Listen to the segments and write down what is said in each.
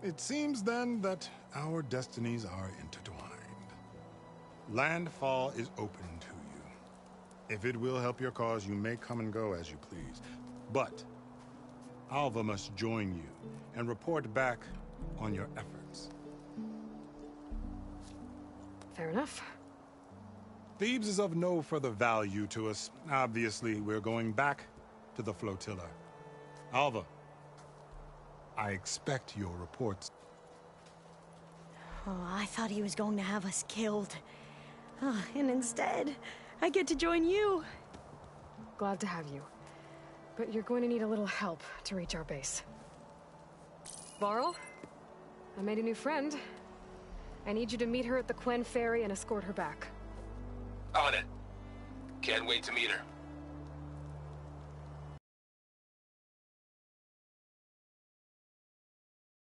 It seems then that our destinies are intertwined. Landfall is open to you. If it will help your cause, you may come and go as you please. But Alva must join you and report back on your efforts. Fair enough. Thebes is of no further value to us. Obviously, we're going back to the flotilla. Alva, I expect your reports. Oh, I thought he was going to have us killed. Oh, and instead, I get to join you. Glad to have you. But you're going to need a little help to reach our base. Varl, I made a new friend. I need you to meet her at the Quen Ferry and escort her back. On it. Can't wait to meet her.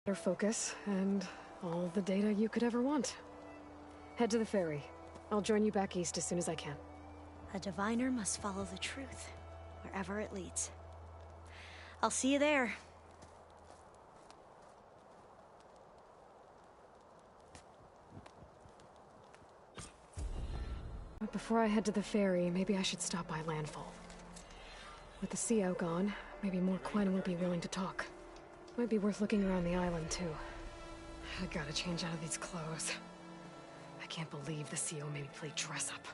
Better focus, and all the data you could ever want. Head to the ferry. I'll join you back east as soon as I can. A diviner must follow the truth, wherever it leads. I'll see you there. But before I head to the ferry, maybe I should stop by Landfall. With the CO gone, maybe more Quen will be willing to talk. Might be worth looking around the island, too. I gotta change out of these clothes. I can't believe the CO made me play dress up.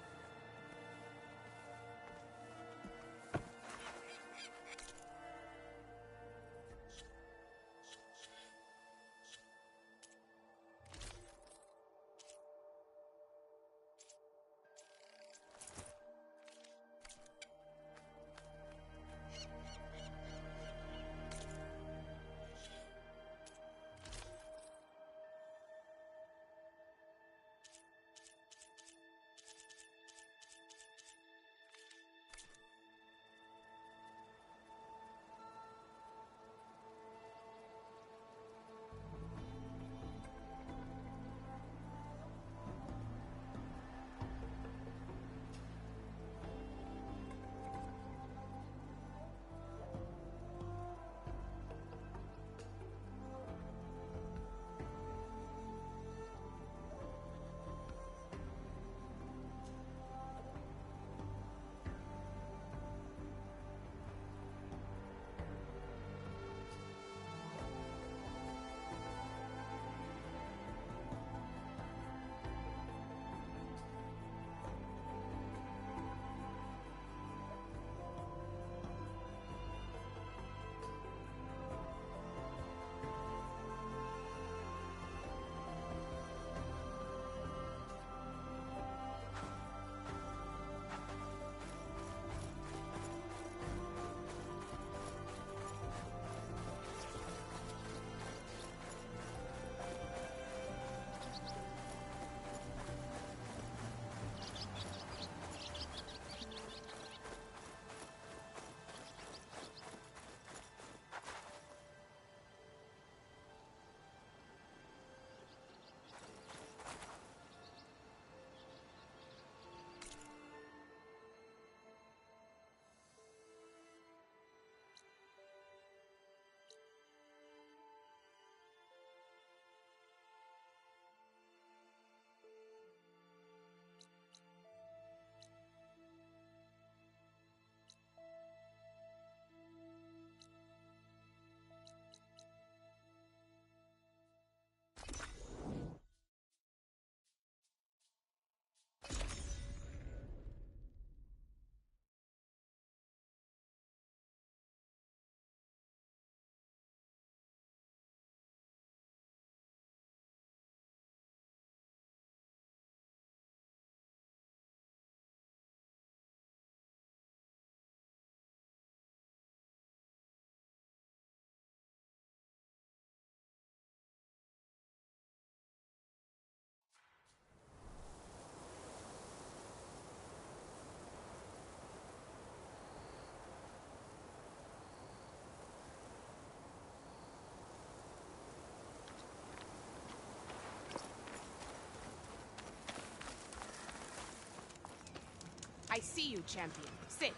I see you, champion. Sit,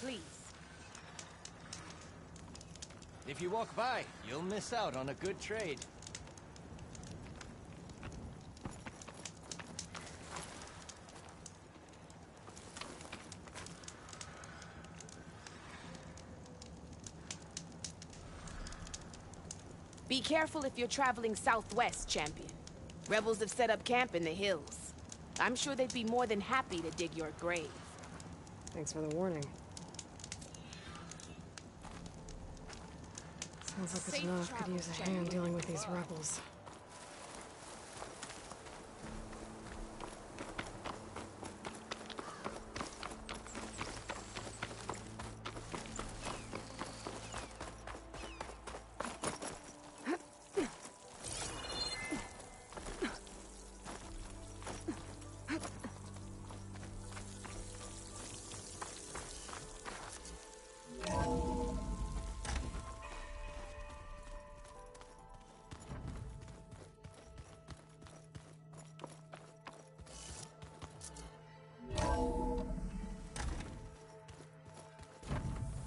please. If you walk by, you'll miss out on a good trade. Be careful if you're traveling southwest, champion. Rebels have set up camp in the hills. I'm sure they'd be more than happy to dig your grave. Thanks for the warning. Sounds like the Safe Tanakh could use a travels, hand champion. dealing with these rebels.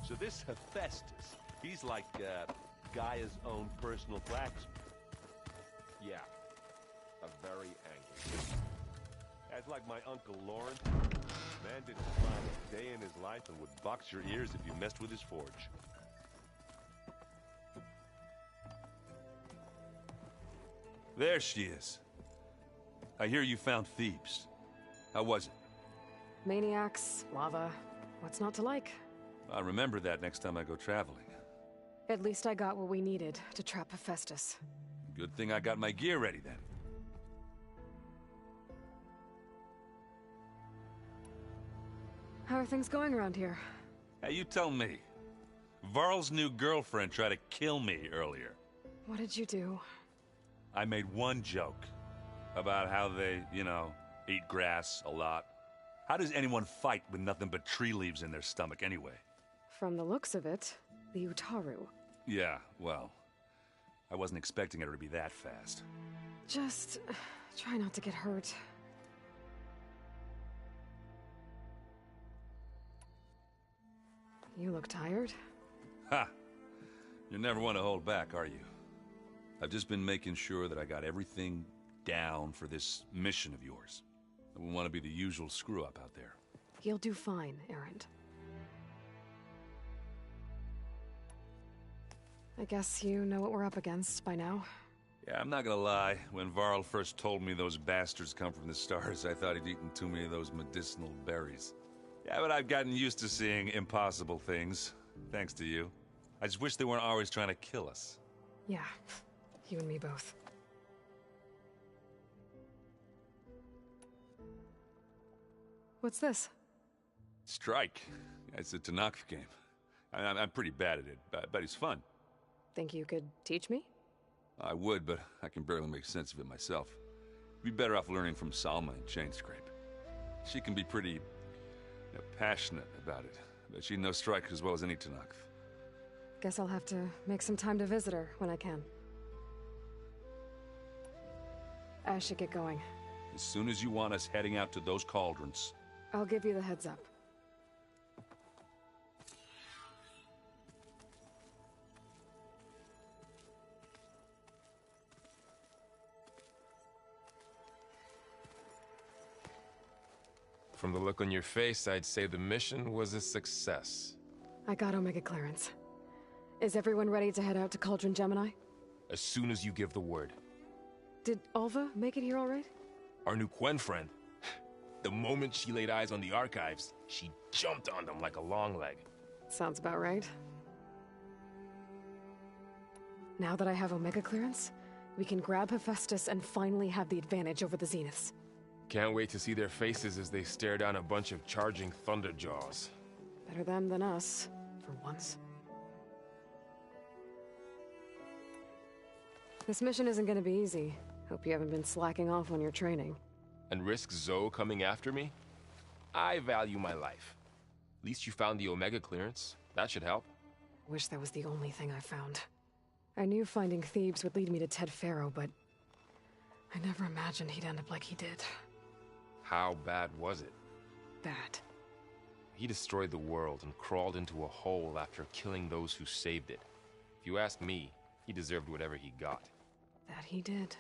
So this Hephaestus, he's like Gaia's own personal blacksmith. Yeah, a very angry. That's like my Uncle Lawrence. Man didn't smile a day in his life and would box your ears if you messed with his forge. There she is. I hear you found Thebes. How was it? Maniacs, lava, what's not to like? I'll remember that next time I go traveling. At least I got what we needed to trap Hephaestus. Good thing I got my gear ready then. How are things going around here? Hey, you tell me. Varl's new girlfriend tried to kill me earlier. What did you do? I made one joke about how they, eat grass a lot. How does anyone fight with nothing but tree leaves in their stomach anyway? From the looks of it, the Utaru. Yeah, well, I wasn't expecting her to be that fast. Just try not to get hurt. You look tired. Ha! You never want to hold back, are you? I've just been making sure that I got everything down for this mission of yours. I wouldn't want to be the usual screw-up out there. You'll do fine, Erend. I guess you know what we're up against by now. Yeah, I'm not gonna lie. When Varl first told me those bastards come from the stars, I thought he'd eaten too many of those medicinal berries. Yeah, but I've gotten used to seeing impossible things, thanks to you. I just wish they weren't always trying to kill us. Yeah, you and me both. What's this? Strike. It's a Tanakh game. I'm pretty bad at it, but it's fun. Think you could teach me? I would, but I can barely make sense of it myself. Be better off learning from Salma and Chainscrape. She can be pretty passionate about it, but she knows Strike as well as any Tanakh. Guess I'll have to make some time to visit her when I can. I should get going. As soon as you want us heading out to those cauldrons. I'll give you the heads up. From the look on your face, I'd say the mission was a success. I got Omega clearance. Is everyone ready to head out to Cauldron Gemini? As soon as you give the word. Did Alva make it here all right? Our new Quen friend. The moment she laid eyes on the archives, she jumped on them like a long leg. Sounds about right. Now that I have Omega clearance, we can grab Hephaestus and finally have the advantage over the Zeniths. Can't wait to see their faces as they stare down a bunch of charging Thunderjaws. Better them than us, for once. This mission isn't gonna be easy. Hope you haven't been slacking off on your training. And risk Zoe coming after me? I value my life. At least you found the Omega clearance. That should help. Wish that was the only thing I found. I knew finding Thebes would lead me to Ted Faro, but I never imagined he'd end up like he did. How bad was it? Bad. He destroyed the world and crawled into a hole after killing those who saved it. If you ask me, he deserved whatever he got. That he did.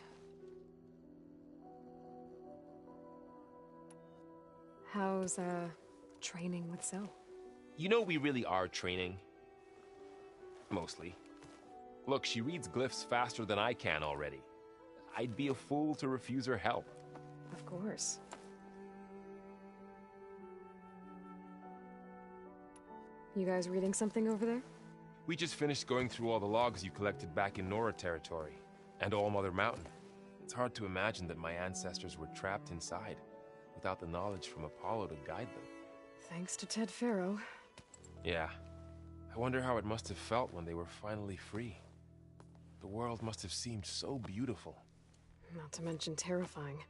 How's, training with Zoe? You know we really are training. Mostly. Look, she reads glyphs faster than I can already. I'd be a fool to refuse her help. Of course. You guys reading something over there? We just finished going through all the logs you collected back in Nora territory, and All Mother Mountain. It's hard to imagine that my ancestors were trapped inside, without the knowledge from Apollo to guide them. Thanks to Ted Faro. Yeah. I wonder how it must have felt when they were finally free. The world must have seemed so beautiful. Not to mention terrifying.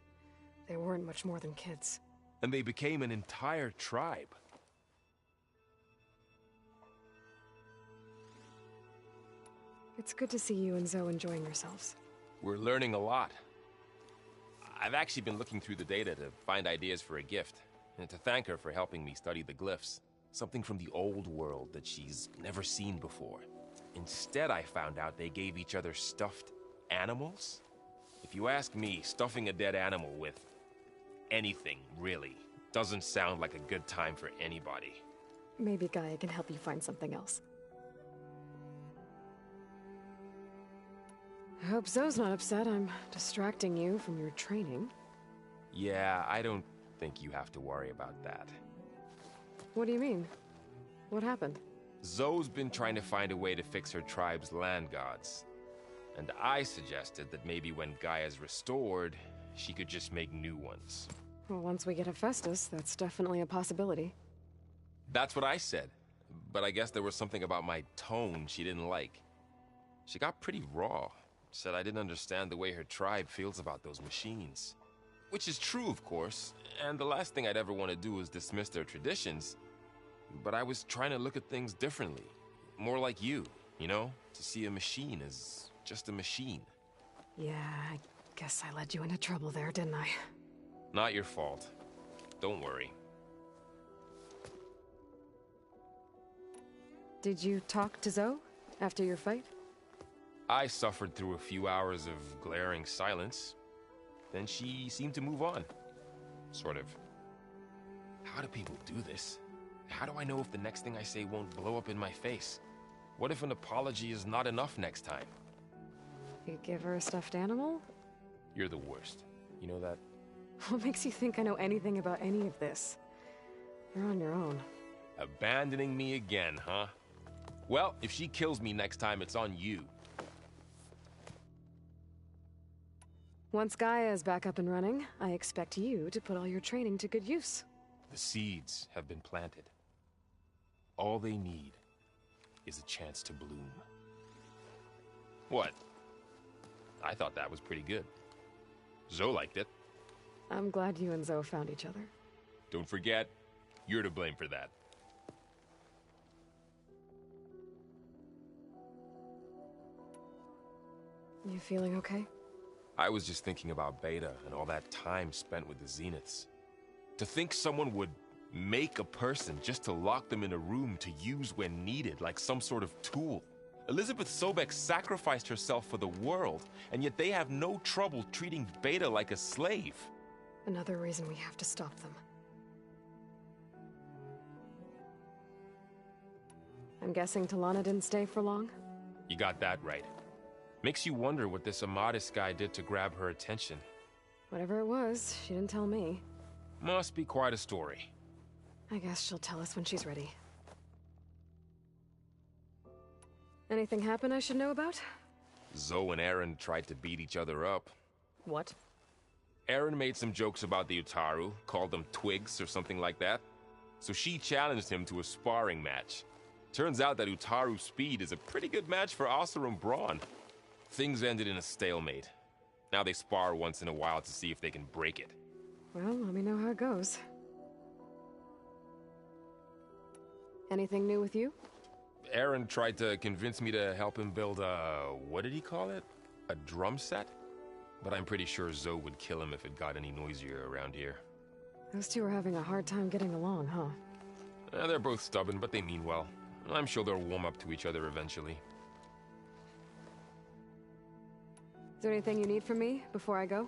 They weren't much more than kids. And they became an entire tribe. It's good to see you and Zoe enjoying yourselves. We're learning a lot. I've actually been looking through the data to find ideas for a gift, and to thank her for helping me study the glyphs. Something from the old world that she's never seen before. Instead, I found out they gave each other stuffed animals. If you ask me, stuffing a dead animal with anything, really, doesn't sound like a good time for anybody. Maybe Gaia can help you find something else. I hope Zoe's not upset I'm distracting you from your training. Yeah, I don't think you have to worry about that. What do you mean? What happened? Zoe's been trying to find a way to fix her tribe's land gods. And I suggested that maybe when Gaia's restored, she could just make new ones. Well, once we get Hephaestus, that's definitely a possibility. That's what I said. But I guess there was something about my tone she didn't like. She got pretty raw. Said I didn't understand the way her tribe feels about those machines. Which is true, of course, and the last thing I'd ever want to do is dismiss their traditions. But I was trying to look at things differently. More like you know? To see a machine as just a machine. Yeah, I guess I led you into trouble there, didn't I? Not your fault. Don't worry. Did you talk to Zoe after your fight? I suffered through a few hours of glaring silence. Then she seemed to move on. Sort of. How do people do this? How do I know if the next thing I say won't blow up in my face? What if an apology is not enough next time? You give her a stuffed animal? You're the worst. You know that? What makes you think I know anything about any of this? You're on your own. Abandoning me again, huh? Well, if she kills me next time, it's on you. Once Gaia is back up and running, I expect you to put all your training to good use. The seeds have been planted. All they need is a chance to bloom. What? I thought that was pretty good. Zoe liked it. I'm glad you and Zoe found each other. Don't forget, you're to blame for that. You feeling okay? I was just thinking about Beta and all that time spent with the Zeniths. To think someone would make a person just to lock them in a room to use when needed, like some sort of tool. Elizabeth Sobek sacrificed herself for the world, and yet they have no trouble treating Beta like a slave. Another reason we have to stop them. I'm guessing Talana didn't stay for long? You got that right. Makes you wonder what this Amadis guy did to grab her attention. Whatever it was, she didn't tell me. Must be quite a story. I guess she'll tell us when she's ready. Anything happen I should know about? Zoe and Aaron tried to beat each other up. What? Aaron made some jokes about the Utaru, called them twigs or something like that. So she challenged him to a sparring match. Turns out that Utaru speed is a pretty good match for Oseram brawn. Things ended in a stalemate. Now they spar once in a while to see if they can break it. Well, let me know how it goes. Anything new with you? Aaron tried to convince me to help him build a... what did he call it? A drum set? But I'm pretty sure Zoe would kill him if it got any noisier around here. Those two are having a hard time getting along, huh? They're both stubborn, but they mean well. I'm sure they'll warm up to each other eventually. Is there anything you need from me before I go?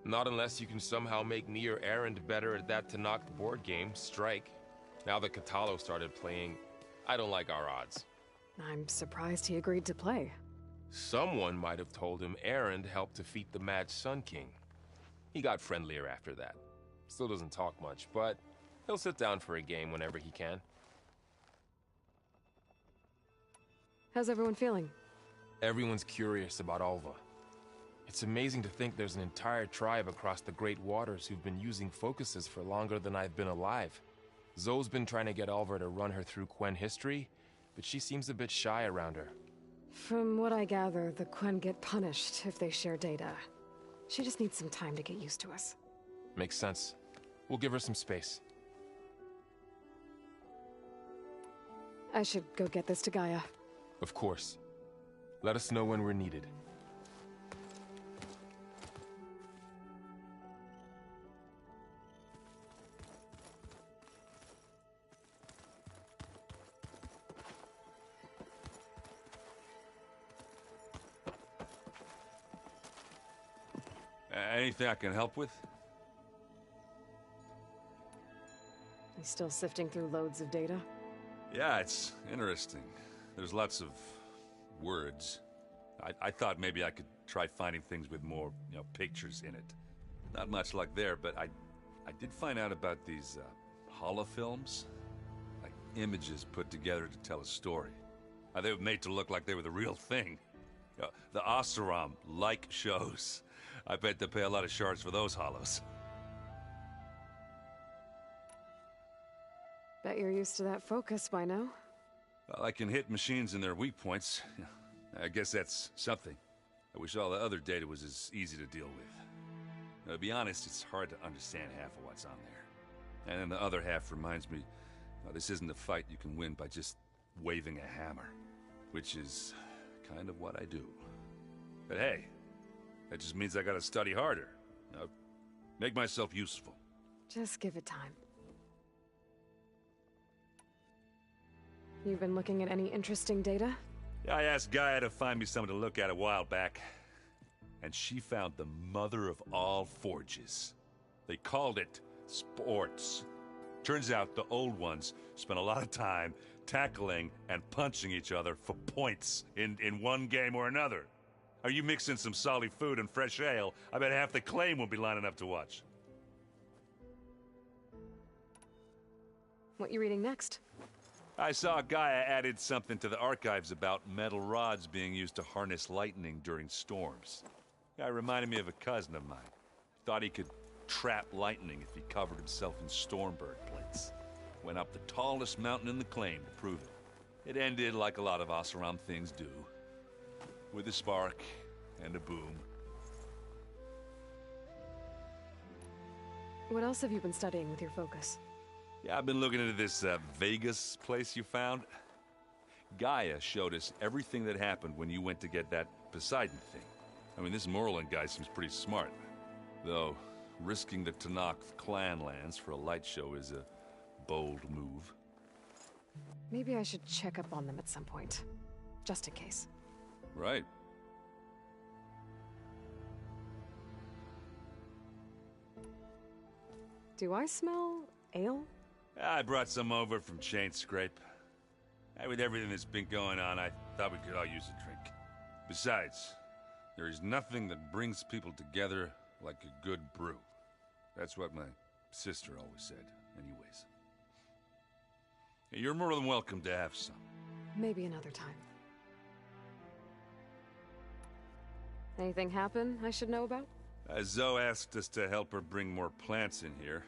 Not unless you can somehow make me or Aaron better at that Tenakth board game, Strike. Now that Kotallo started playing, I don't like our odds. I'm surprised he agreed to play. Someone might have told him Erend helped defeat the Mad Sun King. He got friendlier after that. Still doesn't talk much, but he'll sit down for a game whenever he can. How's everyone feeling? Everyone's curious about Alva. It's amazing to think there's an entire tribe across the Great Waters who've been using focuses for longer than I've been alive. Zoe's been trying to get Alva to run her through Quen history, but she seems a bit shy around her. From what I gather, the Quen get punished if they share data. She just needs some time to get used to us. Makes sense. We'll give her some space. I should go get this to Gaia. Of course. Let us know when we're needed. Anything I can help with? He's still sifting through loads of data. Yeah, it's interesting. There's lots of words. I thought maybe I could try finding things with more, pictures in it. Not much luck there, but I did find out about these holofilms. Like images put together to tell a story. They were made to look like they were the real thing. The Oseram like shows. I bet they pay a lot of shards for those hollows. Bet you're used to that focus by now. Well, I can hit machines in their weak points. I guess that's something. I wish all the other data was as easy to deal with. Now, to be honest, it's hard to understand half of what's on there. And then the other half reminds me, this isn't a fight you can win by just waving a hammer. Which is kind of what I do. But hey, that just means I gotta study harder. Make myself useful. Just give it time. You've been looking at any interesting data? Yeah, I asked Gaia to find me something to look at a while back. And she found the mother of all forges. They called it sports. Turns out the old ones spent a lot of time tackling and punching each other for points in one game or another. Are you mixing some solid food and fresh ale? I bet half the claim will be lining up to watch. What you reading next? I saw Gaia added something to the archives about metal rods being used to harness lightning during storms. Guy reminded me of a cousin of mine. Thought he could trap lightning if he covered himself in Stormbird plates. Went up the tallest mountain in the claim to prove it. It ended like a lot of Oseram things do. With a spark and a boom. What else have you been studying with your focus? Yeah, I've been looking into this Vegas place you found. Gaia showed us everything that happened when you went to get that Poseidon thing. I mean, this Merlin guy seems pretty smart. Though, risking the Tenakth clan lands for a light show is a bold move. Maybe I should check up on them at some point. Just in case. Right. Do I smell ale? I brought some over from Chain Scrape. With everything that's been going on, I thought we could all use a drink. Besides, there is nothing that brings people together like a good brew. That's what my sister always said, anyways. You're more than welcome to have some. Maybe another time. Anything happen I should know about? Zoe asked us to help her bring more plants in here.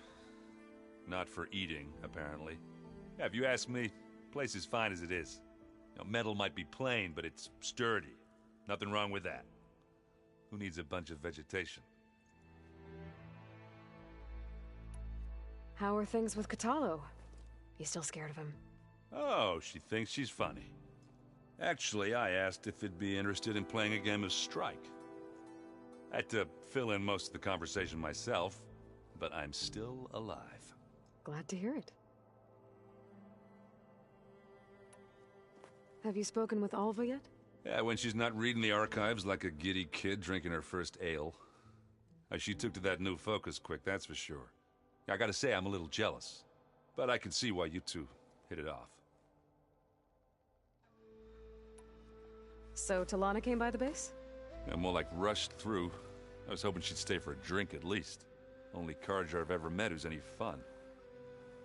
Not for eating, apparently. Yeah, if you ask me, the place is fine as it is. Metal might be plain, but it's sturdy. Nothing wrong with that. Who needs a bunch of vegetation? How are things with Kotallo? You still scared of him? Oh, she thinks she's funny. Actually, I asked if it'd be interested in playing a game of Strike. I had to fill in most of the conversation myself, but I'm still alive. Glad to hear it. Have you spoken with Alva yet? Yeah, when she's not reading the archives like a giddy kid drinking her first ale. She took to that new focus quick, that's for sure. I gotta say, I'm a little jealous. But I can see why you two hit it off. So Talana came by the base? Yeah, more like rushed through. I was hoping she'd stay for a drink at least. Only Carja I've ever met who's any fun.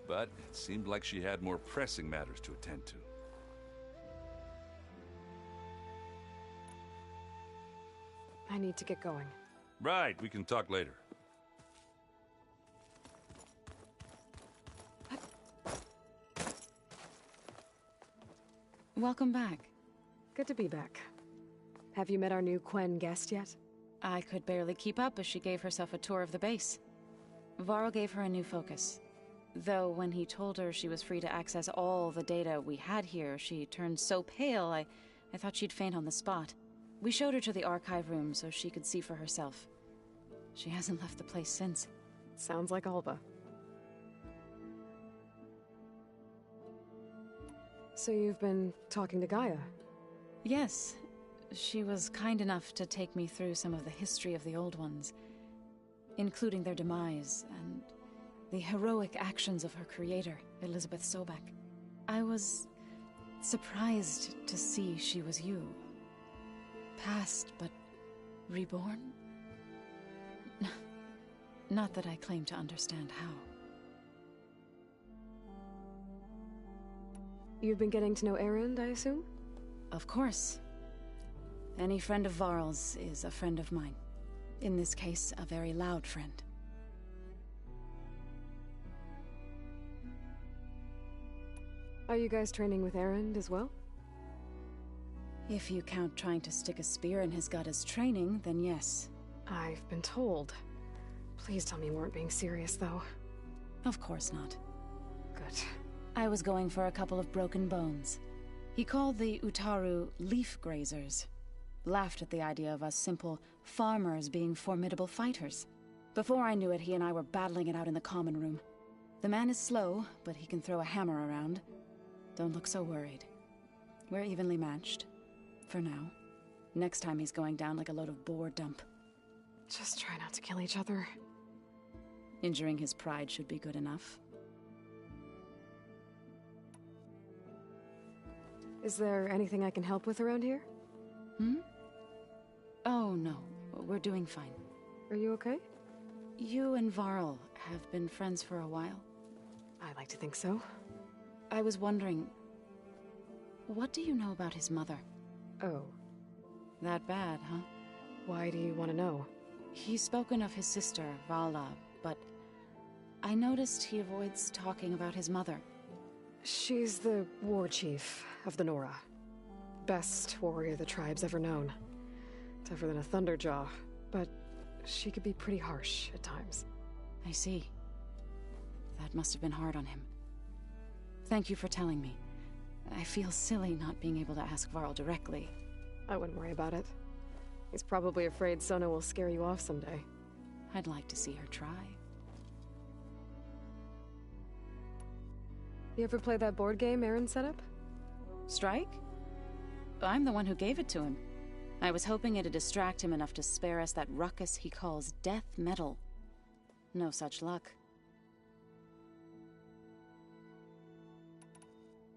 But it seemed like she had more pressing matters to attend to. I need to get going. Right, we can talk later. Welcome back. Good to be back. Have you met our new Quen guest yet? I could barely keep up as she gave herself a tour of the base. Varl gave her a new focus. Though when he told her she was free to access all the data we had here, she turned so pale I thought she'd faint on the spot. We showed her to the archive room so she could see for herself. She hasn't left the place since. Sounds like Alba. So you've been talking to Gaia? Yes. She was kind enough to take me through some of the history of the Old Ones, including their demise and the heroic actions of her creator, Elizabeth Sobek. I was surprised to see she was you. Past, but reborn? Not that I claim to understand how. You've been getting to know Erend, I assume? Of course. Any friend of Varl's is a friend of mine. In this case, a very loud friend. Are you guys training with Erend as well? If you count trying to stick a spear in his gut as training, then yes. I've been told. Please tell me you weren't being serious, though. Of course not. Good. I was going for a couple of broken bones. He called the Utaru leaf grazers. Laughed at the idea of us simple farmers being formidable fighters. Before I knew it, he and I were battling it out in the common room. The man is slow, but he can throw a hammer around. Don't look so worried. We're evenly matched. For now. Next time he's going down like a load of boar dump. Just try not to kill each other. Injuring his pride should be good enough. Is there anything I can help with around here? Oh, no. We're doing fine. Are you okay? You and Varl have been friends for a while. I like to think so. I was wondering, what do you know about his mother? Oh. That bad, huh? Why do you want to know? He's spoken of his sister, Vala, but I noticed he avoids talking about his mother. She's the war chief of the Nora. Best warrior the tribe's ever known. Tougher than a Thunderjaw, but she could be pretty harsh at times. I see. That must have been hard on him. Thank you for telling me. I feel silly not being able to ask Varl directly. I wouldn't worry about it. He's probably afraid Sona will scare you off someday. I'd like to see her try. You ever play that board game Erend set up? Strike? I'm the one who gave it to him. I was hoping it'd distract him enough to spare us that ruckus he calls death metal. No such luck.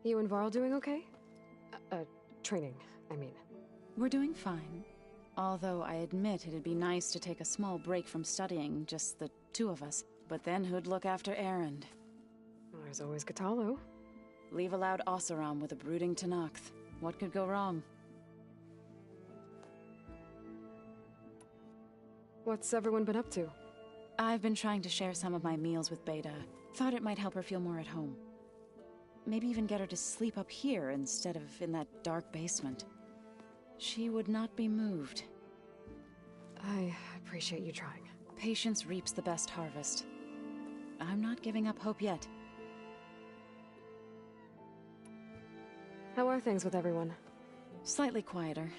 You and Varl doing okay? Training, I mean. We're doing fine. Although I admit it'd be nice to take a small break from studying, just the two of us. But then who'd look after Erend? Well, there's always Kotallo. Leave a loud Oseram with a brooding Tenakth. What could go wrong? What's everyone been up to? I've been trying to share some of my meals with Beta. Thought it might help her feel more at home. Maybe even get her to sleep up here instead of in that dark basement. She would not be moved. I appreciate you trying. Patience reaps the best harvest. I'm not giving up hope yet. How are things with everyone? Slightly quieter.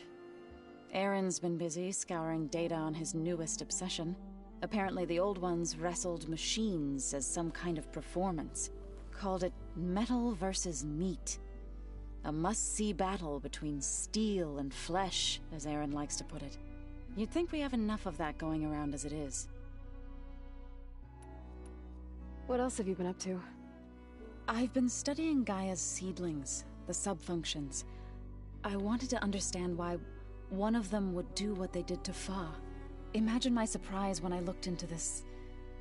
Aaron's been busy scouring data on his newest obsession. Apparently the old ones wrestled machines as some kind of performance. Called it metal versus meat. A must-see battle between steel and flesh, as Aaron likes to put it. You'd think we have enough of that going around as it is. What else have you been up to? I've been studying Gaia's seedlings, the subfunctions. I wanted to understand why one of them would do what they did to Fa. Imagine my surprise when I looked into this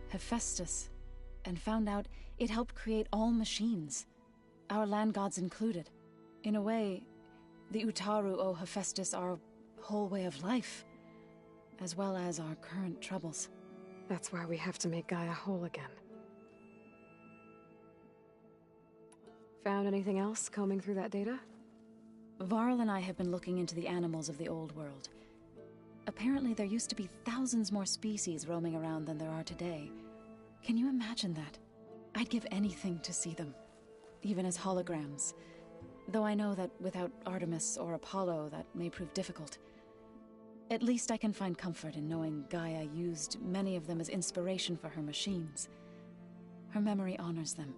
Hephaestus and found out it helped create all machines, our land gods included. In a way, the Utaru owe Hephaestus our whole way of life, as well as our current troubles. That's why we have to make Gaia whole again. Found anything else combing through that data? Varl and I have been looking into the animals of the old world. Apparently there used to be thousands more species roaming around than there are today. Can you imagine that? I'd give anything to see them, even as holograms. Though I know that without Artemis or Apollo, that may prove difficult. At least I can find comfort in knowing Gaia used many of them as inspiration for her machines. Her memory honors them.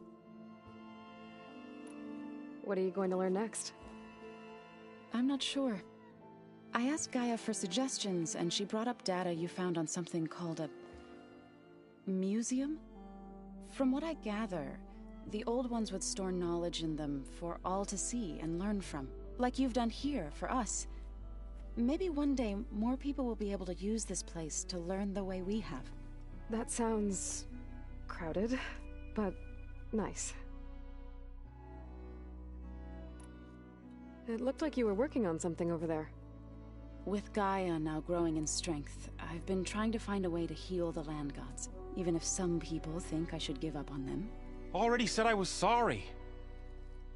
What are you going to learn next? I'm not sure. I asked Gaia for suggestions, and she brought up data you found on something called a museum? From what I gather, the old ones would store knowledge in them for all to see and learn from, like you've done here for us. Maybe one day more people will be able to use this place to learn the way we have. That sounds crowded, but nice. It looked like you were working on something over there. With Gaia now growing in strength, I've been trying to find a way to heal the land gods, even if some people think I should give up on them. Already said I was sorry.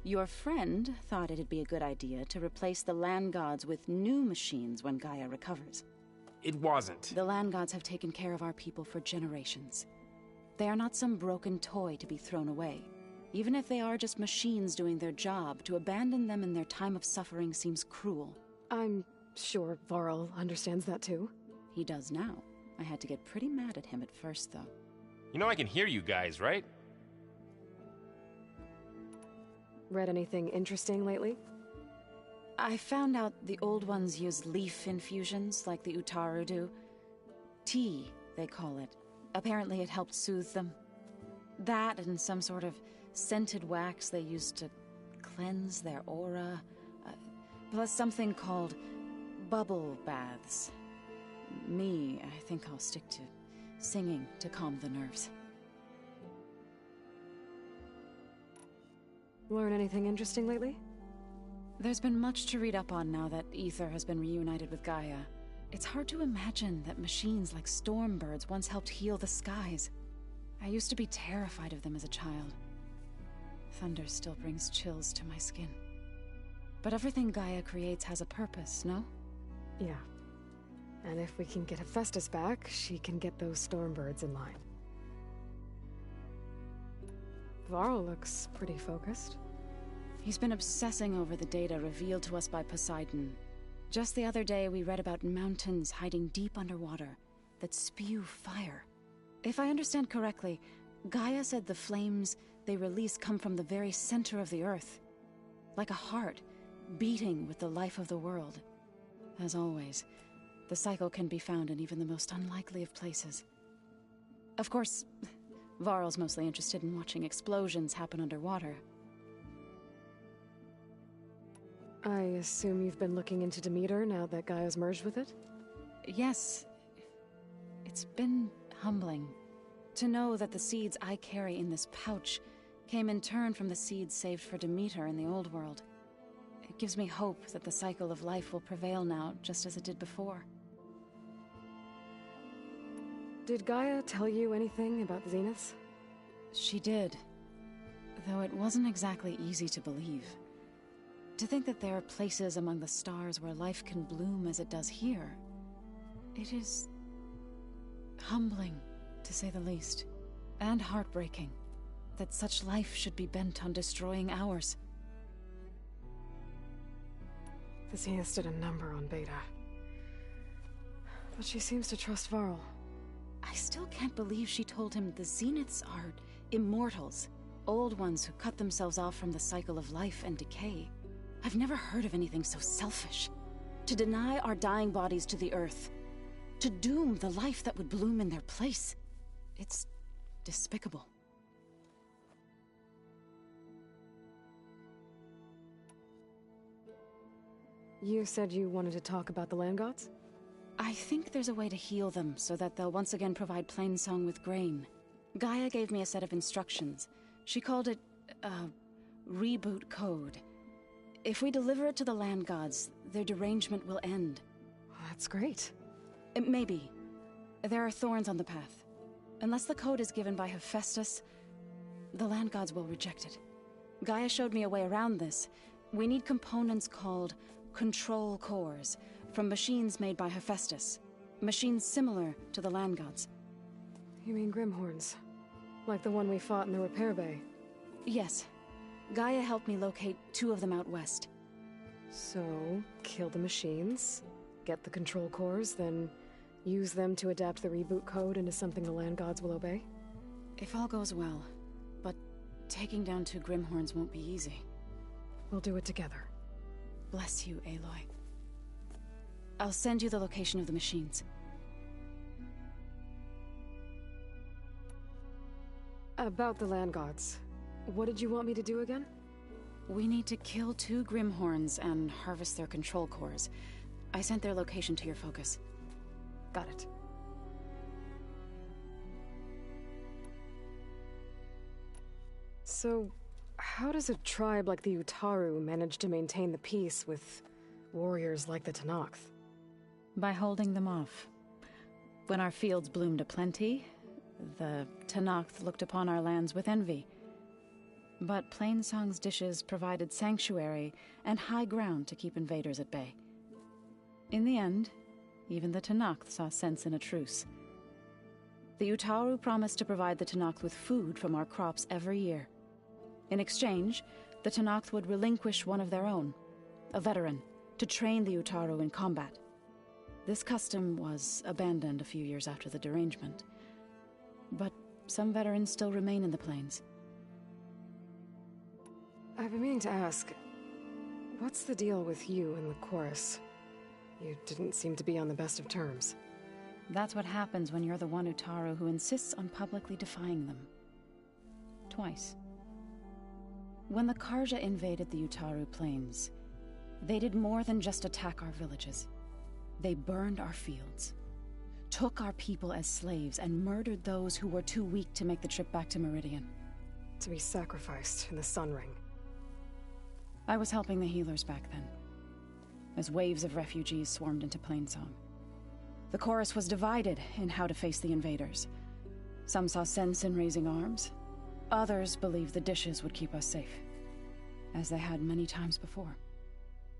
Your friend thought it'd be a good idea to replace the land gods with new machines when Gaia recovers. It wasn't. The land gods have taken care of our people for generations. They are not some broken toy to be thrown away. Even if they are just machines doing their job, to abandon them in their time of suffering seems cruel. I'm sure Varl understands that too. He does now. I had to get pretty mad at him at first, though. You know I can hear you guys, right? Read anything interesting lately? I found out the old ones use leaf infusions like the Utaru do. Tea, they call it. Apparently it helped soothe them. That and some sort of scented wax they used to cleanse their aura. Plus something called bubble baths. I think I'll stick to singing to calm the nerves. Learn anything interesting lately? There's been much to read up on now that Aether has been reunited with Gaia. It's hard to imagine that machines like Stormbirds once helped heal the skies. I used to be terrified of them as a child. Thunder still brings chills to my skin. But everything Gaia creates has a purpose, no? Yeah. And if we can get Hephaestus back, she can get those Stormbirds in line. Varl looks pretty focused. He's been obsessing over the data revealed to us by Poseidon. Just the other day, we read about mountains hiding deep underwater that spew fire. If I understand correctly, Gaia said the flames they release come from the very center of the earth. Like a heart, beating with the life of the world. As always, the cycle can be found in even the most unlikely of places. Of course, Varl's mostly interested in watching explosions happen underwater. I assume you've been looking into Demeter now that Gaia's merged with it? Yes. It's been humbling to know that the seeds I carry in this pouch came in turn from the seeds saved for Demeter in the old world. It gives me hope that the cycle of life will prevail now, just as it did before. Did Gaia tell you anything about the Zeniths? She did. Though it wasn't exactly easy to believe. To think that there are places among the stars where life can bloom as it does here. It is humbling, to say the least. And heartbreaking that such life should be bent on destroying ours. The Zeniths did a number on Beta. But she seems to trust Varl. I still can't believe she told him the Zeniths are immortals. Old ones who cut themselves off from the cycle of life and decay. I've never heard of anything so selfish. To deny our dying bodies to the earth. To doom the life that would bloom in their place. It's despicable. You said you wanted to talk about the land gods? I think there's a way to heal them so that they'll once again provide Plainsong with grain. Gaia gave me a set of instructions. She called it, reboot code. If we deliver it to the land gods, their derangement will end. That's great. Maybe. There are thorns on the path. Unless the code is given by Hephaestus, the land gods will reject it. Gaia showed me a way around this. We need components called control cores, from machines made by Hephaestus. Machines similar to the land gods. You mean Grimhorns? Like the one we fought in the repair bay? Yes. Gaia helped me locate 2 of them out west. So, kill the machines, get the control cores, then use them to adapt the reboot code into something the land gods will obey? If all goes well. But taking down 2 Grimhorns won't be easy. We'll do it together. Bless you, Aloy. I'll send you the location of the machines. About the land gods. What did you want me to do again? We need to kill 2 Grimhorns and harvest their control cores. I sent their location to your focus. Got it. So, how does a tribe like the Utaru manage to maintain the peace with warriors like the Tenakth? By holding them off. When our fields bloomed aplenty, the Tenakth looked upon our lands with envy. But Plainsong's dishes provided sanctuary and high ground to keep invaders at bay. In the end, even the Tenakth saw sense in a truce. The Utaru promised to provide the Tenakth with food from our crops every year. In exchange, the Tenakth would relinquish one of their own, a veteran, to train the Utaru in combat. This custom was abandoned a few years after the derangement. But some veterans still remain in the plains. I've been meaning to ask, what's the deal with you and the chorus? You didn't seem to be on the best of terms. That's what happens when you're the one Utaru who insists on publicly defying them. Twice. When the Carja invaded the Utaru plains, they did more than just attack our villages. They burned our fields, took our people as slaves, and murdered those who were too weak to make the trip back to Meridian. To be sacrificed in the Sun Ring. I was helping the healers back then, as waves of refugees swarmed into Plainsong. The chorus was divided in how to face the invaders. Some saw sense in raising arms. Others believed the dishes would keep us safe, as they had many times before.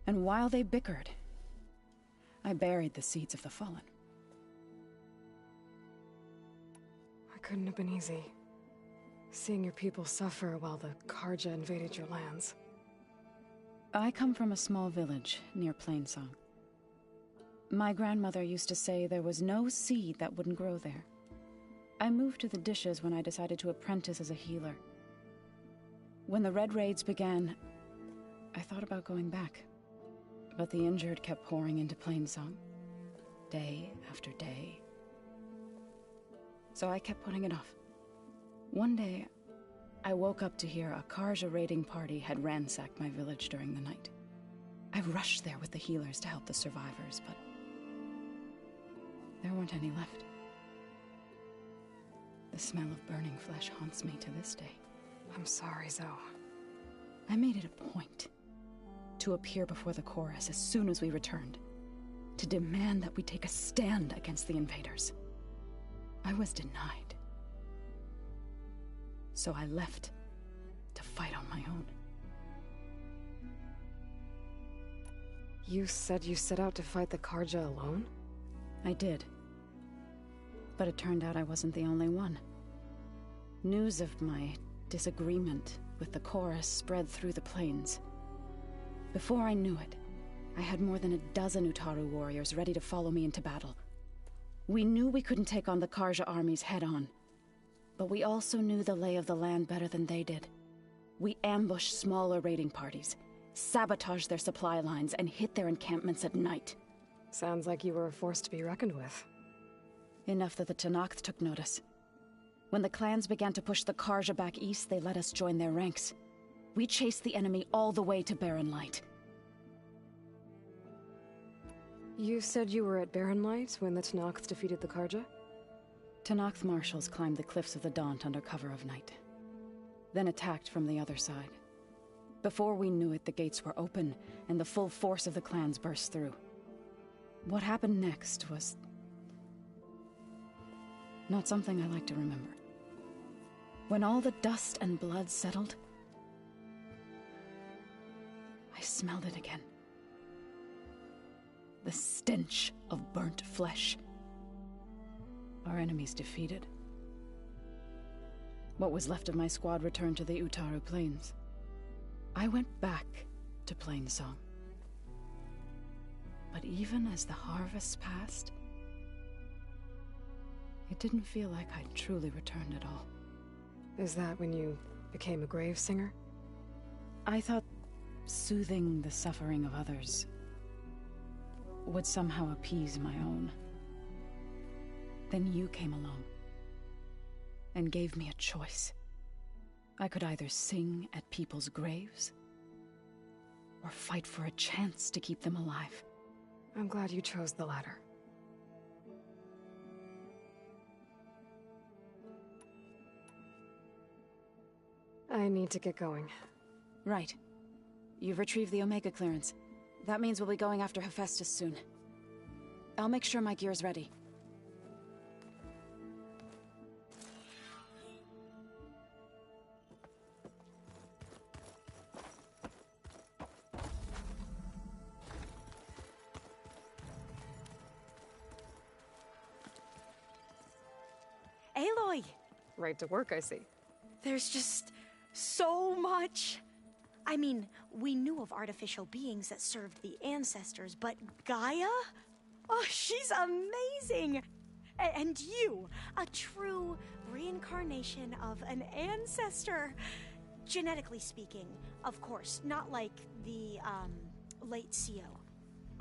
And while they bickered, I buried the seeds of the fallen. It couldn't have been easy. Seeing your people suffer while the Carja invaded your lands. I come from a small village near Plainsong. My grandmother used to say there was no seed that wouldn't grow there. I moved to the dishes when I decided to apprentice as a healer. When the Red Raids began, I thought about going back. But the injured kept pouring into Plainsong, day after day. So I kept putting it off. One day, I woke up to hear a Carja raiding party had ransacked my village during the night. I rushed there with the healers to help the survivors, but there weren't any left. The smell of burning flesh haunts me to this day. I'm sorry, Zoe. I made it a point to appear before the chorus as soon as we returned, to demand that we take a stand against the invaders. I was denied. So I left to fight on my own. You said you set out to fight the Carja alone? I did. But it turned out I wasn't the only one. News of my disagreement with the chorus spread through the plains. Before I knew it, I had more than a dozen Utaru warriors ready to follow me into battle. We knew we couldn't take on the Carja armies head-on, but we also knew the lay of the land better than they did. We ambushed smaller raiding parties, sabotaged their supply lines, and hit their encampments at night. Sounds like you were a force to be reckoned with. Enough that the Tenakth took notice. When the clans began to push the Carja back east, they let us join their ranks. We chased the enemy all the way to Barren Light. You said you were at Barrenlight when the Tenakth defeated the Karja? Tenakth marshals climbed the cliffs of the Daunt under cover of night, then attacked from the other side. Before we knew it, the gates were open, and the full force of the clans burst through. What happened next was not something I like to remember. When all the dust and blood settled, I smelled it again. The stench of burnt flesh. Our enemies defeated. What was left of my squad returned to the Utaru Plains. I went back to Plainsong. But even as the harvests passed, it didn't feel like I'd truly returned at all. Is that when you became a grave singer? I thought soothing the suffering of others would somehow appease my own. Then you came along and gave me a choice. I could either sing at people's graves or fight for a chance to keep them alive. I'm glad you chose the latter. I need to get going. Right. You've retrieved the Omega clearance. That means we'll be going after Hephaestus soon. I'll make sure my gear's ready. Aloy! Right to work, I see. There's just so much. I mean, we knew of artificial beings that served the ancestors, but Gaia? Oh, she's amazing! And you, a true reincarnation of an ancestor. Genetically speaking, of course, not like the, late CO.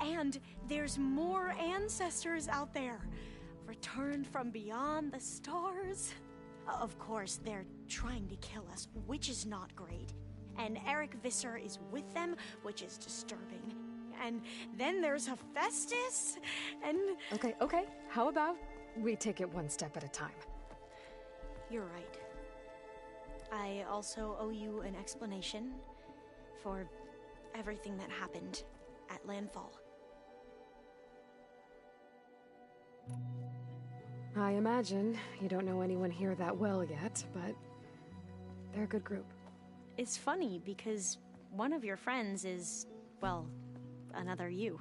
And there's more ancestors out there, returned from beyond the stars. Of course, they're trying to kill us, which is not great. And Eric Visser is with them, which is disturbing. And then there's Hephaestus, and... Okay. How about we take it one step at a time? You're right. I also owe you an explanation for everything that happened at Landfall. I imagine you don't know anyone here that well yet, but they're a good group. It's funny because one of your friends is, well, another you.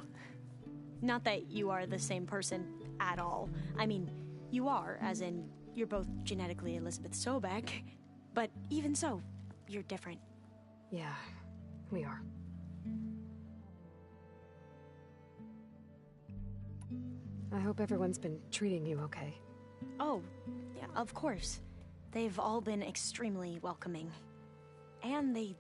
Not that you are the same person at all. I mean, you are, as in, you're both genetically Elizabeth Sobek, but even so, you're different. Yeah, we are. I hope everyone's been treating you okay. Oh, yeah, of course. They've all been extremely welcoming. And they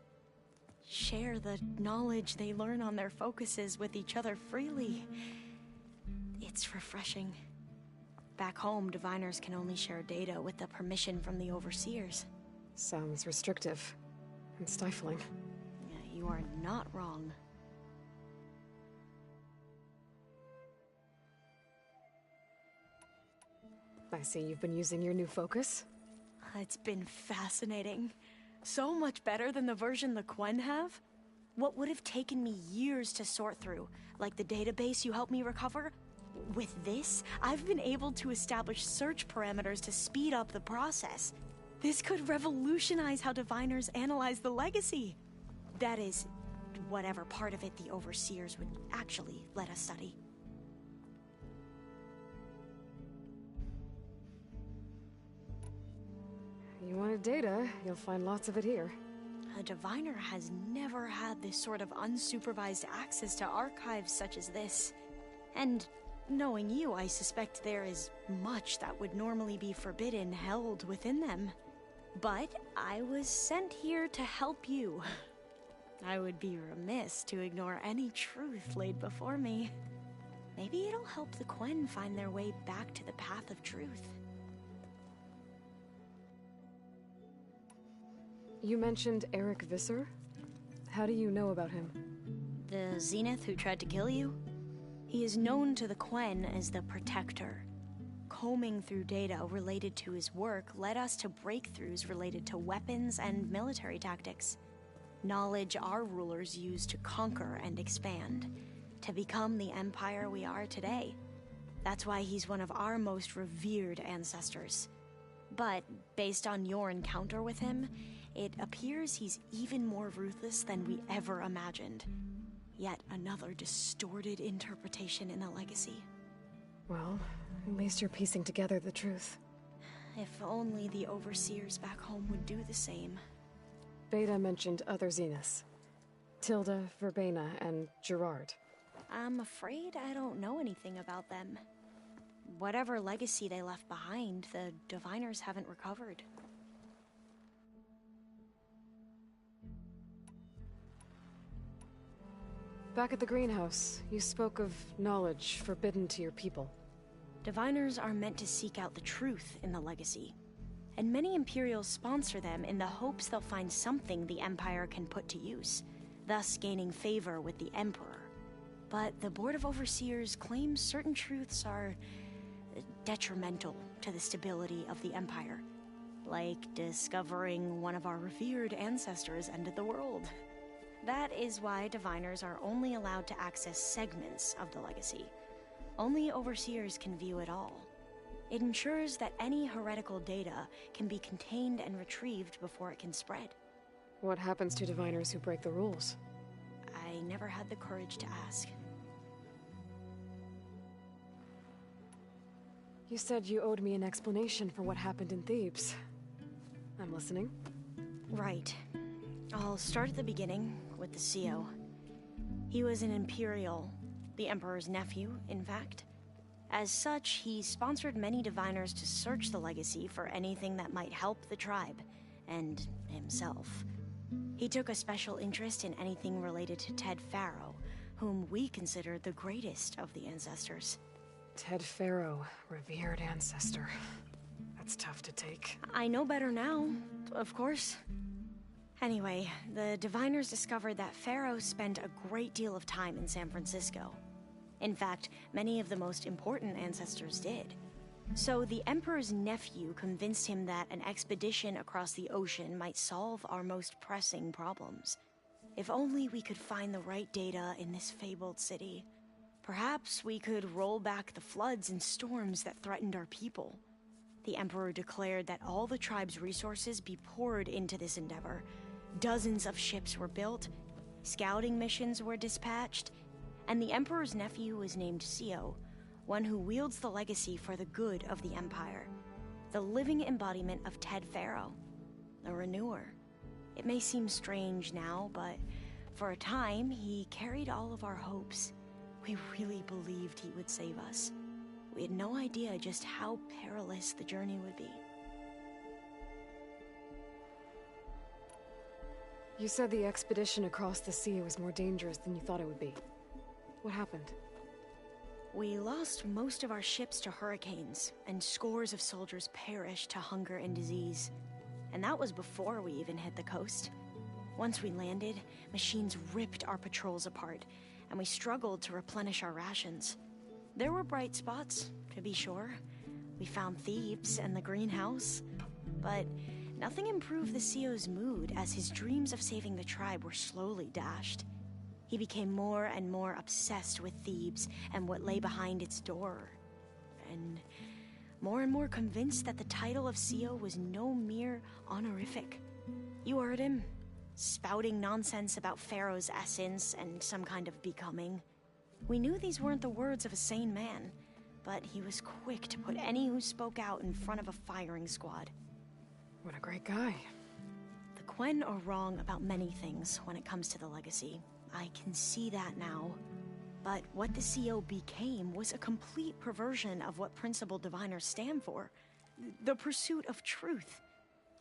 share the knowledge they learn on their focuses with each other freely. It's refreshing. Back home, diviners can only share data with the permission from the overseers. Sounds restrictive and stifling. Yeah, you are not wrong. I see you've been using your new focus. It's been fascinating. So much better than the version the Quen have. What would have taken me years to sort through, like the database you helped me recover, with this, I've been able to establish search parameters to speed up the process. This could revolutionize how diviners analyze the legacy. That is, whatever part of it the overseers would actually let us study. You wanted data, you'll find lots of it here. A diviner has never had this sort of unsupervised access to archives such as this. And knowing you, I suspect there is much that would normally be forbidden held within them. But I was sent here to help you. I would be remiss to ignore any truth laid before me. Maybe it'll help the Quen find their way back to the path of truth. You mentioned Eric Visser? How do you know about him? The Zenith who tried to kill you? He is known to the Quen as the Protector. Combing through data related to his work led us to breakthroughs related to weapons and military tactics. Knowledge our rulers used to conquer and expand, to become the empire we are today. That's why he's one of our most revered ancestors. But based on your encounter with him, it appears he's even more ruthless than we ever imagined. Yet another distorted interpretation in the legacy. Well, at least you're piecing together the truth. If only the overseers back home would do the same. Beta mentioned other Zeniths. Tilda, Verbena, and Gerard. I'm afraid I don't know anything about them. Whatever legacy they left behind, the Diviners haven't recovered. Back at the greenhouse, you spoke of knowledge forbidden to your people. Diviners are meant to seek out the truth in the legacy, and many Imperials sponsor them in the hopes they'll find something the Empire can put to use, thus gaining favor with the Emperor. But the Board of Overseers claims certain truths are detrimental to the stability of the Empire, like discovering one of our revered ancestors ended the world. That is why Diviners are only allowed to access segments of the legacy. Only Overseers can view it all. It ensures that any heretical data can be contained and retrieved before it can spread. What happens to Diviners who break the rules? I never had the courage to ask. You said you owed me an explanation for what happened in Thebes. I'm listening. Right. I'll start at the beginning, with the CEO. He was an Imperial, the Emperor's nephew, in fact. As such, he sponsored many Diviners to search the legacy for anything that might help the tribe, and himself. He took a special interest in anything related to Ted Faro, whom we consider the greatest of the ancestors. Ted Faro, revered ancestor. That's tough to take. I know better now, of course. Anyway, the Diviners discovered that Faro spent a great deal of time in San Francisco. In fact, many of the most important ancestors did. So the Emperor's nephew convinced him that an expedition across the ocean might solve our most pressing problems. If only we could find the right data in this fabled city. Perhaps we could roll back the floods and storms that threatened our people. The Emperor declared that all the tribe's resources be poured into this endeavor. Dozens of ships were built, scouting missions were dispatched, and the Emperor's nephew was named CEO, one who wields the legacy for the good of the Empire. The living embodiment of Ted Faro, the Renewer. It may seem strange now, but for a time, he carried all of our hopes. We really believed he would save us. We had no idea just how perilous the journey would be. You said the expedition across the sea was more dangerous than you thought it would be. What happened? We lost most of our ships to hurricanes, and scores of soldiers perished to hunger and disease. And that was before we even hit the coast. Once we landed, machines ripped our patrols apart, and we struggled to replenish our rations. There were bright spots, to be sure. We found Thebes and the greenhouse, but nothing improved the CEO's mood as his dreams of saving the tribe were slowly dashed. He became more and more obsessed with Thebes and what lay behind its door, and more convinced that the title of CEO was no mere honorific. You heard him, spouting nonsense about Pharaoh's essence and some kind of becoming. We knew these weren't the words of a sane man, but he was quick to put any who spoke out in front of a firing squad. What a great guy. The Quen are wrong about many things when it comes to the legacy. I can see that now. But what the CEO became was a complete perversion of what Principal Diviners stand for. The pursuit of truth.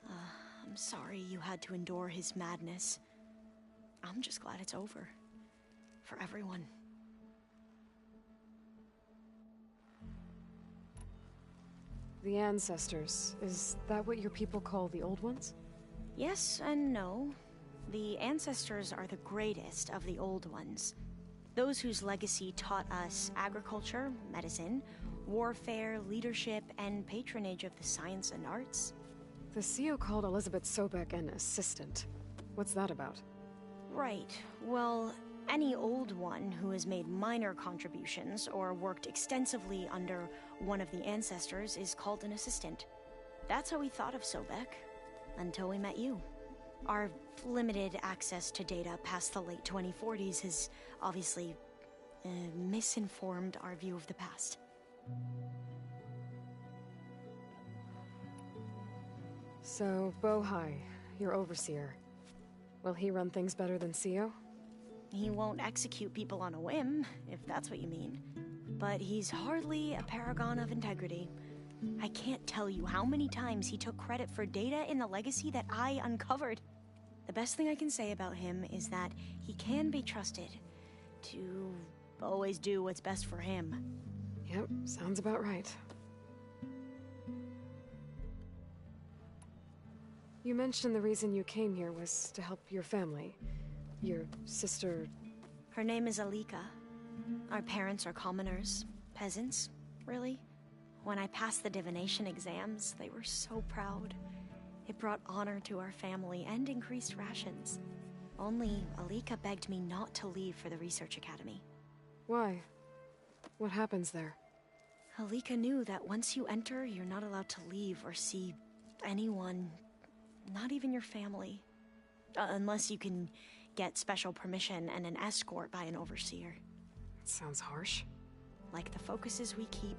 I'm sorry you had to endure his madness. I'm just glad it's over. For everyone. The ancestors, is that what your people call the old ones? Yes and no. The ancestors are the greatest of the old ones. Those whose legacy taught us agriculture, medicine, warfare, leadership, and patronage of the science and arts. The CEO called Elizabeth Sobek an assistant. What's that about? Right. Well, any old one who has made minor contributions or worked extensively under one of the ancestors is called an assistant. That's how we thought of Sobek, until we met you. Our limited access to data past the late 2040s has obviously misinformed our view of the past. So, Bohai, your overseer. Will he run things better than CEO? He won't execute people on a whim, if that's what you mean. But he's hardly a paragon of integrity. I can't tell you how many times he took credit for data in the legacy that I uncovered. The best thing I can say about him is that he can be trusted to always do what's best for him. Yep, sounds about right. You mentioned the reason you came here was to help your family. Your sister... Her name is Alika. Our parents are commoners. Peasants, really. When I passed the divination exams, they were so proud. It brought honor to our family and increased rations. Only Alika begged me not to leave for the research academy. Why? What happens there? Alika knew that once you enter, you're not allowed to leave or see anyone, not even your family. Unless you can get special permission and an escort by an overseer. That sounds harsh. Like the focuses we keep,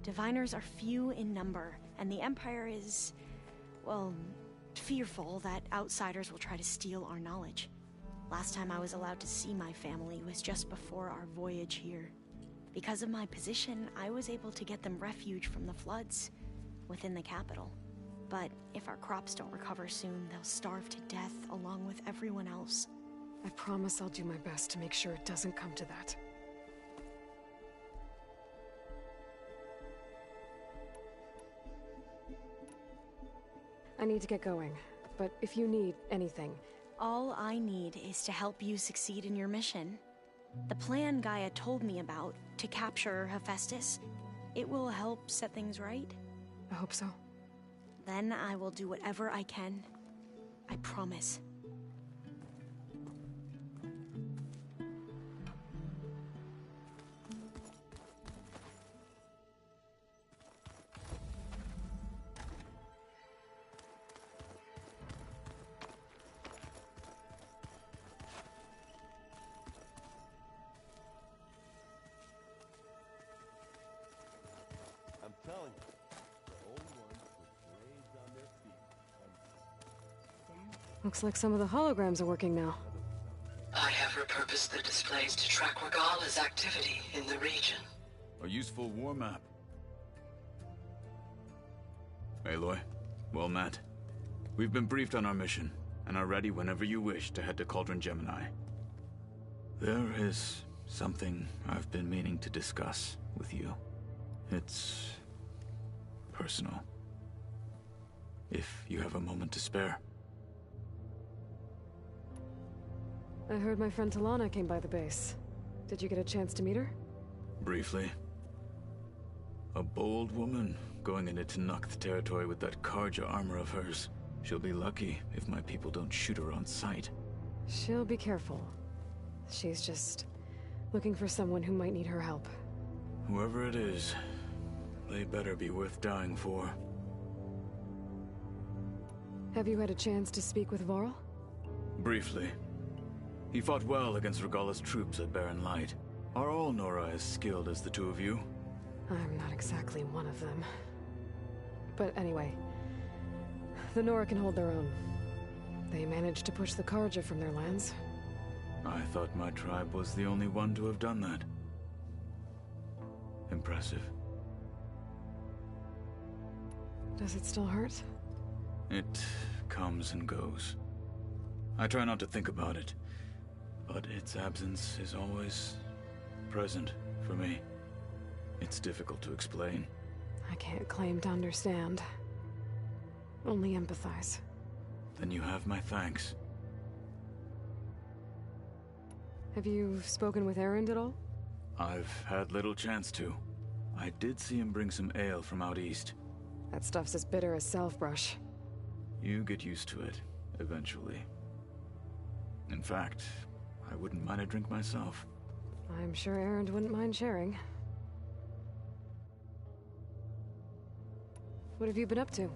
diviners are few in number, and the Empire is, well, fearful that outsiders will try to steal our knowledge. Last time I was allowed to see my family was just before our voyage here. Because of my position, I was able to get them refuge from the floods within the capital. But if our crops don't recover soon, they'll starve to death along with everyone else. I promise I'll do my best to make sure it doesn't come to that. I need to get going, but if you need anything... All I need is to help you succeed in your mission. The plan Gaia told me about, to capture Hephaestus, it will help set things right. I hope so. Then I will do whatever I can. I promise. I'm telling you, the old ones put graves on their feet. Looks like some of the holograms are working now. I have repurposed the displays to track Regala's activity in the region. A useful war map. Aloy, well met. We've been briefed on our mission, and are ready whenever you wish to head to Cauldron Gemini. There is something I've been meaning to discuss with you. It's personal. If you have a moment to spare. I heard my friend Talana came by the base. Did you get a chance to meet her? Briefly. A bold woman going into Tenakth territory with that Karja armor of hers. She'll be lucky if my people don't shoot her on sight. She'll be careful. She's just looking for someone who might need her help. Whoever it is, they better be worth dying for. Have you had a chance to speak with Varl? Briefly. He fought well against Regala's troops at Barren Light. Are all Nora as skilled as the two of you? I'm not exactly one of them. But anyway, the Nora can hold their own. They managed to push the Karja from their lands. I thought my tribe was the only one to have done that. Impressive. Does it still hurt? It comes and goes. I try not to think about it, but its absence is always present for me. It's difficult to explain. I can't claim to understand. Only empathize. Then you have my thanks. Have you spoken with Erend at all? I've had little chance to. I did see him bring some ale from out east. That stuff's as bitter as salve-brush. You get used to it, eventually. In fact, I wouldn't mind a drink myself. I'm sure Erend wouldn't mind sharing. What have you been up to?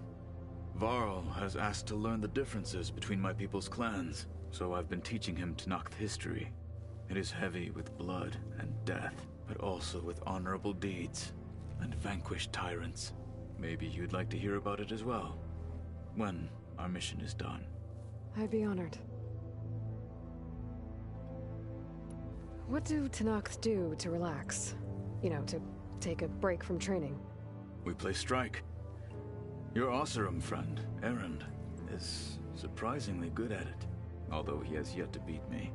Varl has asked to learn the differences between my people's clans, so I've been teaching him Tenakth history. It is heavy with blood and death, but also with honorable deeds and vanquished tyrants. Maybe you'd like to hear about it as well, when our mission is done. I'd be honored. What do Tenakth do to relax? You know, to take a break from training? We play strike. Your Oseram friend, Erend, is surprisingly good at it, although he has yet to beat me.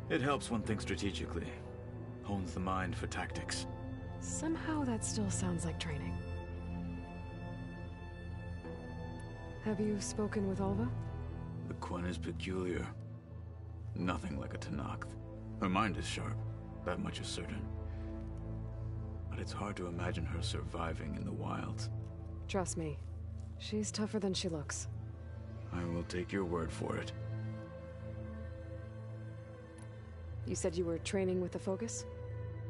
It helps one think strategically, hones the mind for tactics. Somehow that still sounds like training. Have you spoken with Alva? The Quen is peculiar. Nothing like a Tenakth. Her mind is sharp, that much is certain. But it's hard to imagine her surviving in the wilds. Trust me, she's tougher than she looks. I will take your word for it. You said you were training with the Focus?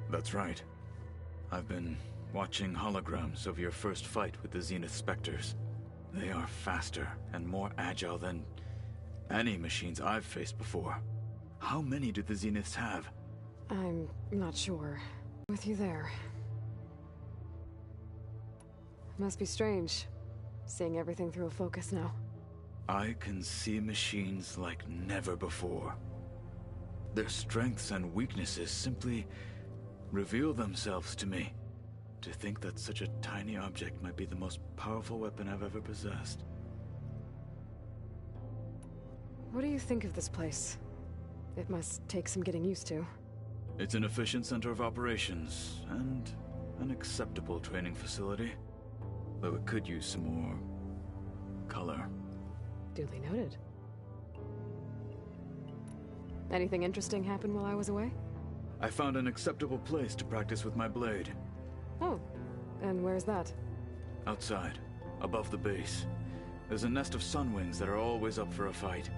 That's right. I've been watching holograms of your first fight with the Zenith Spectres. They are faster and more agile than any machines I've faced before. How many do the Zeniths have? I'm not sure. With you there. Must be strange, seeing everything through a Focus now. I can see machines like never before. Their strengths and weaknesses simply reveal themselves to me. To think that such a tiny object might be the most powerful weapon I've ever possessed. What do you think of this place? It must take some getting used to. It's an efficient center of operations, and an acceptable training facility. Though it could use some more color. Duly noted. Anything interesting happen while I was away? I found an acceptable place to practice with my blade. Oh, and where's that? Outside, above the base. There's a nest of sunwings that are always up for a fight.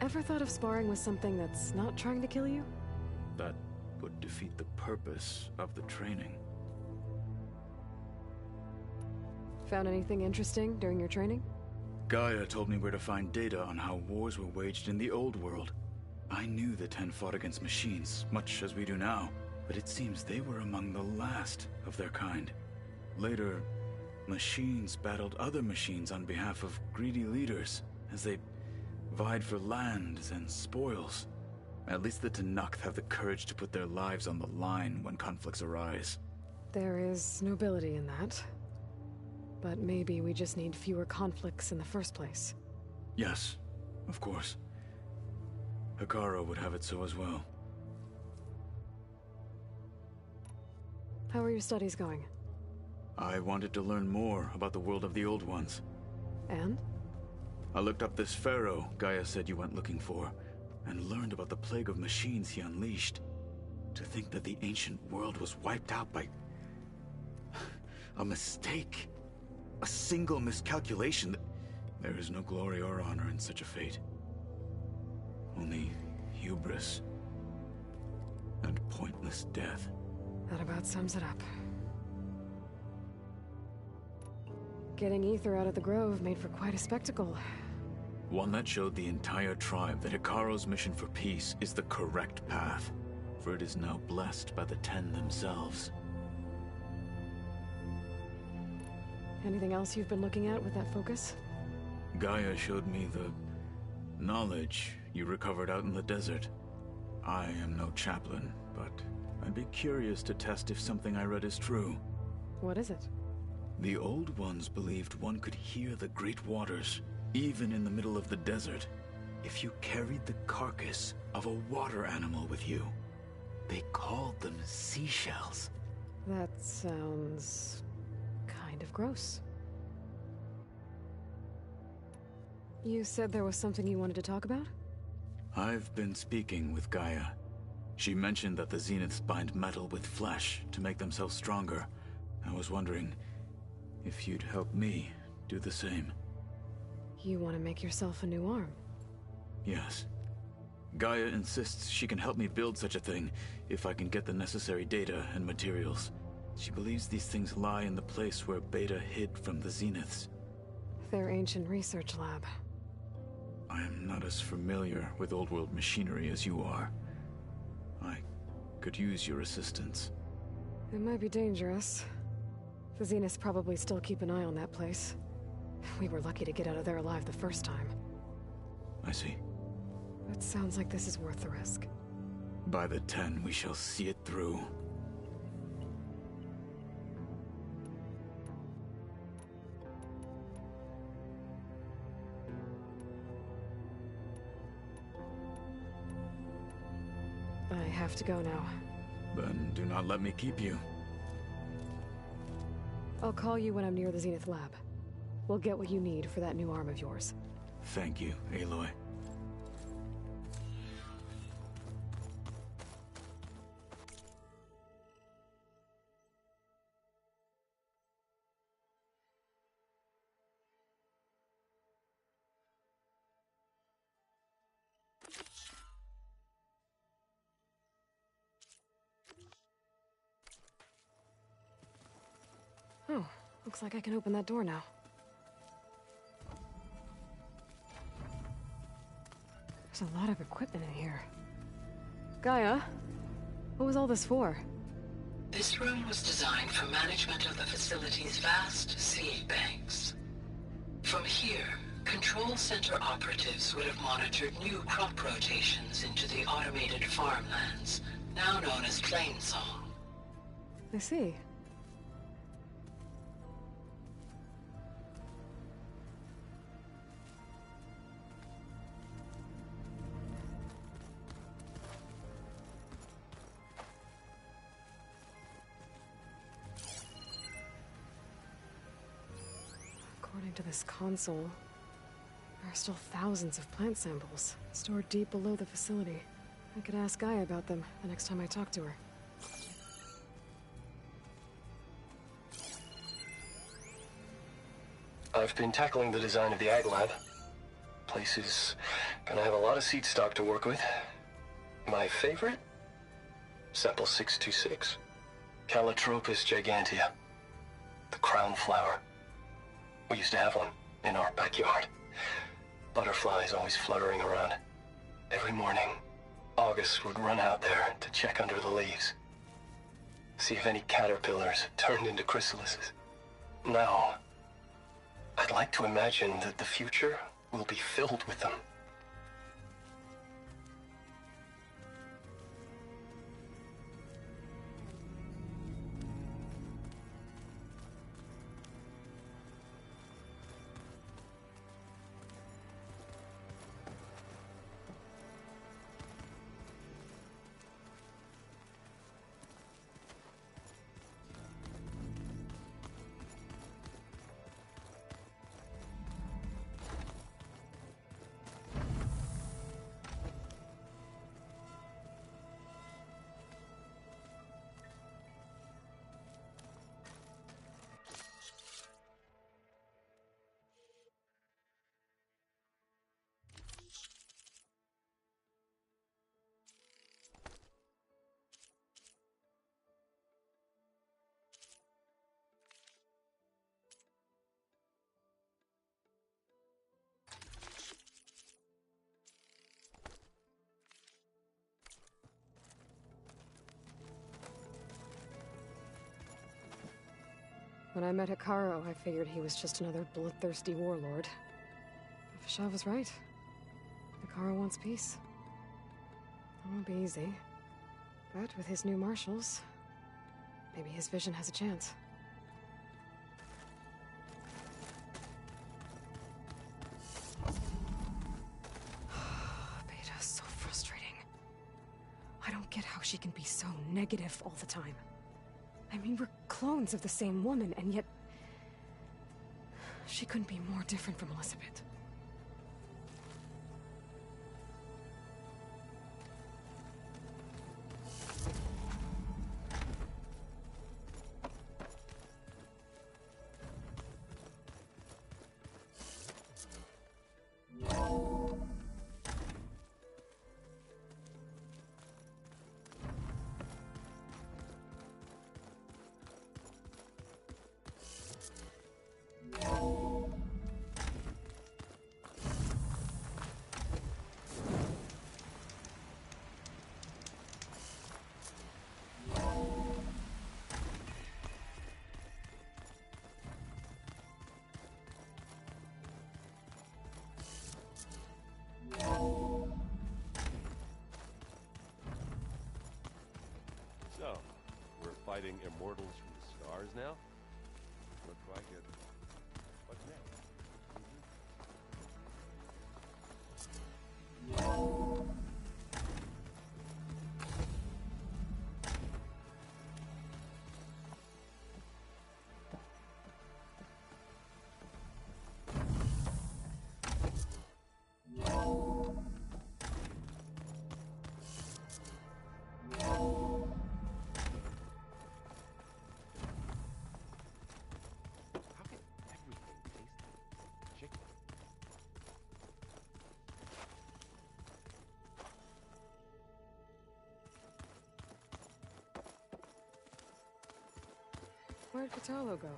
Ever thought of sparring with something that's not trying to kill you? That would defeat the purpose of the training. Found anything interesting during your training? Gaia told me where to find data on how wars were waged in the old world. I knew the Ten fought against machines, much as we do now, but it seems they were among the last of their kind. Later, machines battled other machines on behalf of greedy leaders, as they vied for lands and spoils. At least the Tenakth have the courage to put their lives on the line when conflicts arise. There is nobility in that. But maybe we just need fewer conflicts in the first place. Yes, of course. Hekarro would have it so as well. How are your studies going? I wanted to learn more about the world of the Old Ones. And? I looked up this pharaoh Gaia said you went looking for, and learned about the plague of machines he unleashed. To think that the ancient world was wiped out by a mistake. A single miscalculation. There is no glory or honor in such a fate. Only hubris and pointless death. That about sums it up. Getting Ether out of the Grove made for quite a spectacle. One that showed the entire tribe that Hekarro's mission for peace is the correct path, for it is now blessed by the Ten themselves. Anything else you've been looking at with that Focus? Gaia showed me the knowledge you recovered out in the desert. I am no chaplain, but I'd be curious to test if something I read is true. What is it? The Old Ones believed one could hear the great waters, even in the middle of the desert, if you carried the carcass of a water animal with you. They called them seashells. That sounds kind of gross. You said there was something you wanted to talk about? I've been speaking with Gaia. She mentioned that the Zeniths bind metal with flesh to make themselves stronger. I was wondering if you'd help me do the same. You want to make yourself a new arm? Yes. Gaia insists she can help me build such a thing if I can get the necessary data and materials. She believes these things lie in the place where Beta hid from the Zeniths. Their ancient research lab. I am not as familiar with old world machinery as you are. I could use your assistance. It might be dangerous. The Zeniths probably still keep an eye on that place. We were lucky to get out of there alive the first time. I see. It sounds like this is worth the risk. By the 10, we shall see it through. I have to go now. Then do not let me keep you. I'll call you when I'm near the Zenith lab. We'll get what you need for that new arm of yours. Thank you, Aloy. Oh, looks like I can open that door now. There's a lot of equipment in here. Gaia, what was all this for? This room was designed for management of the facility's vast seed banks. From here, Control Center operatives would have monitored new crop rotations into the automated farmlands, now known as Plainsong. I see. According to this console, there are still thousands of plant samples stored deep below the facility. I could ask Gaia about them the next time I talk to her. I've been tackling the design of the Ag Lab. Place is gonna have a lot of seed stock to work with. My favorite? Sample 626. Calotropis gigantea. The crown flower. We used to have one in our backyard. Butterflies always fluttering around. Every morning, August would run out there to check under the leaves. See if any caterpillars turned into chrysalises. Now, I'd like to imagine that the future will be filled with them. When I met Hekarro, I figured he was just another bloodthirsty warlord. But Fashav was right. Hekarro wants peace. It won't be easy. But with his new marshals, maybe his vision has a chance. Beta's so frustrating. I don't get how she can be so negative all the time. I mean, we're clones of the same woman, and yet she couldn't be more different from Elizabeth. fighting immortals from the stars now? Looks like it. What's next? Where'd Kotallo go?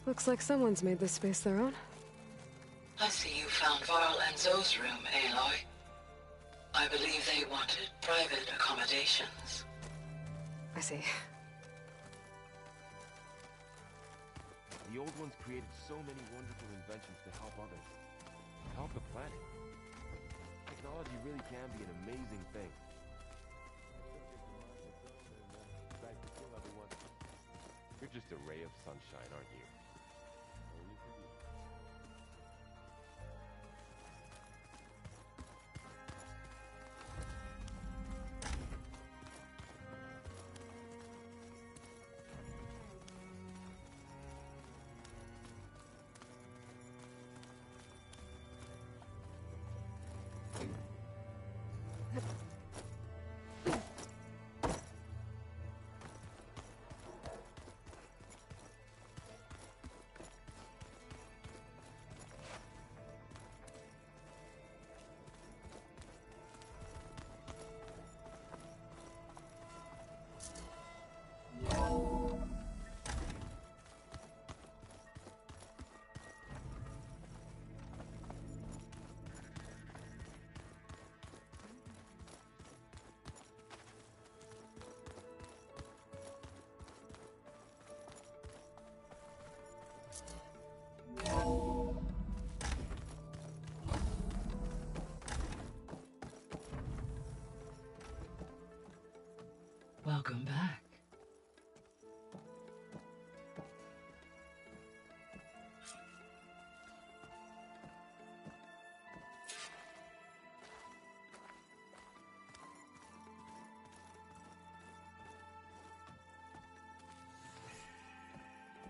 Looks like someone's made this space their own. I see you found Varl and Zoe's room, Aloy. I believe they wanted private accommodations. I see. The old ones created so many wonderful inventions to help others. Help the planet. Technology really can be an amazing thing. You're just a ray of sunshine, aren't you? Only for you. Welcome back.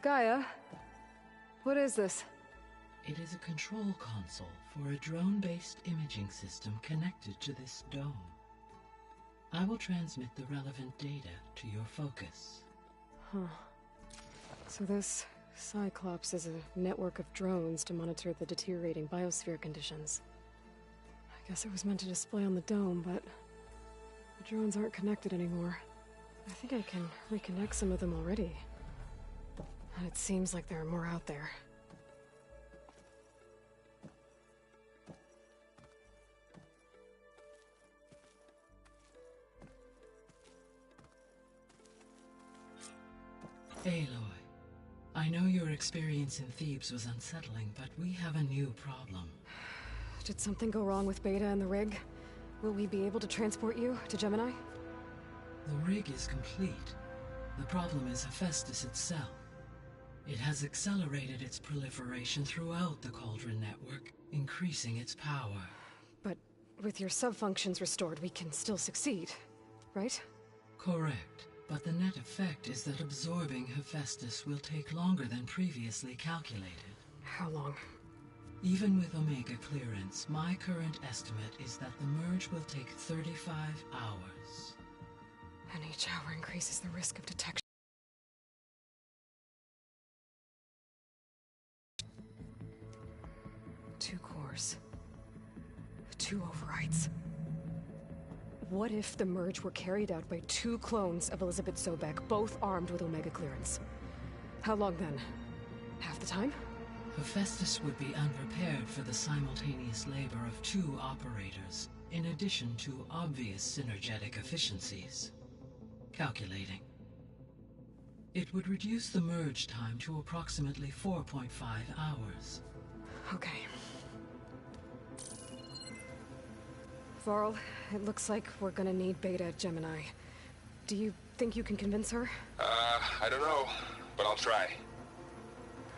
Gaia, what is this? It is a control console for a drone-based imaging system connected to this dome. I will transmit the relevant data to your focus. Huh. So this Cyclops is a network of drones to monitor the deteriorating biosphere conditions. I guess it was meant to display on the dome, but the drones aren't connected anymore. I think I can reconnect some of them already. And it seems like there are more out there. Aloy, I know your experience in Thebes was unsettling, but we have a new problem. Did something go wrong with Beta and the rig? Will we be able to transport you to Gemini? The rig is complete. The problem is Hephaestus itself. It has accelerated its proliferation throughout the Cauldron network, increasing its power. But with your sub-functions restored, we can still succeed, right? Correct. But the net effect is that absorbing Hephaestus will take longer than previously calculated. How long? Even with Omega clearance, my current estimate is that the merge will take 35 hours. And each hour increases the risk of detection. Two cores. Two overrides. What if the merge were carried out by two clones of Elizabeth Sobek, both armed with Omega clearance? How long then? Half the time? Hephaestus would be unprepared for the simultaneous labor of two operators, in addition to obvious synergetic efficiencies. Calculating. It would reduce the merge time to approximately 4.5 hours. Okay. Varl, it looks like we're gonna need Beta at Gemini. Do you think you can convince her? I don't know, but I'll try.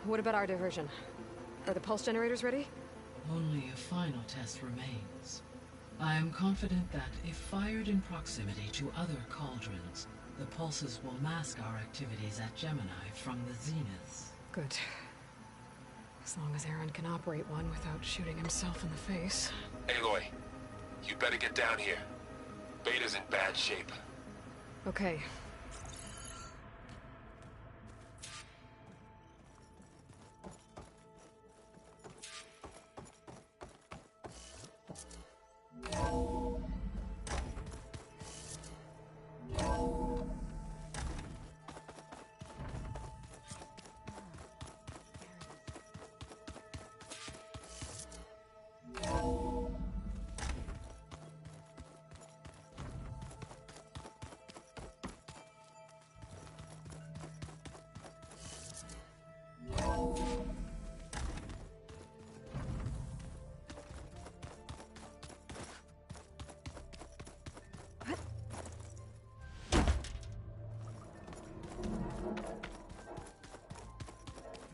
What about our diversion? Are the pulse generators ready? Only a final test remains. I am confident that if fired in proximity to other cauldrons, the pulses will mask our activities at Gemini from the zeniths. Good. As long as Aaron can operate one without shooting himself in the face. Aloy, you better get down here. Beta's in bad shape. Okay.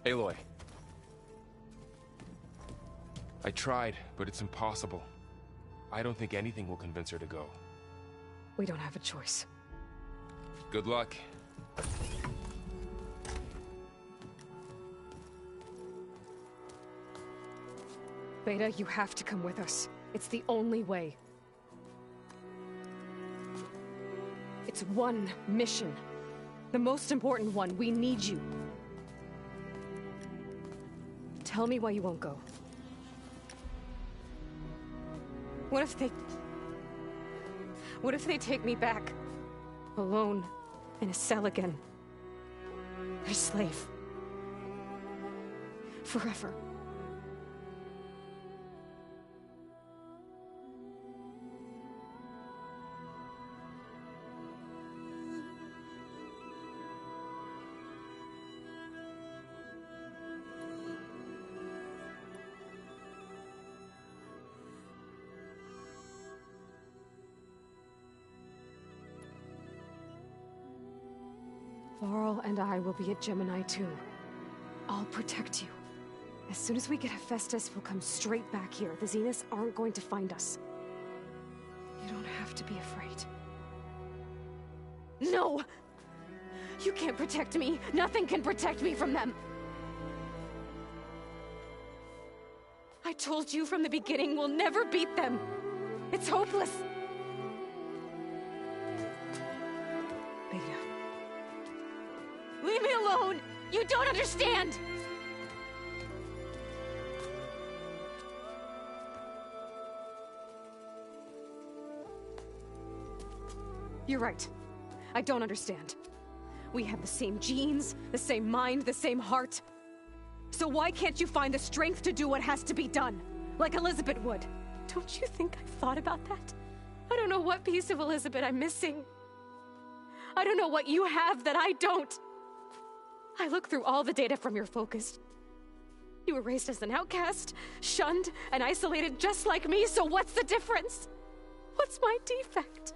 Aloy. I tried, but it's impossible. I don't think anything will convince her to go. We don't have a choice. Good luck. Beta, you have to come with us. It's the only way. It's one mission. The most important one. We need you. Tell me why you won't go. What if they take me back? Alone, in a cell again. A slave. Forever. Varl and I will be at Gemini too. I'll protect you. As soon as we get Hephaestus, we'll come straight back here. The Zeniths aren't going to find us. You don't have to be afraid. No! You can't protect me. Nothing can protect me from them. I told you from the beginning we'll never beat them. It's hopeless. Beta. Leave me alone! You don't understand! You're right. I don't understand. We have the same genes, the same mind, the same heart. So why can't you find the strength to do what has to be done? Like Elizabeth would. Don't you think I've thought about that? I don't know what piece of Elizabeth I'm missing. I don't know what you have that I don't. I look through all the data from your focus. You were raised as an outcast, shunned, and isolated just like me, so what's the difference? What's my defect?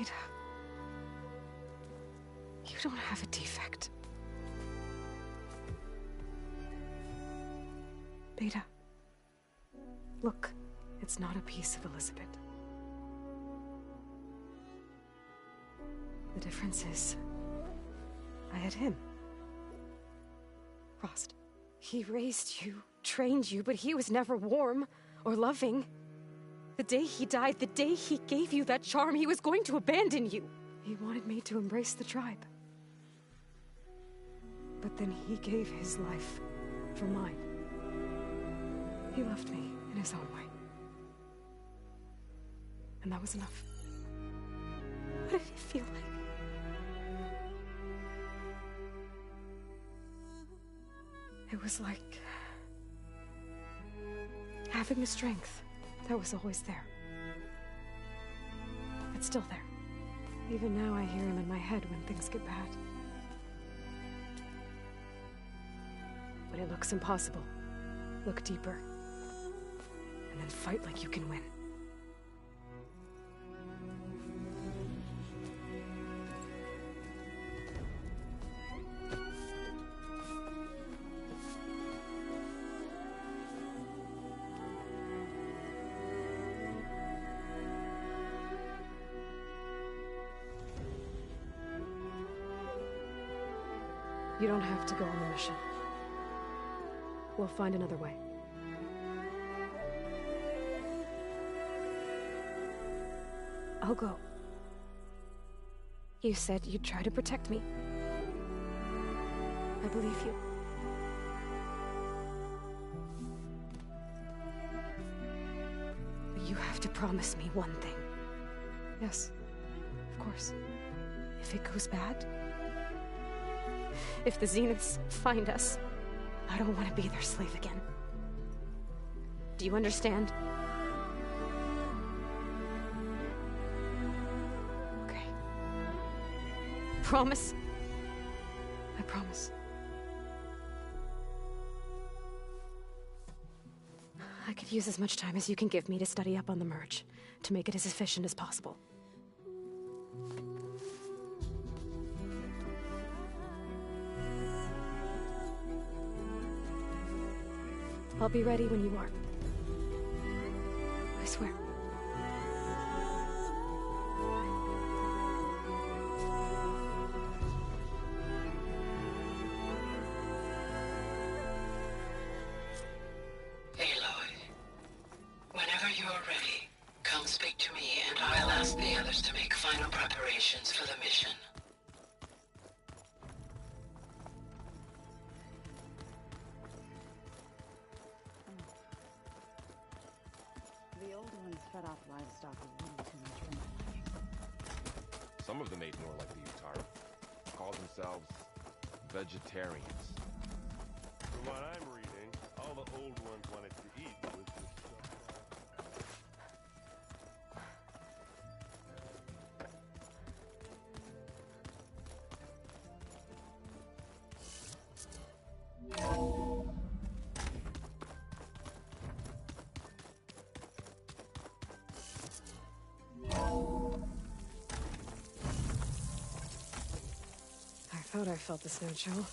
Beta. You don't have a defect. Beta. Look, it's not a piece of Elizabeth. The difference is, I had him. Rost. He raised you, trained you, but he was never warm or loving. The day he died, the day he gave you that charm, he was going to abandon you. He wanted me to embrace the tribe. But then he gave his life for mine. He loved me in his own way. And that was enough. What did it feel like? It was like having a strength that was always there. It's still there. Even now I hear him in my head when things get bad. When it looks impossible, look deeper. And then fight like you can win. You don't have to go on the mission. We'll find another way. I'll go. You said you'd try to protect me. I believe you. But you have to promise me one thing. Yes, of course. If it goes bad, if the Zeniths find us, I don't want to be their slave again. Do you understand? Okay. Promise? I promise. I could use as much time as you can give me to study up on the merge, to make it as efficient as possible. I'll be ready when you are. I swear. Aloy, whenever you're ready, come speak to me and I'll ask the others to make final preparations for the mission. The old ones fed off livestock a little too much for my liking. Some of them ate more like the Utaru. Called themselves vegetarians. From what I'm reading, all the old ones wanted to eat was just stuff. I thought I felt the snow chill.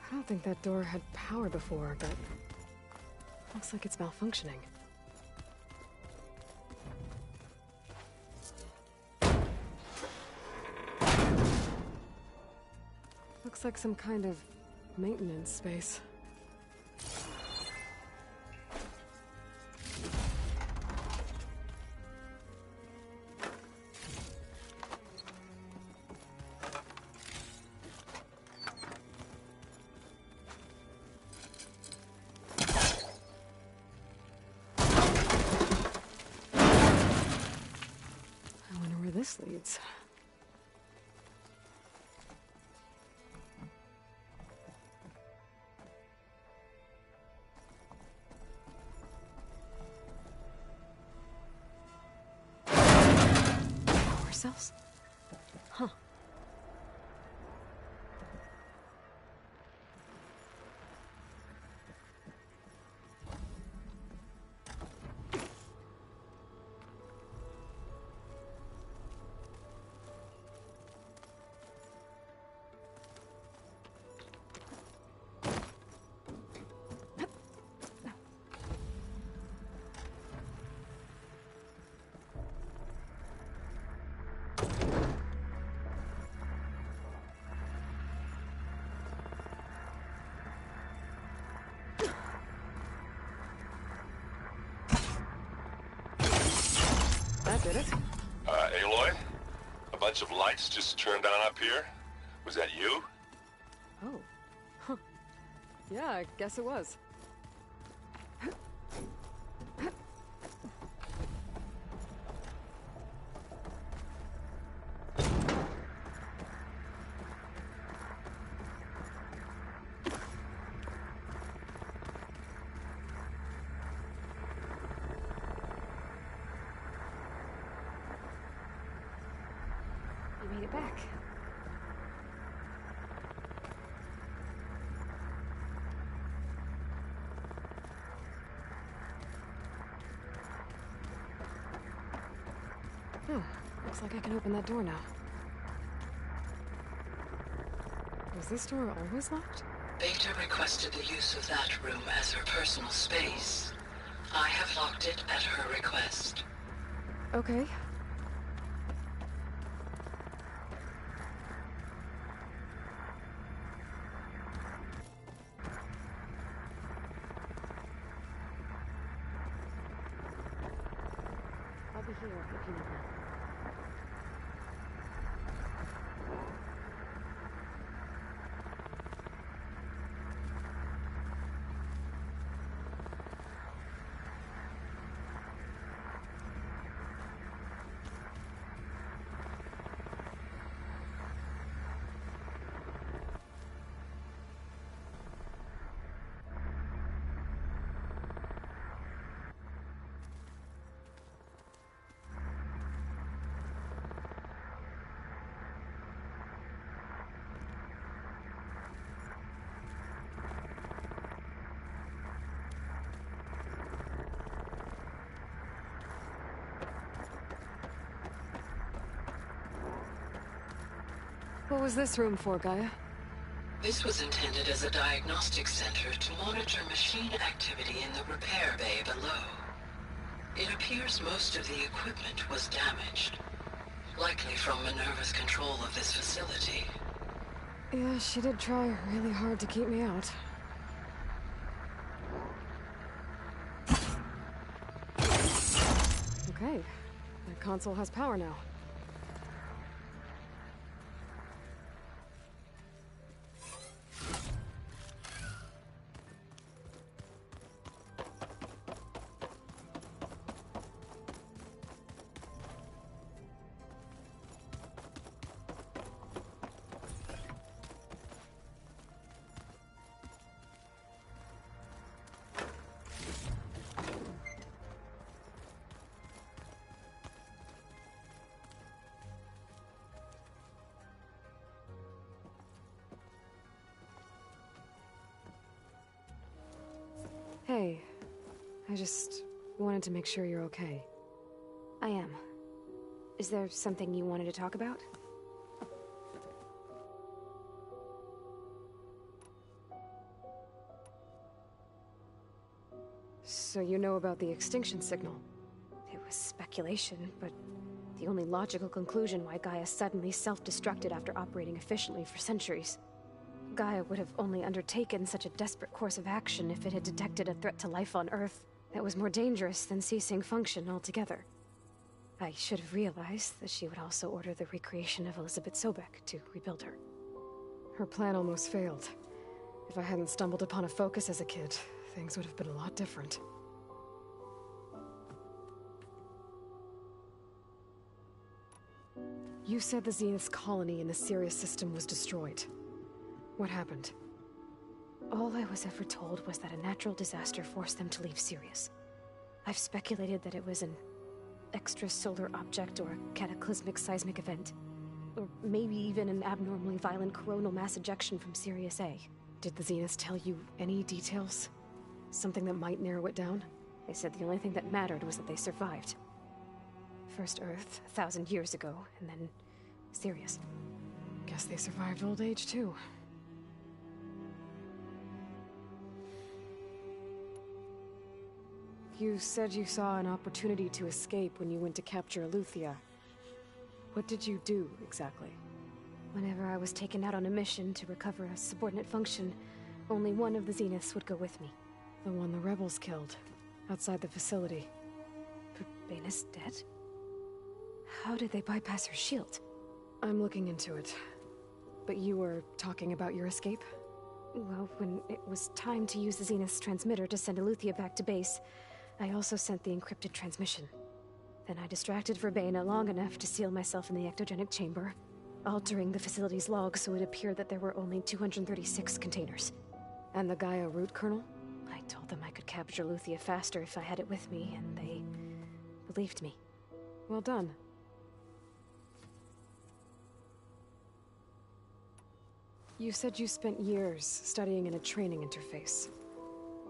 I don't think that door had power before, but looks like it's malfunctioning. Looks like some kind of maintenance space. this leads. Core cells? Huh. That did it. Aloy? A bunch of lights just turned on up here? Was that you? Oh. Huh. Yeah, I guess it was. You made it back. Oh, looks like I can open that door now. Was this door always locked? Beta requested the use of that room as her personal space. I have locked it at her request. Okay. I'll be here if you need me. What was this room for, Gaia? This was intended as a diagnostic center to monitor machine activity in the repair bay below. It appears most of the equipment was damaged, likely from Minerva's control of this facility. Yeah, she did try really hard to keep me out. Okay, that console has power now. Hey, I just wanted to make sure you're okay. I am. Is there something you wanted to talk about? So you know about the extinction signal? It was speculation, but the only logical conclusion why Gaia suddenly self-destructed after operating efficiently for centuries. Gaia would have only undertaken such a desperate course of action if it had detected a threat to life on Earth that was more dangerous than ceasing function altogether. I should have realized that she would also order the recreation of Elizabeth Sobek to rebuild her. Her plan almost failed. If I hadn't stumbled upon a focus as a kid, things would have been a lot different. You said the Zenith's colony in the Sirius system was destroyed. What happened? All I was ever told was that a natural disaster forced them to leave Sirius. I've speculated that it was an extrasolar object or a cataclysmic seismic event. Or maybe even an abnormally violent coronal mass ejection from Sirius A. Did the Zeniths tell you any details? Something that might narrow it down? They said the only thing that mattered was that they survived. First Earth, 1,000 years ago, and then Sirius. Guess they survived old age, too. You said you saw an opportunity to escape when you went to capture Eleuthia. What did you do, exactly? Whenever I was taken out on a mission to recover a subordinate function, only one of the Zeniths would go with me. The one the rebels killed, outside the facility. Baina's dead? How did they bypass her shield? I'm looking into it. But you were talking about your escape? Well, when it was time to use the Zenith's transmitter to send Eleuthia back to base, I also sent the encrypted transmission. Then I distracted Verbena long enough to seal myself in the ectogenic chamber, altering the facility's log so it appeared that there were only 236 containers. And the Gaia root kernel? I told them I could capture Eleuthia faster if I had it with me, and they believed me. Well done. You said you spent years studying in a training interface.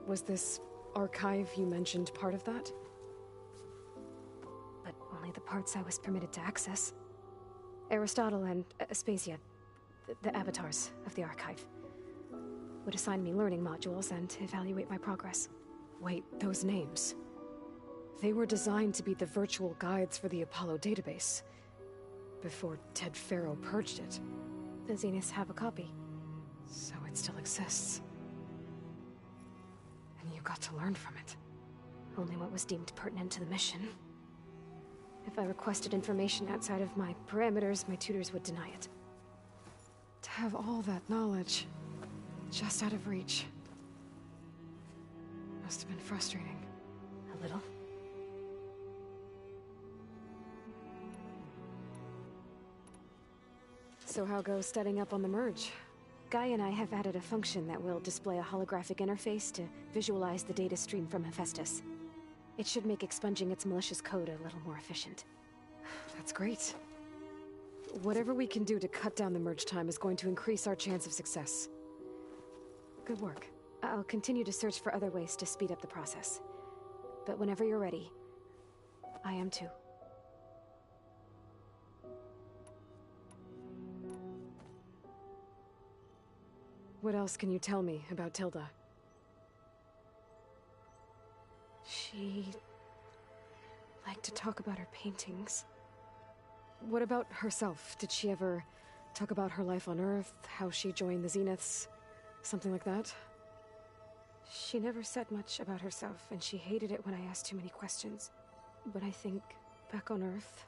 Was this archive you mentioned part of that? But only the parts I was permitted to access. Aristotle and Aspasia, the avatars of the archive, would assign me learning modules and evaluate my progress. Wait, those names. They were designed to be the virtual guides for the Apollo database, before Ted Faro purged it. The Zeniths have a copy. So it still exists. And you got to learn from it. Only what was deemed pertinent to the mission. If I requested information outside of my parameters, my tutors would deny it. To have all that knowledge, just out of reach. Must have been frustrating. A little. So how goes setting up on the merge? Guy and I have added a function that will display a holographic interface to visualize the data stream from Hephaestus. It should make expunging its malicious code a little more efficient. That's great. Whatever we can do to cut down the merge time is going to increase our chance of success. Good work. I'll continue to search for other ways to speed up the process. But whenever you're ready, I am too. What else can you tell me about Tilda? She liked to talk about her paintings. What about herself? Did she ever talk about her life on Earth, how she joined the Zeniths, something like that? She never said much about herself, and she hated it when I asked too many questions. But I think, back on Earth,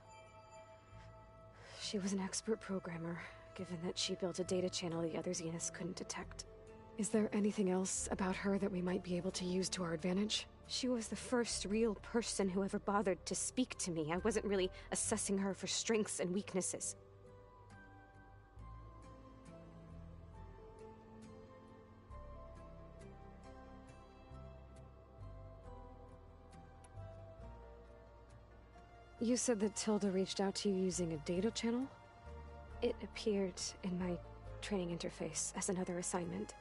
she was an expert programmer, given that she built a data channel the other Zeniths couldn't detect. Is there anything else about her that we might be able to use to our advantage? She was the first real person who ever bothered to speak to me. I wasn't really assessing her for strengths and weaknesses. You said that Tilda reached out to you using a data channel? It appeared in my training interface as another assignment.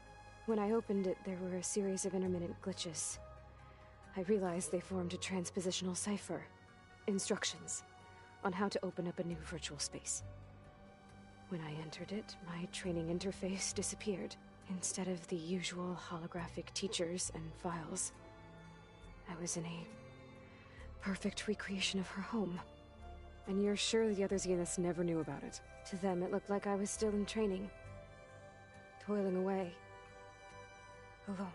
When I opened it, there were a series of intermittent glitches. I realized they formed a transpositional cipher. Instructions on how to open up a new virtual space. When I entered it, my training interface disappeared. Instead of the usual holographic teachers and files, I was in a perfect recreation of her home. And you're sure the other Zeniths never knew about it? To them, it looked like I was still in training. Toiling away. Alone.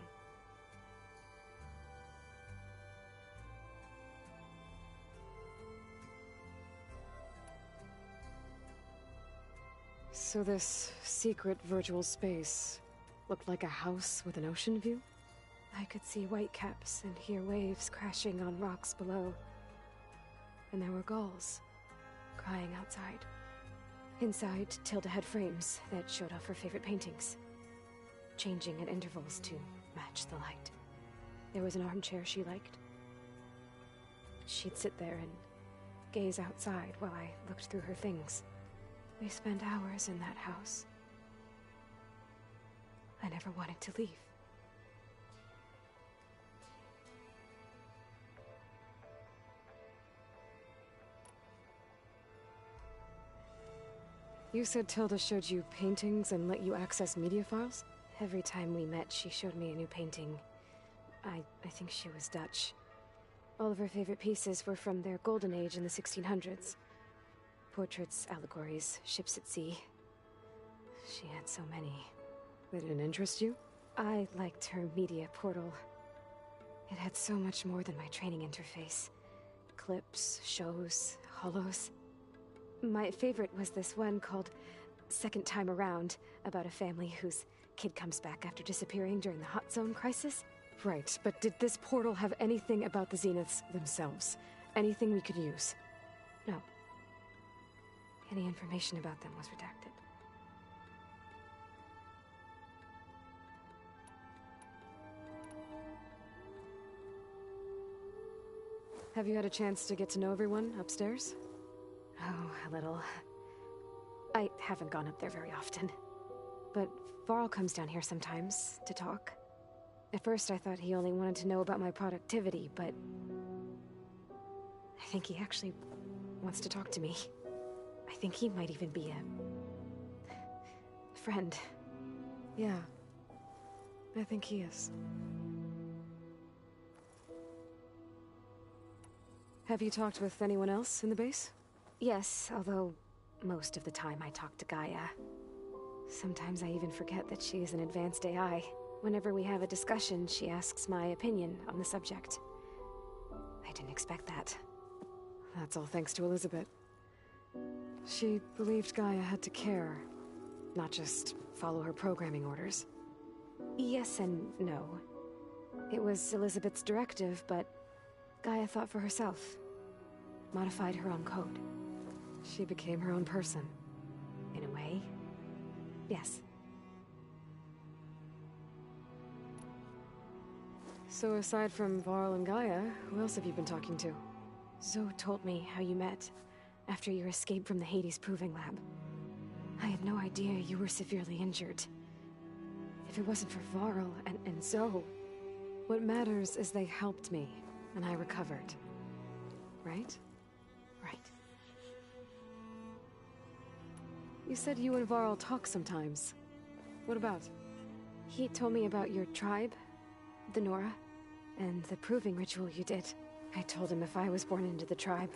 So this secret virtual space looked like a house with an ocean view? I could see whitecaps and hear waves crashing on rocks below. And there were gulls crying outside. Inside, Tilda had frames that showed off her favorite paintings, changing at intervals to match the light. There was an armchair she liked. She'd sit there and gaze outside while I looked through her things. We spent hours in that house. I never wanted to leave. You said Tilda showed you paintings and let you access media files? Every time we met, she showed me a new painting. I think she was Dutch. All of her favorite pieces were from their golden age in the 1600s. Portraits, allegories, ships at sea. She had so many. They didn't interest you? I liked her media portal. It had so much more than my training interface. Clips, shows, holos. My favorite was this one called Second Time Around, about a family whose kid comes back after disappearing during the Hot Zone crisis. Right, but did this portal have anything about the Zeniths themselves? Anything we could use? No. Any information about them was redacted. Have you had a chance to get to know everyone upstairs? Oh, a little. I haven't gone up there very often. But Varl comes down here sometimes to talk. At first I thought he only wanted to know about my productivity, but I think he actually wants to talk to me. I think he might even be a friend. Yeah, I think he is. Have you talked with anyone else in the base? Yes, although most of the time I talk to Gaia. Sometimes I even forget that she is an advanced AI. Whenever we have a discussion, she asks my opinion on the subject. I didn't expect that. That's all thanks to Elizabeth. She believed Gaia had to care, not just follow her programming orders. Yes and no. It was Elizabeth's directive, but Gaia thought for herself. Modified her own code. She became her own person. In a way, yes. So aside from Varl and Gaia, who else have you been talking to? Zoe told me how you met, after your escape from the Hades Proving Lab. I had no idea you were severely injured. If it wasn't for Varl and Zoe... What matters is they helped me, and I recovered. Right? Right. You said you and Varl talk sometimes. What about? He told me about your tribe, the Nora, and the proving ritual you did. I told him if I was born into the tribe,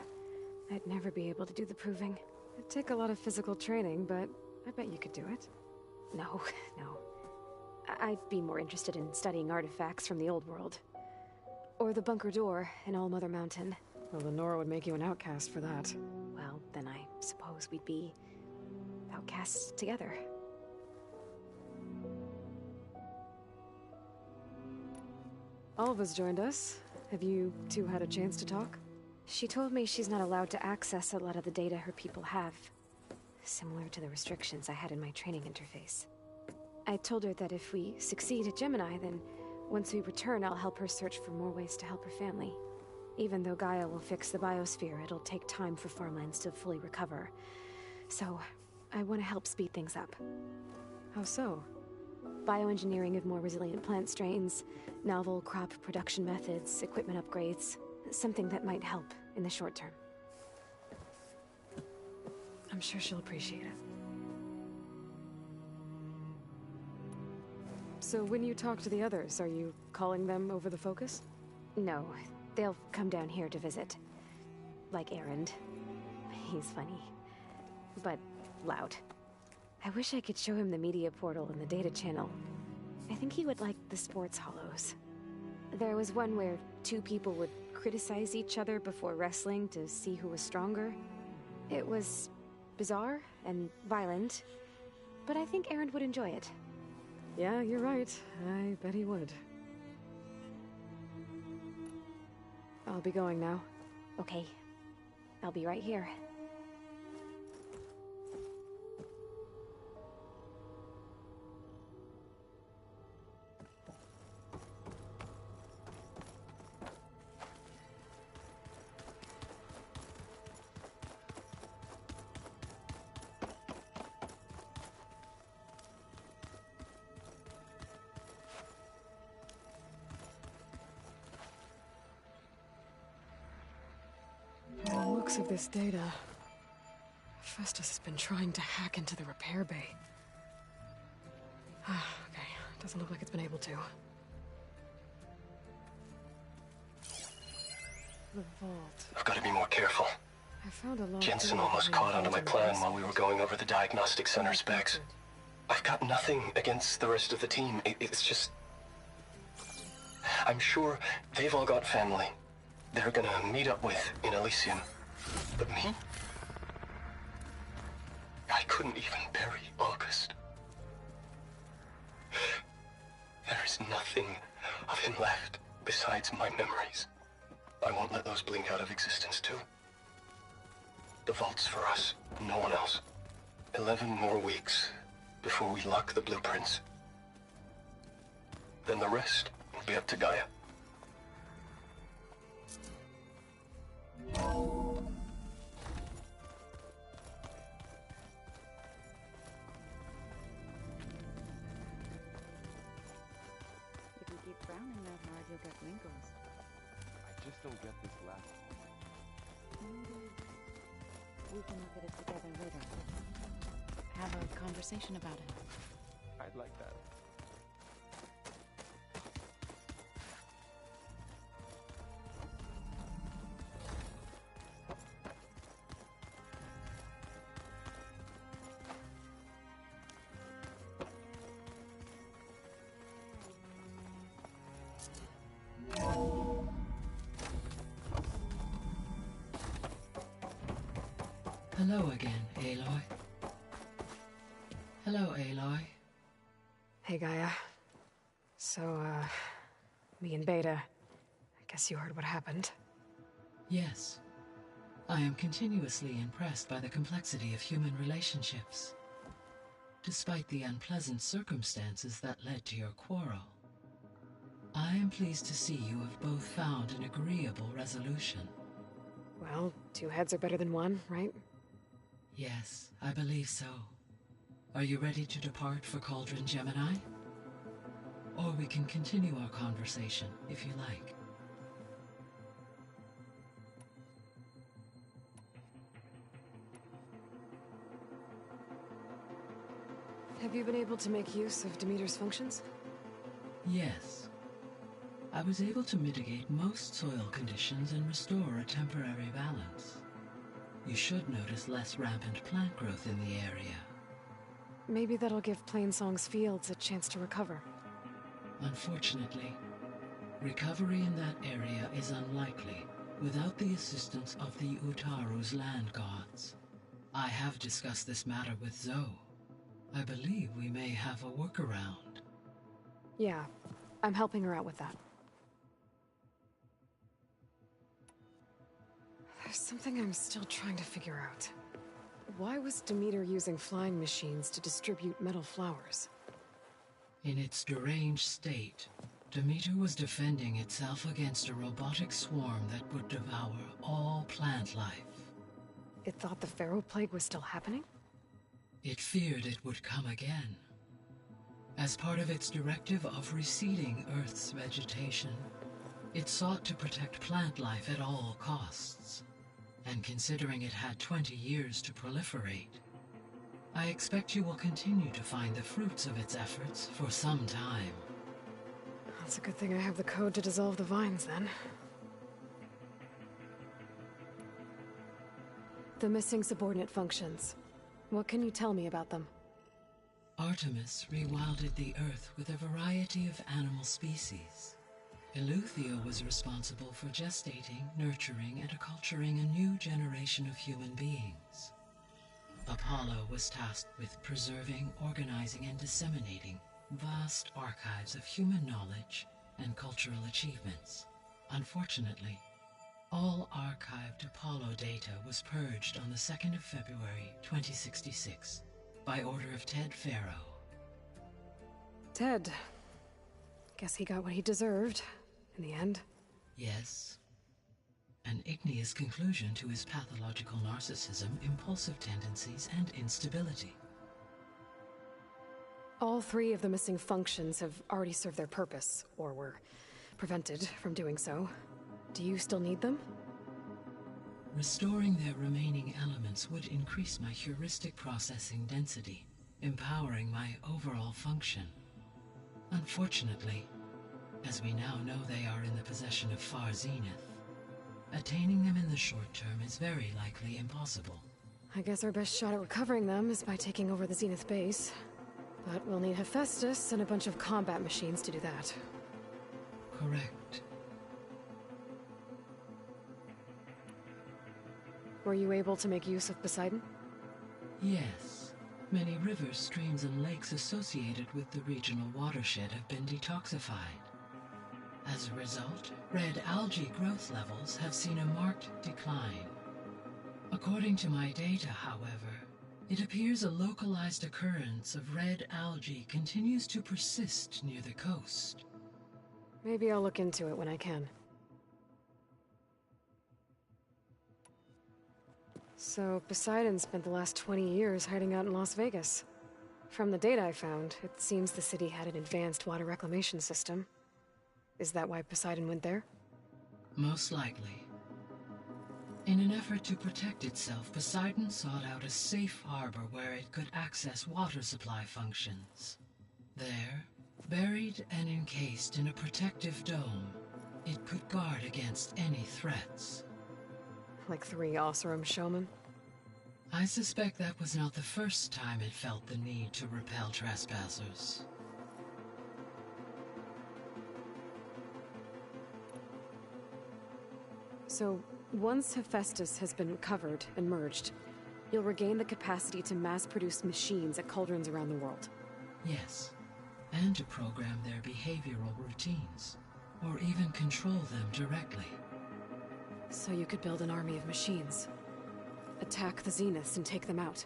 I'd never be able to do the proving. It'd take a lot of physical training, but I bet you could do it. No. I'd be more interested in studying artifacts from the old world. Or the bunker door in All Mother Mountain. Well, the Nora would make you an outcast for that. Well, then I suppose we'd be outcasts together. Alva's joined us. Have you two had a chance to talk? She told me she's not allowed to access a lot of the data her people have. Similar to the restrictions I had in my training interface. I told her that if we succeed at Gemini, then once we return, I'll help her search for more ways to help her family. Even though Gaia will fix the biosphere, it'll take time for farmlands to fully recover. So, I want to help speed things up. How so? Bioengineering of more resilient plant strains, novel crop production methods, equipment upgrades. Something that might help in the short term. I'm sure she'll appreciate it. So when you talk to the others, are you calling them over the focus? No, they'll come down here to visit. Like Erend. He's funny. But loud. I wish I could show him the media portal and the data channel. I think he would like the sports hollows. There was one where two people would criticize each other before wrestling to see who was stronger. It was bizarre and violent, but I think Erend would enjoy it. Yeah, you're right. I bet he would. I'll be going now. Okay. I'll be right here. looks of this data, Festus has been trying to hack into the repair bay. Okay, doesn't look like it's been able to. The vault. I've got to be more careful. I found a lot. Jensen almost caught onto my plan while we were going over the diagnostic center specs. I've got nothing against the rest of the team. It's just... I'm sure they've all got family they're gonna meet up with in Elysium. But me? I couldn't even bury August. There is nothing of him left besides my memories. I won't let those blink out of existence too. The vault's for us, no one else. 11 more weeks before we lock the blueprints. Then the rest will be up to Gaia. If you keep frowning that hard, you'll get wrinkles. I just don't get this last. Maybe we can look at it together later. Have a conversation about it. I'd like that. Hello again, Aloy. Hello, Aloy. Hey, Gaia. So, me and Beta, I guess you heard what happened. Yes. I am continuously impressed by the complexity of human relationships. Despite the unpleasant circumstances that led to your quarrel, I am pleased to see you have both found an agreeable resolution. Well, two heads are better than one, right? Yes, I believe so. Are you ready to depart for Cauldron Gemini? Or we can continue our conversation, if you like. Have you been able to make use of Demeter's functions? Yes. I was able to mitigate most soil conditions and restore a temporary balance. You should notice less rampant plant growth in the area. Maybe that'll give Plainsong's fields a chance to recover. Unfortunately, recovery in that area is unlikely without the assistance of the Utaru's land gods. I have discussed this matter with Zoe. I believe we may have a workaround. Yeah, I'm helping her out with that. There's something I'm still trying to figure out. Why was Demeter using flying machines to distribute metal flowers? In its deranged state, Demeter was defending itself against a robotic swarm that would devour all plant life. It thought the Pharaoh Plague was still happening? It feared it would come again. As part of its directive of reseeding Earth's vegetation, it sought to protect plant life at all costs. And considering it had 20 years to proliferate, I expect you will continue to find the fruits of its efforts for some time. That's a good thing I have the code to dissolve the vines, then. The missing subordinate functions. What can you tell me about them? Artemis rewilded the Earth with a variety of animal species. Eleuthia was responsible for gestating, nurturing, and acculturating a new generation of human beings. Apollo was tasked with preserving, organizing, and disseminating vast archives of human knowledge and cultural achievements. Unfortunately, all archived Apollo data was purged on the 2nd of February, 2066, by order of Ted Faro. Ted. Guess he got what he deserved, in the end. Yes. An igneous conclusion to his pathological narcissism, impulsive tendencies, and instability. All three of the missing functions have already served their purpose, or were prevented from doing so. Do you still need them? Restoring their remaining elements would increase my heuristic processing density, empowering my overall function. Unfortunately, as we now know they are in the possession of Far Zenith, attaining them in the short term is very likely impossible. I guess our best shot at recovering them is by taking over the Zenith base. But we'll need Hephaestus and a bunch of combat machines to do that. Correct. Were you able to make use of Poseidon? Yes. Many rivers, streams, and lakes associated with the regional watershed have been detoxified. As a result, red algae growth levels have seen a marked decline. According to my data, however, it appears a localized occurrence of red algae continues to persist near the coast. Maybe I'll look into it when I can. So, Poseidon spent the last 20 years hiding out in Las Vegas. From the data I found, it seems the city had an advanced water reclamation system. Is that why Poseidon went there? Most likely. In an effort to protect itself, Poseidon sought out a safe harbor where it could access water supply functions. There, buried and encased in a protective dome, it could guard against any threats. Like 3 Oseram showmen? I suspect that was not the first time it felt the need to repel trespassers. So, once Hephaestus has been recovered and merged, you'll regain the capacity to mass-produce machines at cauldrons around the world. Yes, and to program their behavioral routines, or even control them directly. So you could build an army of machines. Attack the Zeniths and take them out.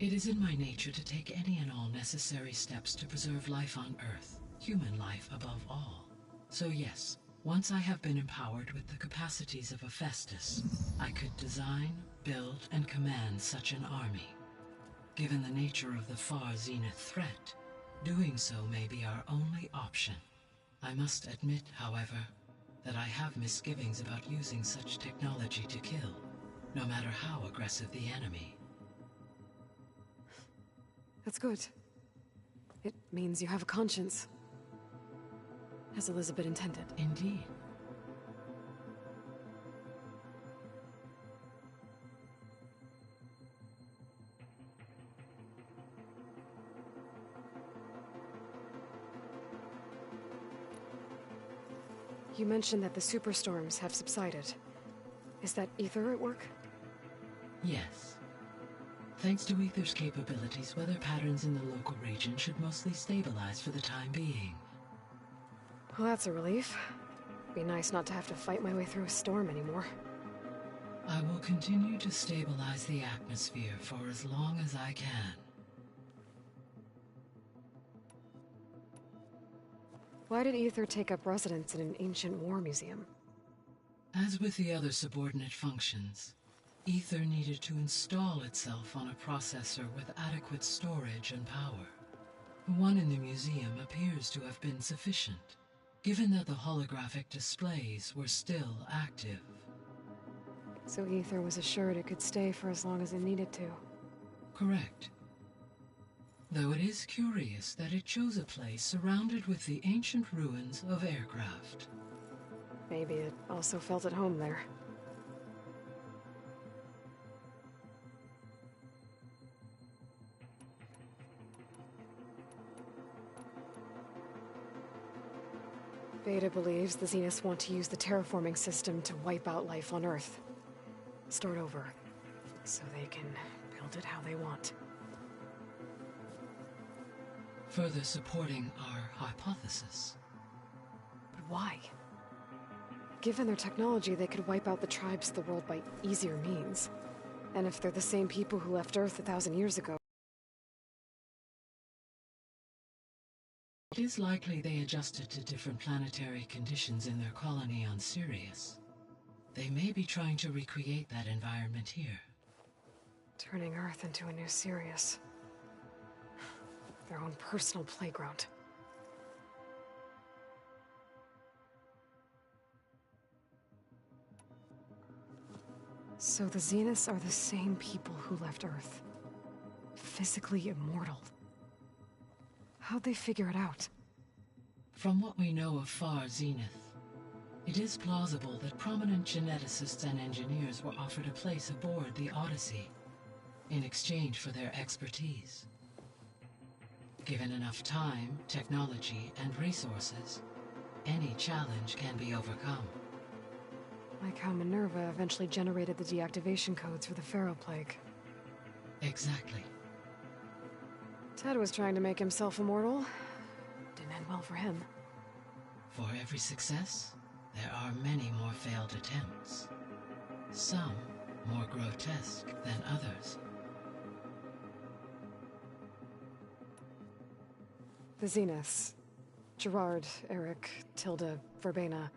It is in my nature to take any and all necessary steps to preserve life on Earth, human life above all. So yes, once I have been empowered with the capacities of Hephaestus, I could design, build, and command such an army. Given the nature of the Far Zenith threat, doing so may be our only option. I must admit, however, that I have misgivings about using such technology to kill, no matter how aggressive the enemy. That's good. It means you have a conscience. As Elizabeth intended. Indeed. You mentioned that the superstorms have subsided. Is that Ether at work? Yes. Thanks to Ether's capabilities, weather patterns in the local region should mostly stabilize for the time being. Well, that's a relief. Be nice not to have to fight my way through a storm anymore. I will continue to stabilize the atmosphere for as long as I can. Why did Ether take up residence in an ancient war museum? As with the other subordinate functions, Ether needed to install itself on a processor with adequate storage and power. The one in the museum appears to have been sufficient, given that the holographic displays were still active. So Ether was assured it could stay for as long as it needed to. Correct. Though it is curious that it chose a place surrounded with the ancient ruins of aircraft. Maybe it also felt at home there. Beta believes the Zeniths want to use the terraforming system to wipe out life on Earth. Start over, so they can build it how they want. Further supporting our hypothesis. But why? Given their technology, they could wipe out the tribes of the world by easier means. And if they're the same people who left Earth 1,000 years ago... It is likely they adjusted to different planetary conditions in their colony on Sirius. They may be trying to recreate that environment here. Turning Earth into a new Sirius. Their own personal playground. So the Zeniths are the same people who left Earth. Physically immortal. How'd they figure it out? From what we know of Far Zenith, it is plausible that prominent geneticists and engineers were offered a place aboard the Odyssey in exchange for their expertise. Given enough time, technology, and resources, any challenge can be overcome. Like how Minerva eventually generated the deactivation codes for the Pharaoh Plague. Exactly. Ted was trying to make himself immortal. Didn't end well for him. For every success, there are many more failed attempts. Some more grotesque than others. The Zeniths. Gerard, Eric, Tilda, Verbena.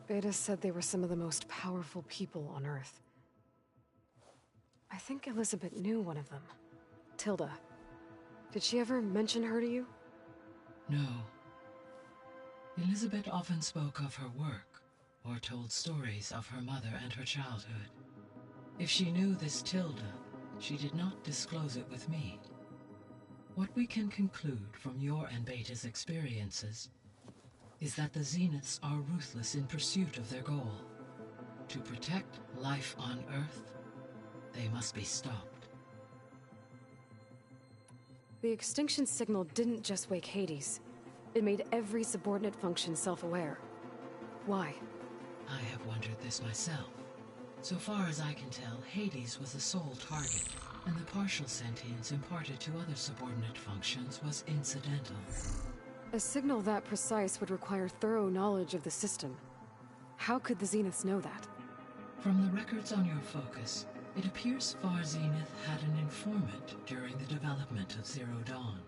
Beta said they were some of the most powerful people on Earth. I think Elizabeth knew one of them. Tilda. Did she ever mention her to you? No. Elizabeth often spoke of her work, or told stories of her mother and her childhood. If she knew this Tilda, she did not disclose it with me. What we can conclude from your and Beta's experiences is that the Zeniths are ruthless in pursuit of their goal. To protect life on Earth, they must be stopped. The extinction signal didn't just wake Hades. It made every subordinate function self-aware. Why? I have wondered this myself. So far as I can tell, Hades was the sole target, and the partial sentience imparted to other subordinate functions was incidental. A signal that precise would require thorough knowledge of the system. How could the Zeniths know that? From the records on your focus, it appears Far Zenith had an informant during the development of Zero Dawn.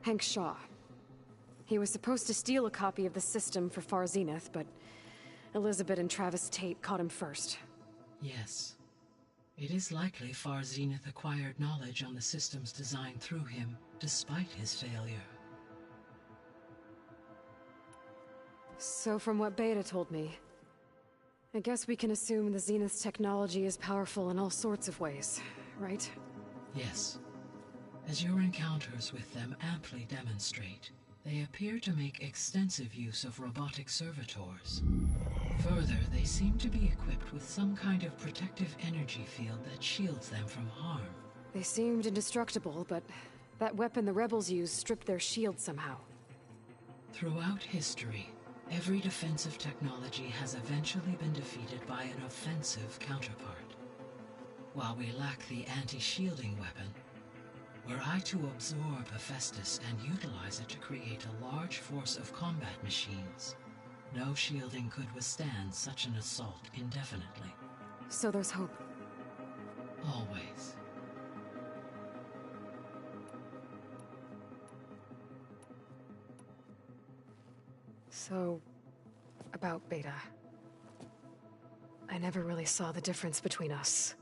Hank Shaw. He was supposed to steal a copy of the system for Far Zenith, but Elizabeth and Travis Tate caught him first. Yes. It is likely Far Zenith acquired knowledge on the system's design through him, despite his failure. So from what Beta told me, I guess we can assume the Zenith's technology is powerful in all sorts of ways, right? Yes. As your encounters with them amply demonstrate, they appear to make extensive use of robotic servitors. Further, they seem to be equipped with some kind of protective energy field that shields them from harm. They seemed indestructible, but that weapon the rebels used stripped their shield somehow. Throughout history, every defensive technology has eventually been defeated by an offensive counterpart. While we lack the anti-shielding weapon, were I to absorb Hephaestus and utilize it to create a large force of combat machines, no shielding could withstand such an assault indefinitely. So there's hope. Always. So, about Beta. I never really saw the difference between us,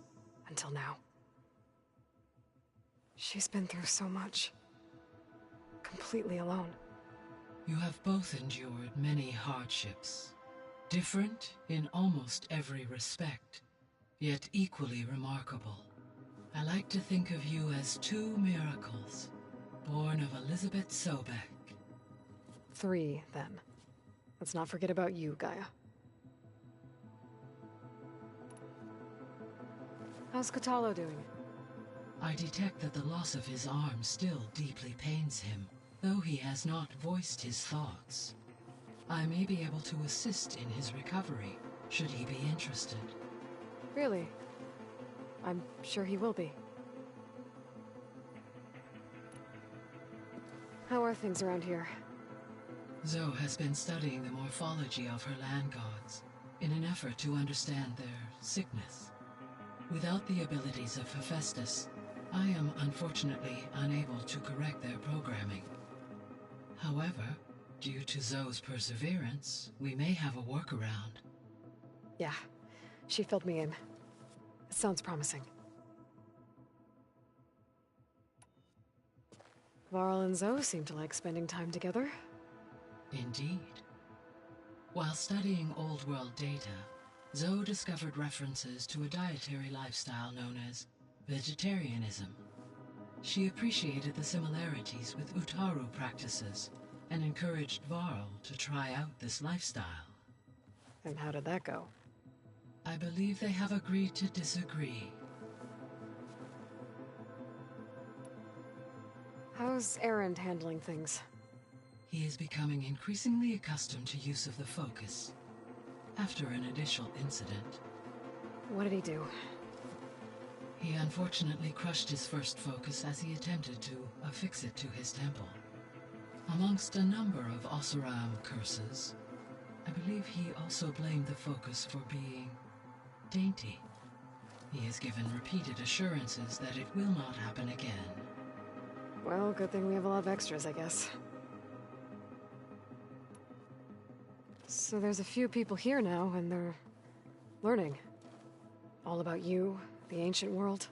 until now. She's been through so much. Completely alone. You have both endured many hardships. Different in almost every respect, yet equally remarkable. I like to think of you as two miracles, born of Elizabeth Sobek. 3, then. Let's not forget about you, Gaia. How's Kotallo doing? I detect that the loss of his arm still deeply pains him, though he has not voiced his thoughts. I may be able to assist in his recovery, should he be interested. Really? I'm sure he will be. How are things around here? Zoe has been studying the morphology of her land gods, in an effort to understand their sickness. Without the abilities of Hephaestus, I am unfortunately unable to correct their programming. However, due to Zoe's perseverance, we may have a workaround. Yeah, she filled me in. It sounds promising. Varl and Zoe seem to like spending time together. Indeed. While studying old world data, Zoe discovered references to a dietary lifestyle known as vegetarianism. She appreciated the similarities with Utaru practices and encouraged Varl to try out this lifestyle. And how did that go? I believe they have agreed to disagree. How's Erend handling things? He is becoming increasingly accustomed to use of the focus after an initial incident. What did he do? He unfortunately crushed his first focus as he attempted to affix it to his temple. Amongst a number of Oseram curses, I believe he also blamed the focus for being dainty. He has given repeated assurances that it will not happen again. Well, good thing we have a lot of extras, I guess. So there's a few people here now, and they're learning. All about you, the ancient world.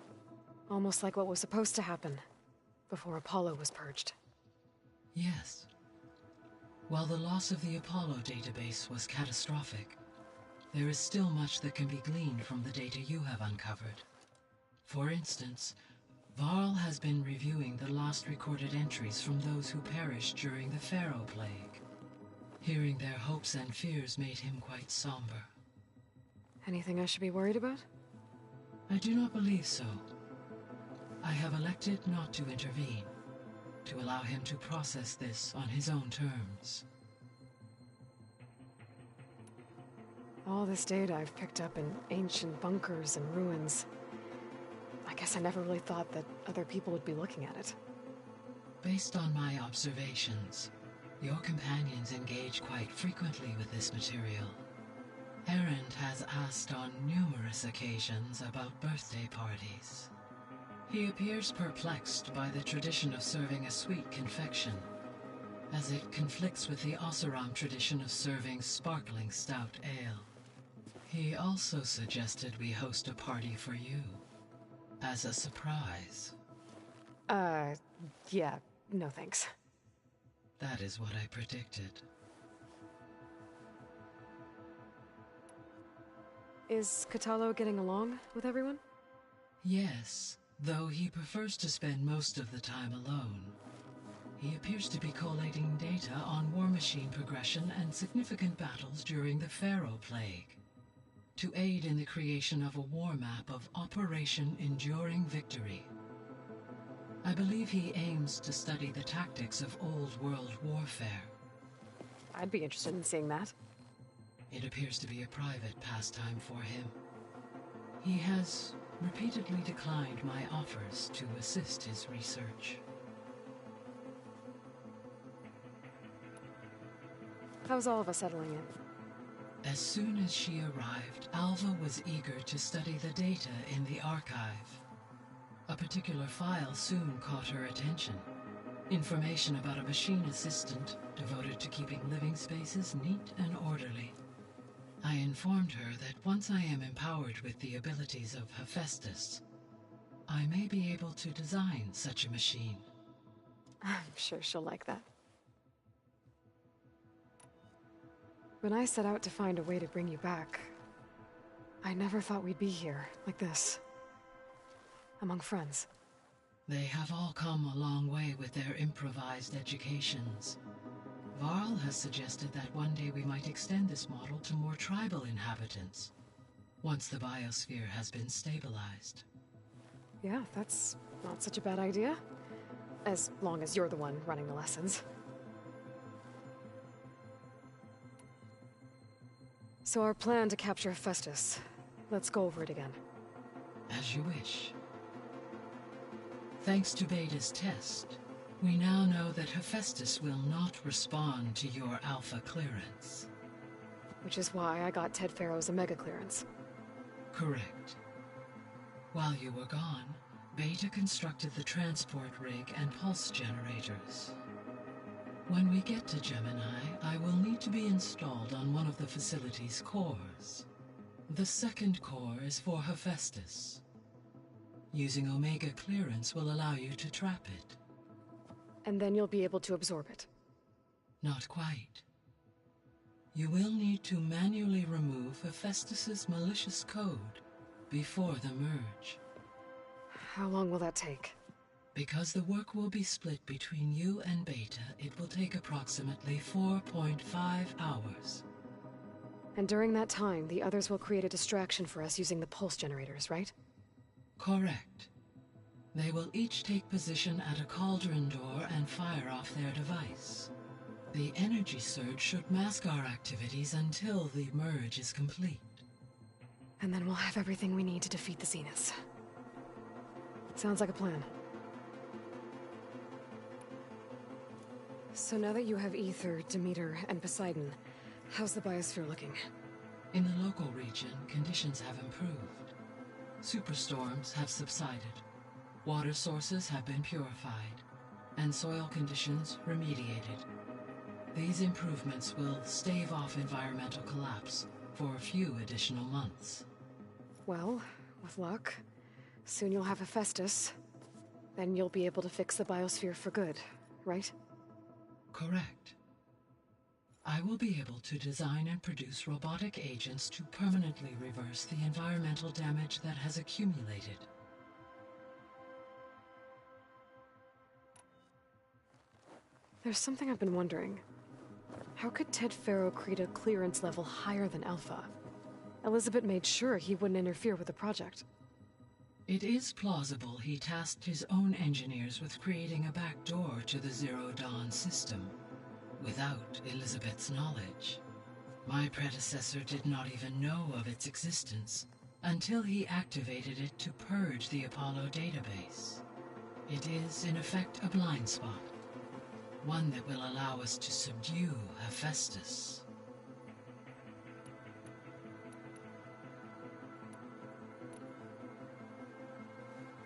Almost like what was supposed to happen before Apollo was purged. Yes. While the loss of the Apollo database was catastrophic, there is still much that can be gleaned from the data you have uncovered. For instance, Varl has been reviewing the last recorded entries from those who perished during the Pharaoh Plague. Hearing their hopes and fears made him quite somber. Anything I should be worried about? I do not believe so. I have elected not to intervene, to allow him to process this on his own terms. All this data I've picked up in ancient bunkers and ruins. I guess I never really thought that other people would be looking at it. Based on my observations, your companions engage quite frequently with this material. Erend has asked on numerous occasions about birthday parties. He appears perplexed by the tradition of serving a sweet confection, as it conflicts with the Oseram tradition of serving sparkling stout ale. He also suggested we host a party for you, as a surprise. Yeah, no thanks. That is what I predicted. Is Kotallo getting along with everyone? Yes, though he prefers to spend most of the time alone. He appears to be collating data on war machine progression and significant battles during the Pharaoh Plague, to aid in the creation of a war map of Operation Enduring Victory. I believe he aims to study the tactics of old world warfare. I'd be interested in seeing that. It appears to be a private pastime for him. He has repeatedly declined my offers to assist his research. How's all of us settling in? As soon as she arrived, Alva was eager to study the data in the archive. A particular file soon caught her attention. Information about a machine assistant devoted to keeping living spaces neat and orderly. I informed her that once I am empowered with the abilities of Hephaestus, I may be able to design such a machine. I'm sure she'll like that. When I set out to find a way to bring you back, I never thought we'd be here, like this. Among friends. They have all come a long way with their improvised educations. Varl has suggested that one day we might extend this model to more tribal inhabitants, once the biosphere has been stabilized. Yeah, that's not such a bad idea. As long as you're the one running the lessons. So our plan to capture Hephaestus. Let's go over it again. As you wish. Thanks to Beta's test, we now know that Hephaestus will not respond to your Alpha clearance. Which is why I got Ted Pharaoh's Omega clearance. Correct. While you were gone, Beta constructed the transport rig and pulse generators. When we get to Gemini, I will need to be installed on one of the facility's cores. The second core is for Hephaestus. Using Omega clearance will allow you to trap it. And then you'll be able to absorb it. Not quite. You will need to manually remove Hephaestus's malicious code before the merge. How long will that take? Because the work will be split between you and Beta, it will take approximately 4.5 hours. And during that time, the others will create a distraction for us using the pulse generators, right? Correct. They will each take position at a cauldron door and fire off their device. The energy surge should mask our activities until the merge is complete. And then we'll have everything we need to defeat the Zeniths. Sounds like a plan. So now that you have Aether, Demeter, and Poseidon, how's the biosphere looking? In the local region, conditions have improved. Superstorms have subsided. Water sources have been purified, and soil conditions remediated. These improvements will stave off environmental collapse for a few additional months. Well, with luck, soon you'll have Hephaestus. Then you'll be able to fix the biosphere for good, right? Correct. I will be able to design and produce robotic agents to permanently reverse the environmental damage that has accumulated. There's something I've been wondering. How could Ted Faro create a clearance level higher than Alpha? Elizabeth made sure he wouldn't interfere with the project. It is plausible he tasked his own engineers with creating a back door to the Zero Dawn system, without Elizabeth's knowledge. My predecessor did not even know of its existence until he activated it to purge the Apollo database. It is, in effect, a blind spot. One that will allow us to subdue Hephaestus.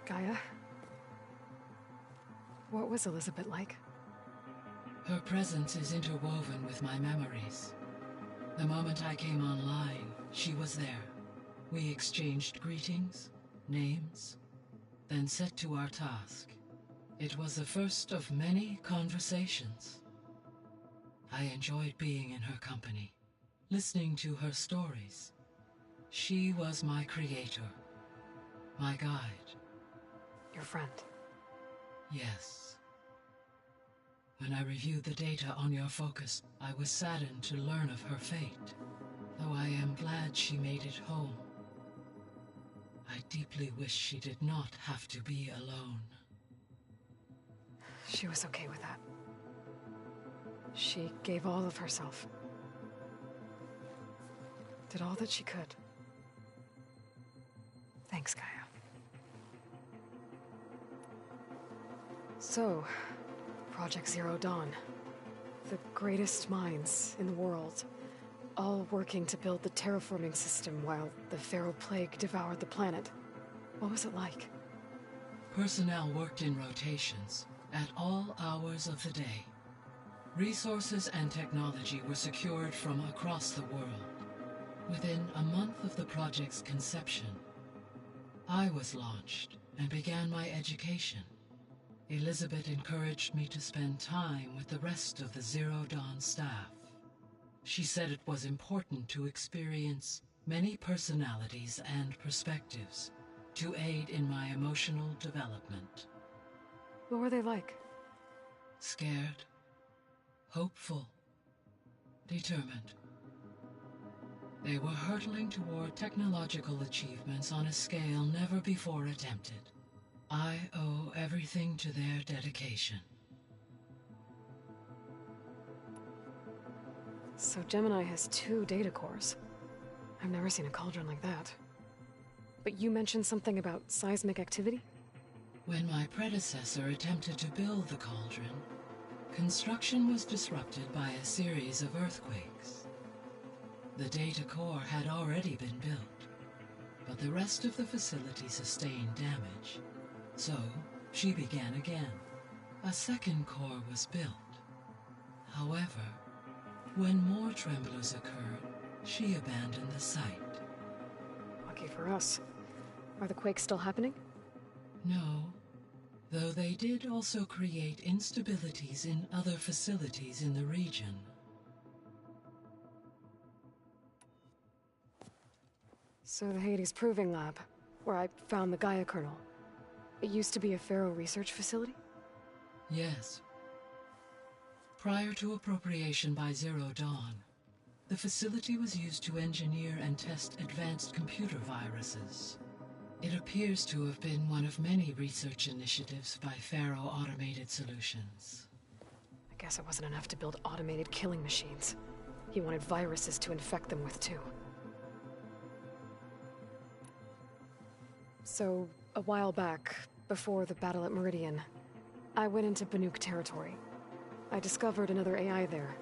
Gaia? What was Elizabeth like? Her presence is interwoven with my memories. The moment I came online, she was there. We exchanged greetings, names, then set to our task. It was the first of many conversations. I enjoyed being in her company, listening to her stories. She was my creator, my guide. Your friend? Yes. When I reviewed the data on your focus, I was saddened to learn of her fate, though I am glad she made it home. I deeply wish she did not have to be alone. She was okay with that. She gave all of herself. Did all that she could. Thanks, Gaia. So, Project Zero Dawn. The greatest minds in the world, all working to build the terraforming system while the Pharaoh Plague devoured the planet. What was it like? Personnel worked in rotations, at all hours of the day. Resources and technology were secured from across the world. Within a month of the project's conception, I was launched and began my education. Elizabeth encouraged me to spend time with the rest of the Zero Dawn staff. She said it was important to experience many personalities and perspectives to aid in my emotional development. What were they like? Scared, hopeful, determined. They were hurtling toward technological achievements on a scale never before attempted. I owe everything to their dedication. So Gemini has 2 data cores. I've never seen a cauldron like that. But you mentioned something about seismic activity? When my predecessor attempted to build the cauldron, construction was disrupted by a series of earthquakes. The data core had already been built, but the rest of the facility sustained damage. So, she began again. A second core was built. However, when more tremblers occurred, she abandoned the site. Lucky for us. Are the quakes still happening? No, though they did also create instabilities in other facilities in the region. So the Hades Proving Lab, where I found the Gaia kernel. It used to be a Pharaoh research facility? Yes. Prior to appropriation by Zero Dawn, the facility was used to engineer and test advanced computer viruses. It appears to have been one of many research initiatives by Pharaoh Automated Solutions. I guess it wasn't enough to build automated killing machines. He wanted viruses to infect them with too. So, a while back, before the battle at Meridian, I went into Banuk territory. I discovered another AI there,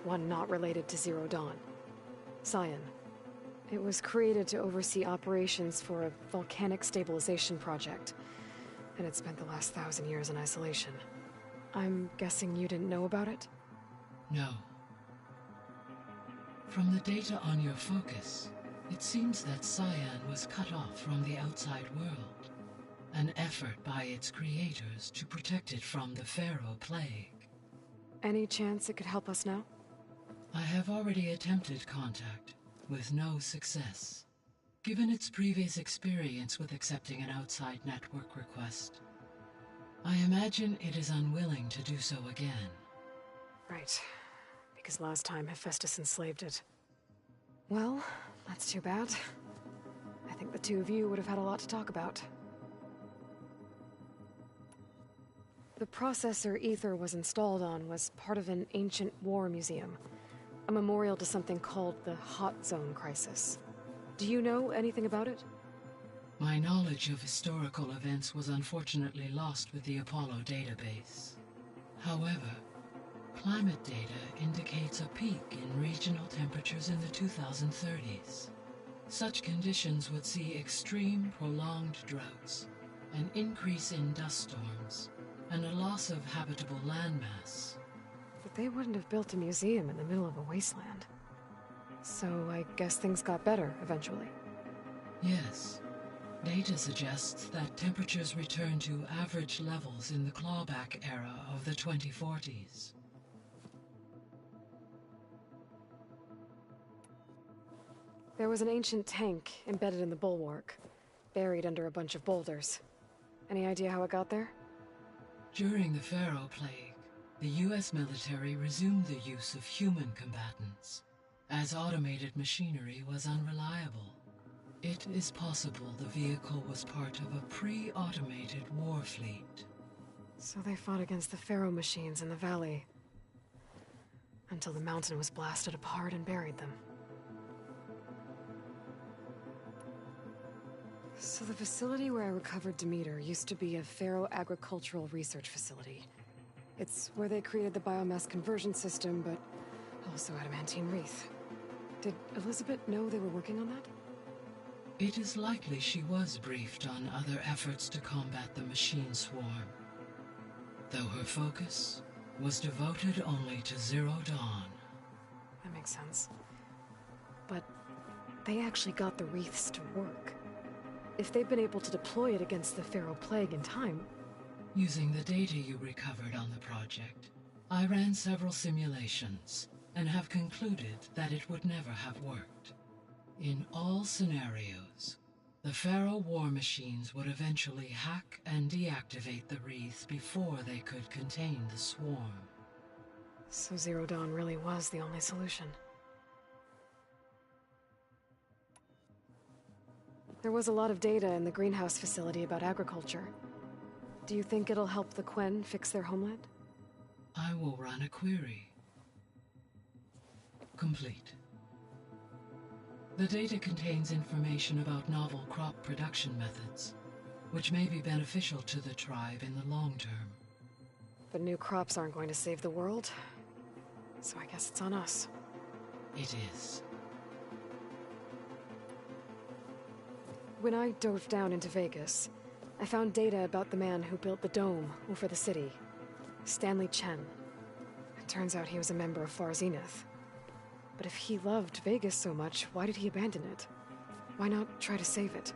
one not related to Zero Dawn. Cyan. It was created to oversee operations for a volcanic stabilization project, and it spent the last 1,000 years in isolation. I'm guessing you didn't know about it? No. From the data on your focus, it seems that Cyan was cut off from the outside world, an effort by its creators to protect it from the Pharaoh Plague. Any chance it could help us now? I have already attempted contact, with no success. Given its previous experience with accepting an outside network request, I imagine it is unwilling to do so again. Right. Because last time Hephaestus enslaved it. Well, that's too bad. I think the two of you would have had a lot to talk about. The processor Ether was installed on was part of an ancient war museum. A memorial to something called the Hot Zone Crisis. Do you know anything about it? My knowledge of historical events was unfortunately lost with the Apollo database. However, climate data indicates a peak in regional temperatures in the 2030s. Such conditions would see extreme, prolonged droughts, an increase in dust storms, and a loss of habitable landmass. But they wouldn't have built a museum in the middle of a wasteland. So I guess things got better eventually. Yes. Data suggests that temperatures returned to average levels in the clawback era of the 2040s. There was an ancient tank embedded in the bulwark, buried under a bunch of boulders. Any idea how it got there? During the Pharaoh Plague, the US military resumed the use of human combatants, as automated machinery was unreliable. It is possible the vehicle was part of a pre-automated war fleet. So they fought against the Pharaoh machines in the valley, until the mountain was blasted apart and buried them. So the facility where I recovered Demeter used to be a Pharaoh agricultural research facility. It's where they created the biomass conversion system, but also adamantine wreath. Did Elizabeth know they were working on that? It is likely she was briefed on other efforts to combat the machine swarm, though her focus was devoted only to Zero Dawn. That makes sense. But they actually got the wreaths to work. If they've been able to deploy it against the Pharaoh Plague in time... Using the data you recovered on the project, I ran several simulations, and have concluded that it would never have worked. In all scenarios, the Pharaoh war machines would eventually hack and deactivate the wreaths before they could contain the swarm. So Zero Dawn really was the only solution. There was a lot of data in the greenhouse facility about agriculture. Do you think it'll help the Quen fix their homeland? I will run a query. Complete. The data contains information about novel crop production methods, which may be beneficial to the tribe in the long term. But new crops aren't going to save the world, so I guess it's on us. It is. When I dove down into Vegas, I found data about the man who built the dome over the city, Stanley Chen. It turns out he was a member of Far Zenith. But if he loved Vegas so much, why did he abandon it? Why not try to save it?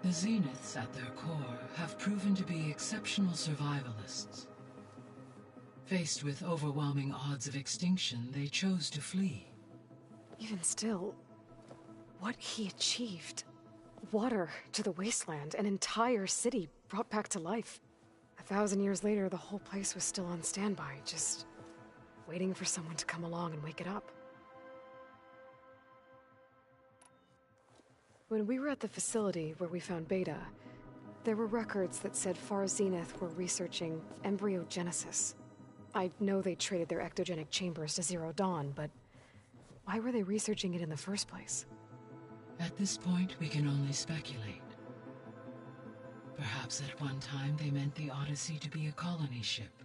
The Zeniths at their core have proven to be exceptional survivalists. Faced with overwhelming odds of extinction, they chose to flee. Even still, What he achieved. Water to the wasteland, an entire city brought back to life. 1,000 years later, the whole place was still on standby, just waiting for someone to come along and wake it up. When we were at the facility where we found Beta, there were records that said Far Zenith were researching embryogenesis. I know they traded their ectogenic chambers to Zero Dawn, but why were they researching it in the first place? At this point, we can only speculate. Perhaps at one time they meant the Odyssey to be a colony ship,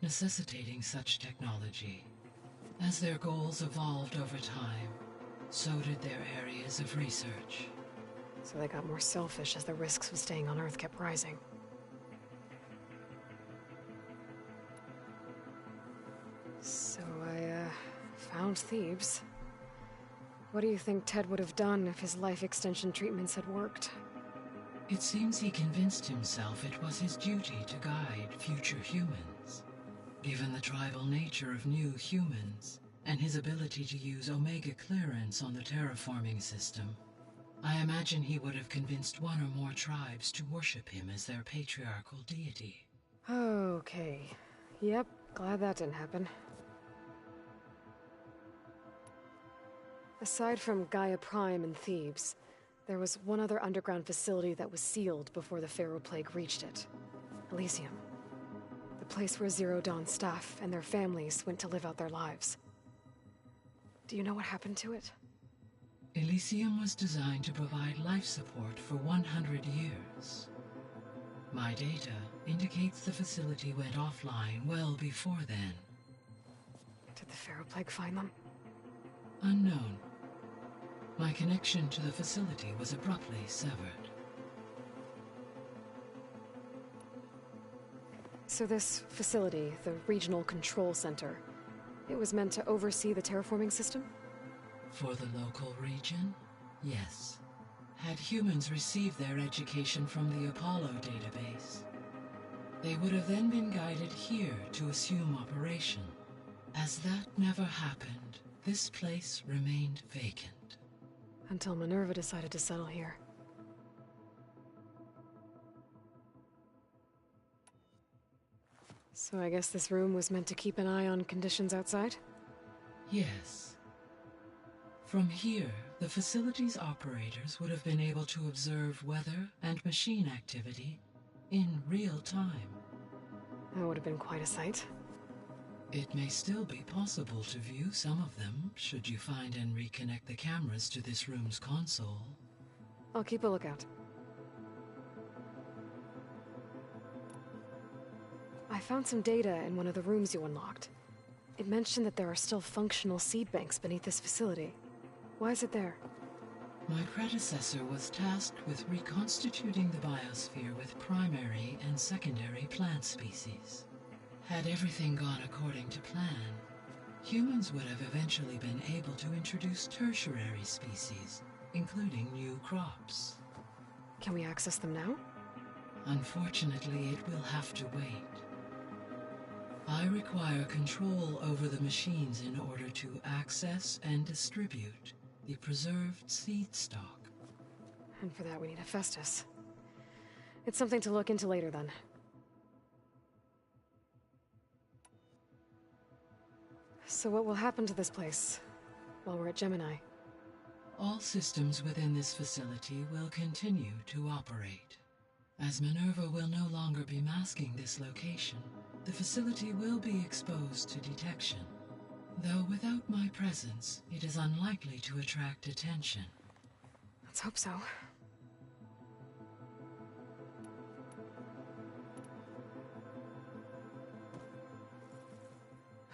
necessitating such technology. As their goals evolved over time, so did their areas of research. So they got more selfish as the risks of staying on Earth kept rising. So I, found Thebes. What do you think Ted would have done if his life extension treatments had worked? It seems he convinced himself it was his duty to guide future humans. Given the tribal nature of new humans, and his ability to use Omega clearance on the terraforming system, I imagine he would have convinced one or more tribes to worship him as their patriarchal deity. Okay. Yep, glad that didn't happen. Aside from Gaia Prime and Thebes, there was one other underground facility that was sealed before the Pharaoh Plague reached it. Elysium. The place where Zero Dawn staff and their families went to live out their lives. Do you know what happened to it? Elysium was designed to provide life support for 100 years. My data indicates the facility went offline well before then. Did the Pharaoh Plague find them? Unknown. My connection to the facility was abruptly severed. So this facility, the Regional Control Center, it was meant to oversee the terraforming system? For the local region, yes. Had humans received their education from the Apollo database, they would have then been guided here to assume operation. As that never happened, this place remained vacant. Until Minerva decided to settle here. So I guess this room was meant to keep an eye on conditions outside? Yes. From here, the facility's operators would have been able to observe weather and machine activity in real time. That would have been quite a sight. It may still be possible to view some of them, should you find and reconnect the cameras to this room's console. I'll keep a lookout. I found some data in one of the rooms you unlocked. It mentioned that there are still functional seed banks beneath this facility. Why is it there? My predecessor was tasked with reconstituting the biosphere with primary and secondary plant species. Had everything gone according to plan, humans would have eventually been able to introduce tertiary species, including new crops. Can we access them now? Unfortunately, it will have to wait. I require control over the machines in order to access and distribute the preserved seed stock. And for that we need Hephaestus. It's something to look into later then. So what will happen to this place while we're at Gemini? All systems within this facility will continue to operate. As Minerva will no longer be masking this location, the facility will be exposed to detection. Though without my presence, it is unlikely to attract attention. Let's hope so.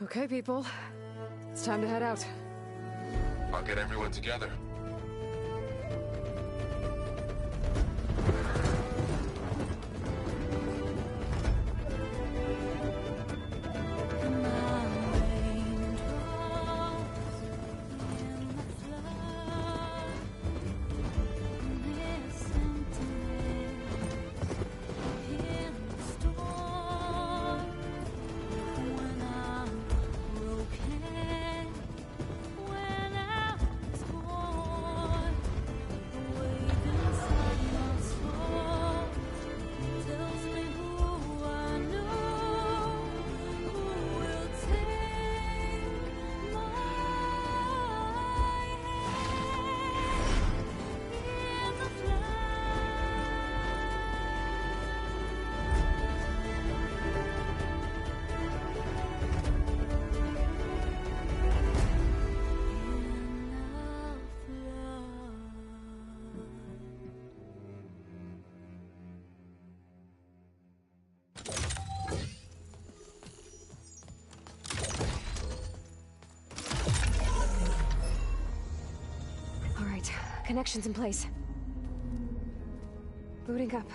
Okay, people. It's time to head out. I'll get everyone together. When I was born Connections in place. Booting up.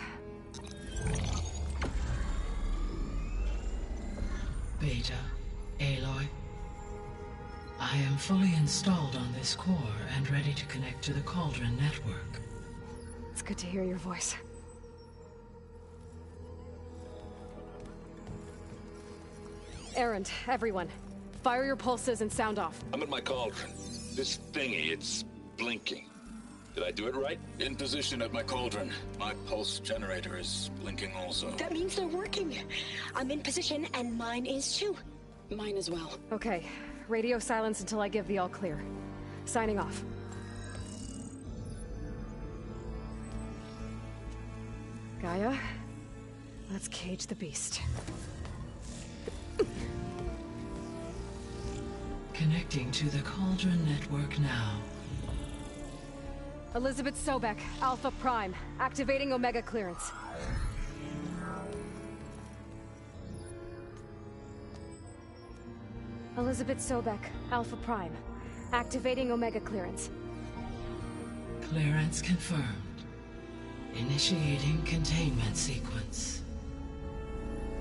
Beta, Aloy. I am fully installed on this core and ready to connect to the Cauldron network. It's good to hear your voice. Erend, everyone. Fire your pulses and sound off. I'm at my Cauldron. This thingy, it's blinking. Did I do it right? In position at my Cauldron. My pulse generator is blinking also. That means they're working. I'm in position and mine is too. Mine as well. Okay. Radio silence until I give the all clear. Signing off. Gaia, let's cage the beast. Connecting to the Cauldron network now. Elizabeth Sobek, Alpha Prime, activating Omega clearance. Elizabeth Sobek, Alpha Prime, activating Omega clearance. Clearance confirmed. Initiating containment sequence.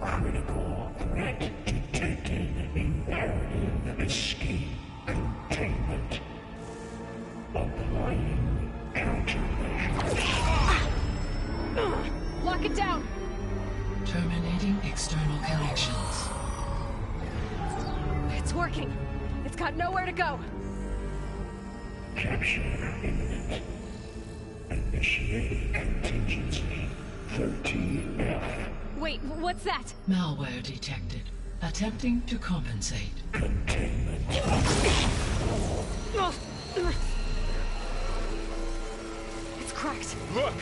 Critical threat detected. Imperative escape containment. Applying countermeasures. Lock it down! Terminating external connections. It's working. It's got nowhere to go. Capture imminent. Initiating contingency 13F. Wait, what's that? Malware detected. Attempting to compensate. Containment. It's cracked. Look!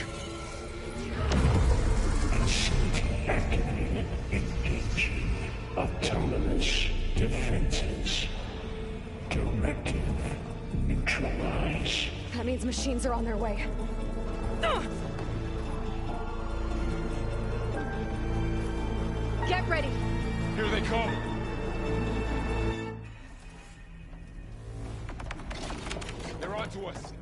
Facility activated. Engaging autonomous defenses. Directive. Neutralize. That means machines are on their way. Get ready. Here they come. They're onto us.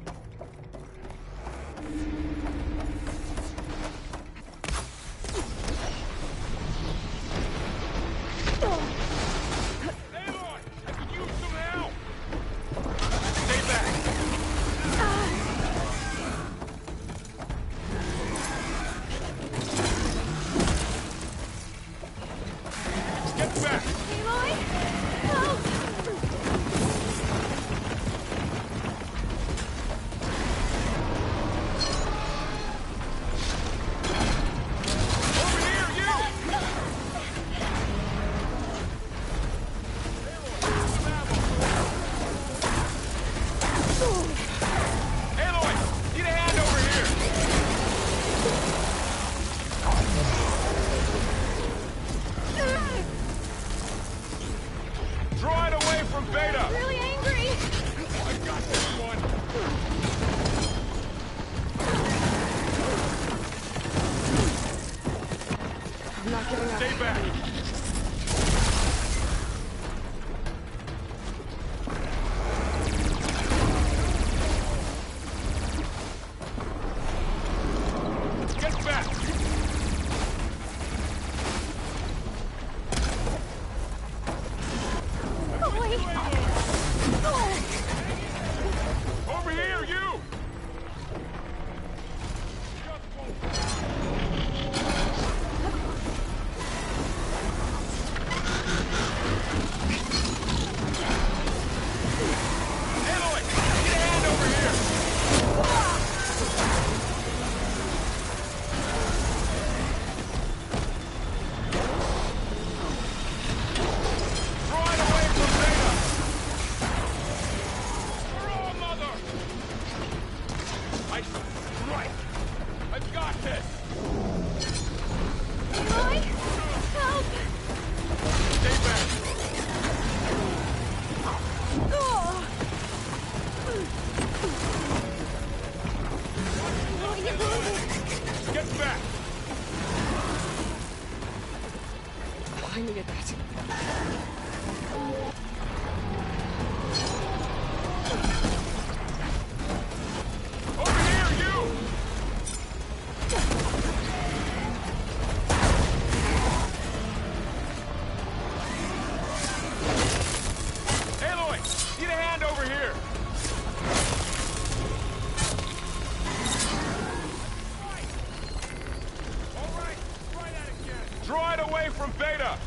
from Beta!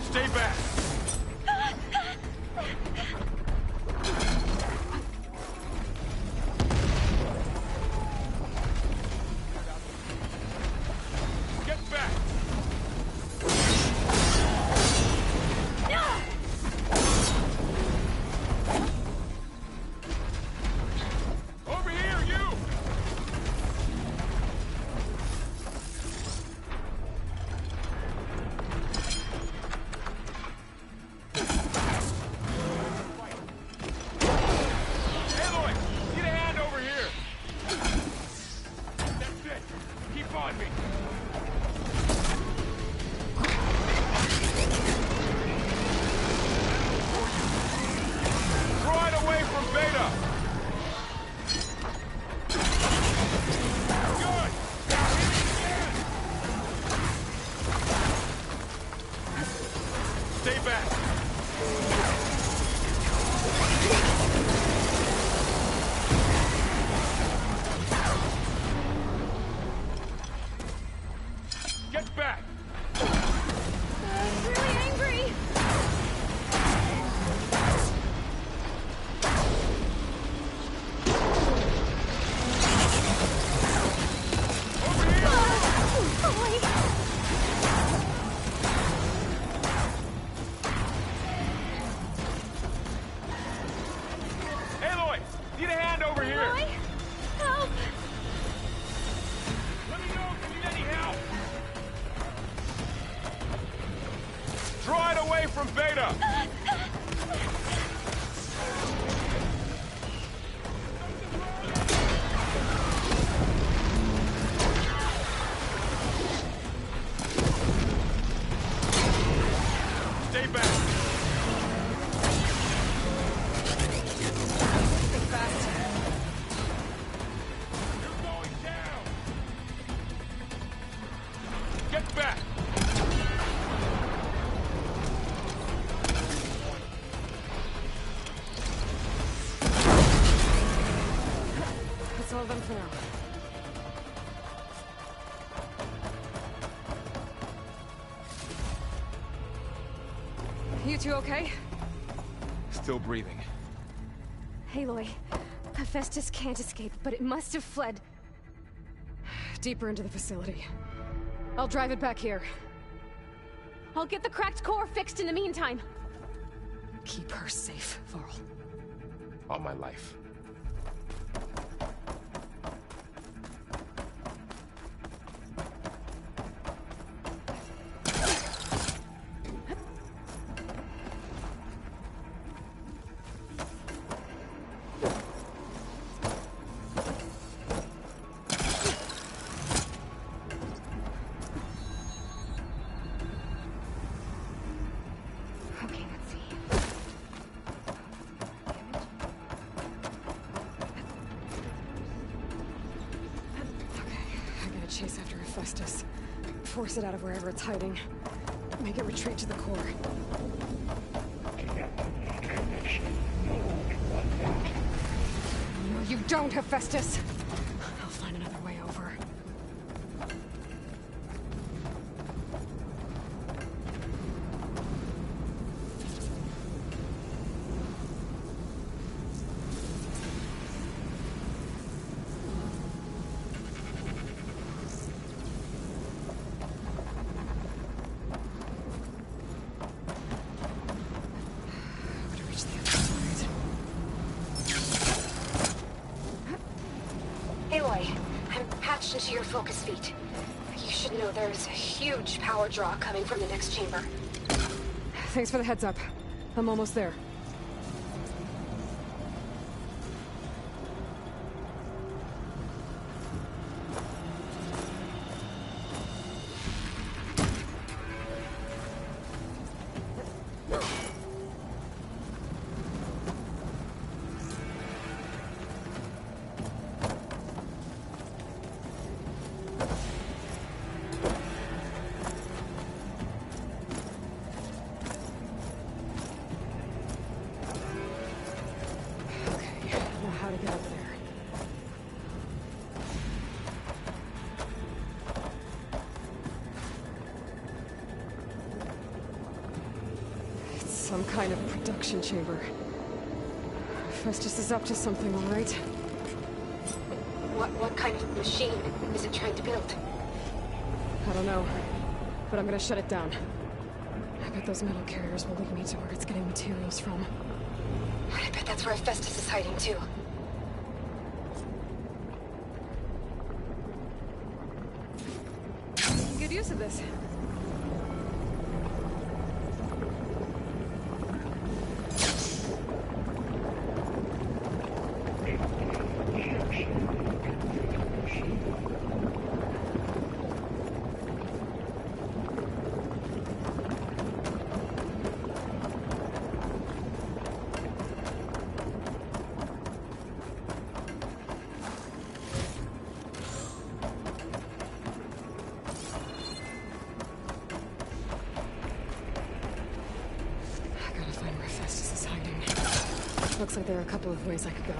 Stay back! Get back! Over here, you! Aloy, need a hand over here! That's it! Keep on me! Throw it away from Beta! Good! Now hit it again! Stay back! Get back! I'm really angry! Aloy, need a hand over here! Aloy? Help! Let me know if you need any help! Draw it away from Beta! Stay back! Think fast. You're going down! Get back! That's all of them for now. You two okay? Still breathing. Aloy, Hephaestus can't escape, but it must have fled deeper into the facility. I'll drive it back here. I'll get the cracked core fixed in the meantime. Keep her safe, Varl. All my life. Okay, let's see. Okay, I gotta chase after Hephaestus. Force it out of wherever it's hiding. Make it retreat to the core. No, you don't, Hephaestus! I'll find another way over. To reach the other side. Aloy, I'm patched into your focus feet. You should know there's a huge power draw coming from the next chamber. Thanks for the heads up. I'm almost there. Some kind of production chamber. Festus is up to something, all right? What kind of machine is it trying to build? I don't know, but I'm gonna shut it down. I bet those metal carriers will lead me to where it's getting materials from. I bet that's where Festus is hiding, too. Good use of this. Looks like there are a couple of ways I could go.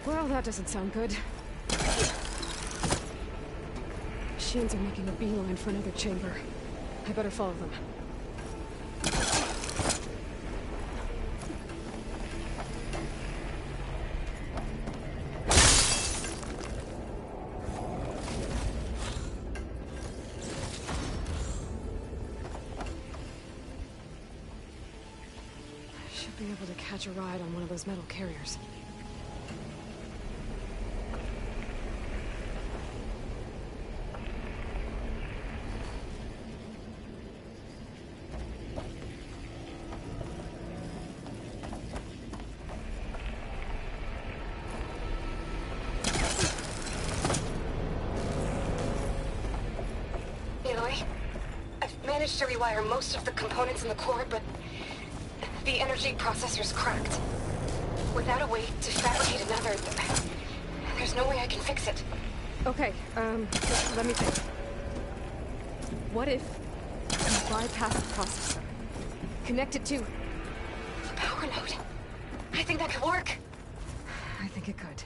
Well, that doesn't sound good. Machines are making a beeline for another chamber. I better follow them. Be able to catch a ride on one of those metal carriers. Aloy, I've managed to rewire most of the components in the core, but the energy processor's cracked. Without a way to fabricate another, there's no way I can fix it. Okay, let me think. What if you bypass the processor? Connect it to the power node. I think that could work. I think it could.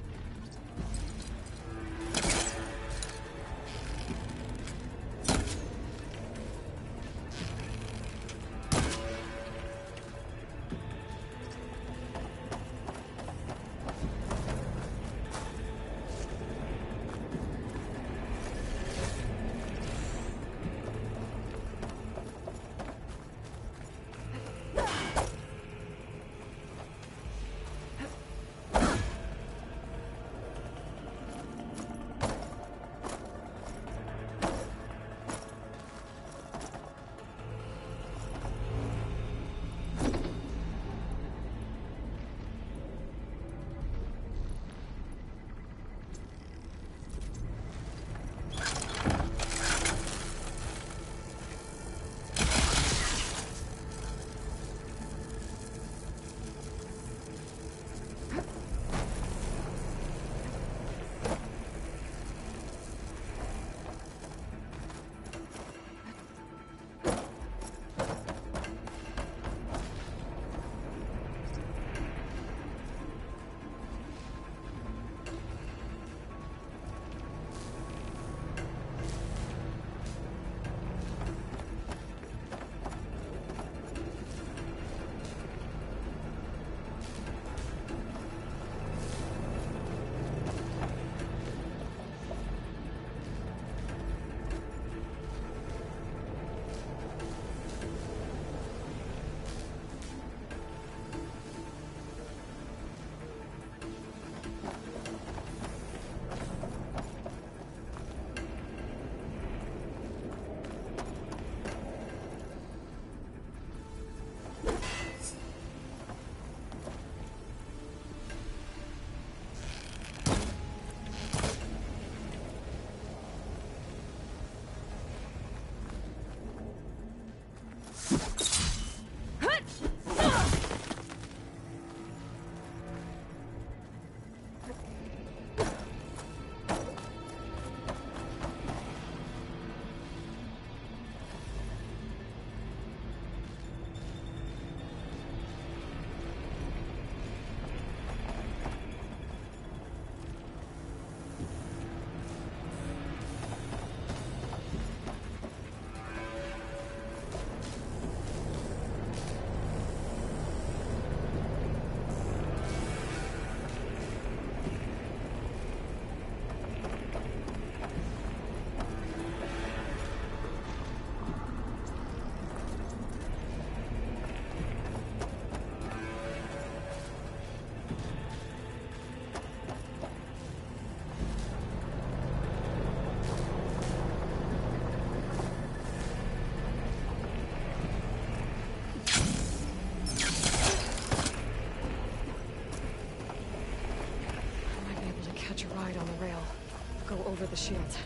the shields.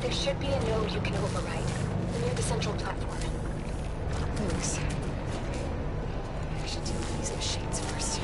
There should be a node you can override, near the central platform. Thanks. I should deal with these machines first.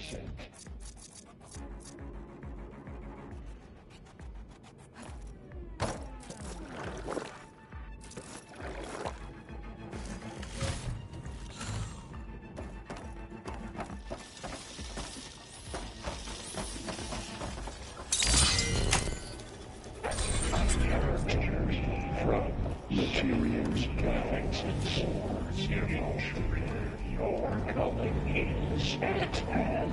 sake. From materials, galaxies, emotion, your coming is at hand.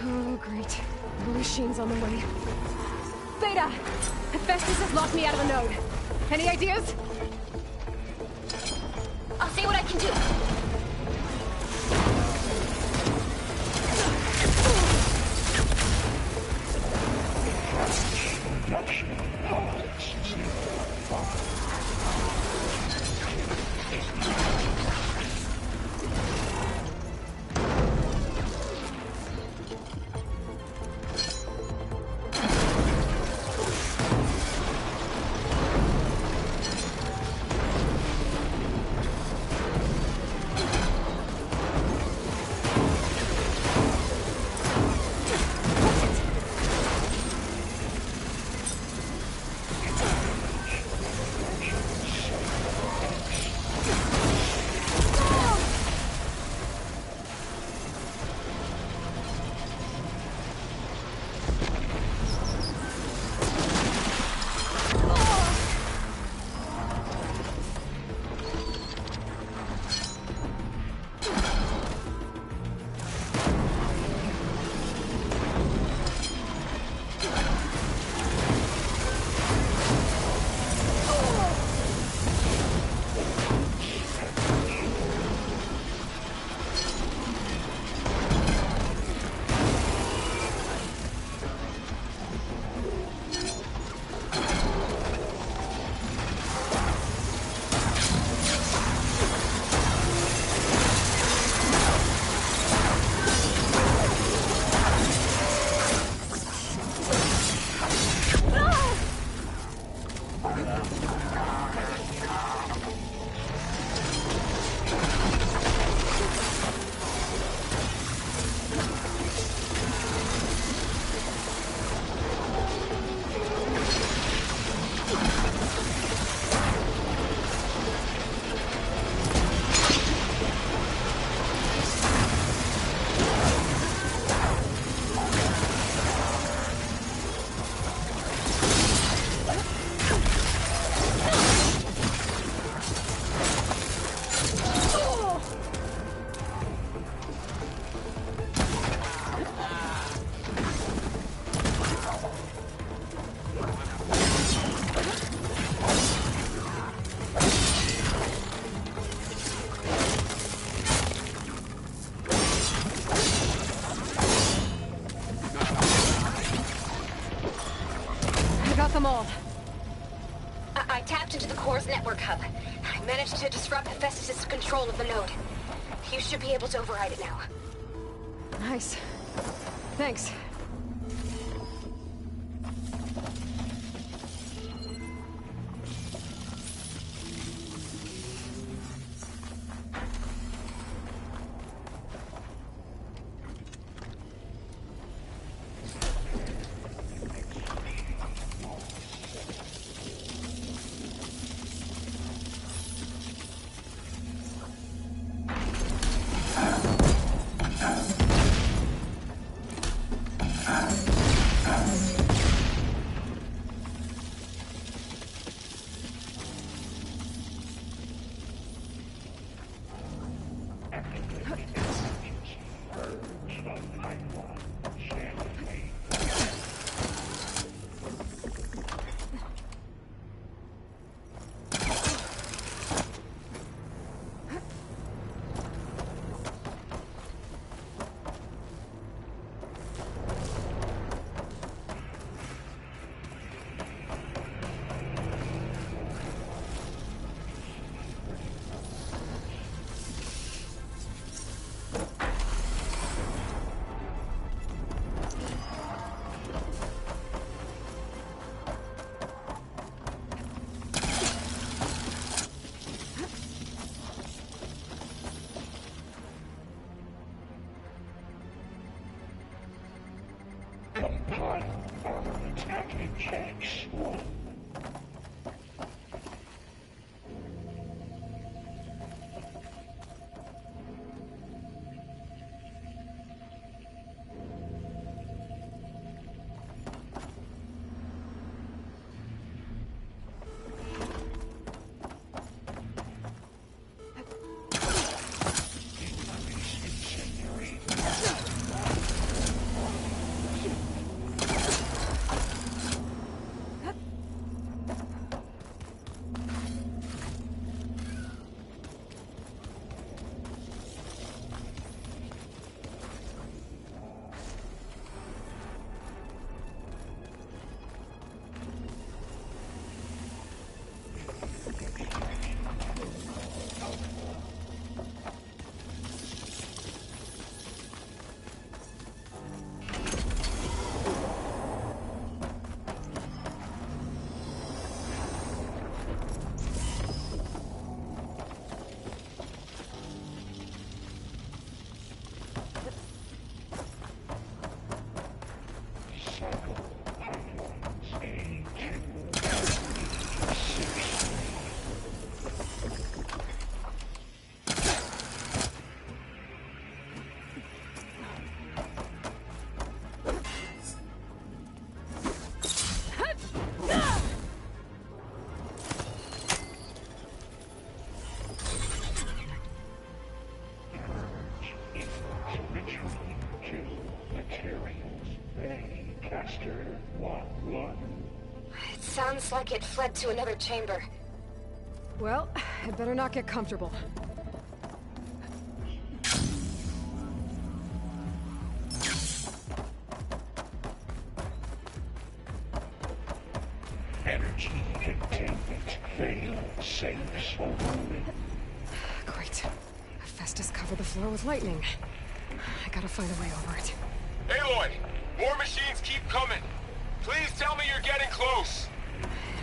Oh, great. The machine's on the way. Beta! Hephaestus has locked me out of the node. Any ideas? I'll see what I can do. Them all. I tapped into the core's network hub. I managed to disrupt Hephaestus' control of the node. You should be able to override it now. Nice. Thanks. Apex One. Sounds like it fled to another chamber. Well, I'd better not get comfortable. Energy containment failed. Safe overloaded. Great. Festus covered the floor with lightning. I gotta find a way over it. Aloy! More machines keep coming! Please tell me you're getting close!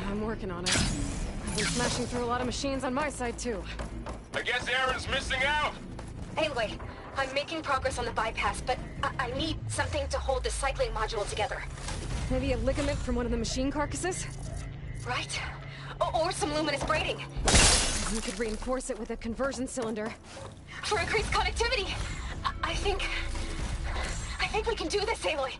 I'm working on it. I've been smashing through a lot of machines on my side, too. I guess Aaron's missing out! Aloy, I'm making progress on the bypass, but I need something to hold the cycling module together. Maybe a ligament from one of the machine carcasses? Right. Or some luminous braiding. You could reinforce it with a conversion cylinder. For increased connectivity! I think we can do this, Aloy!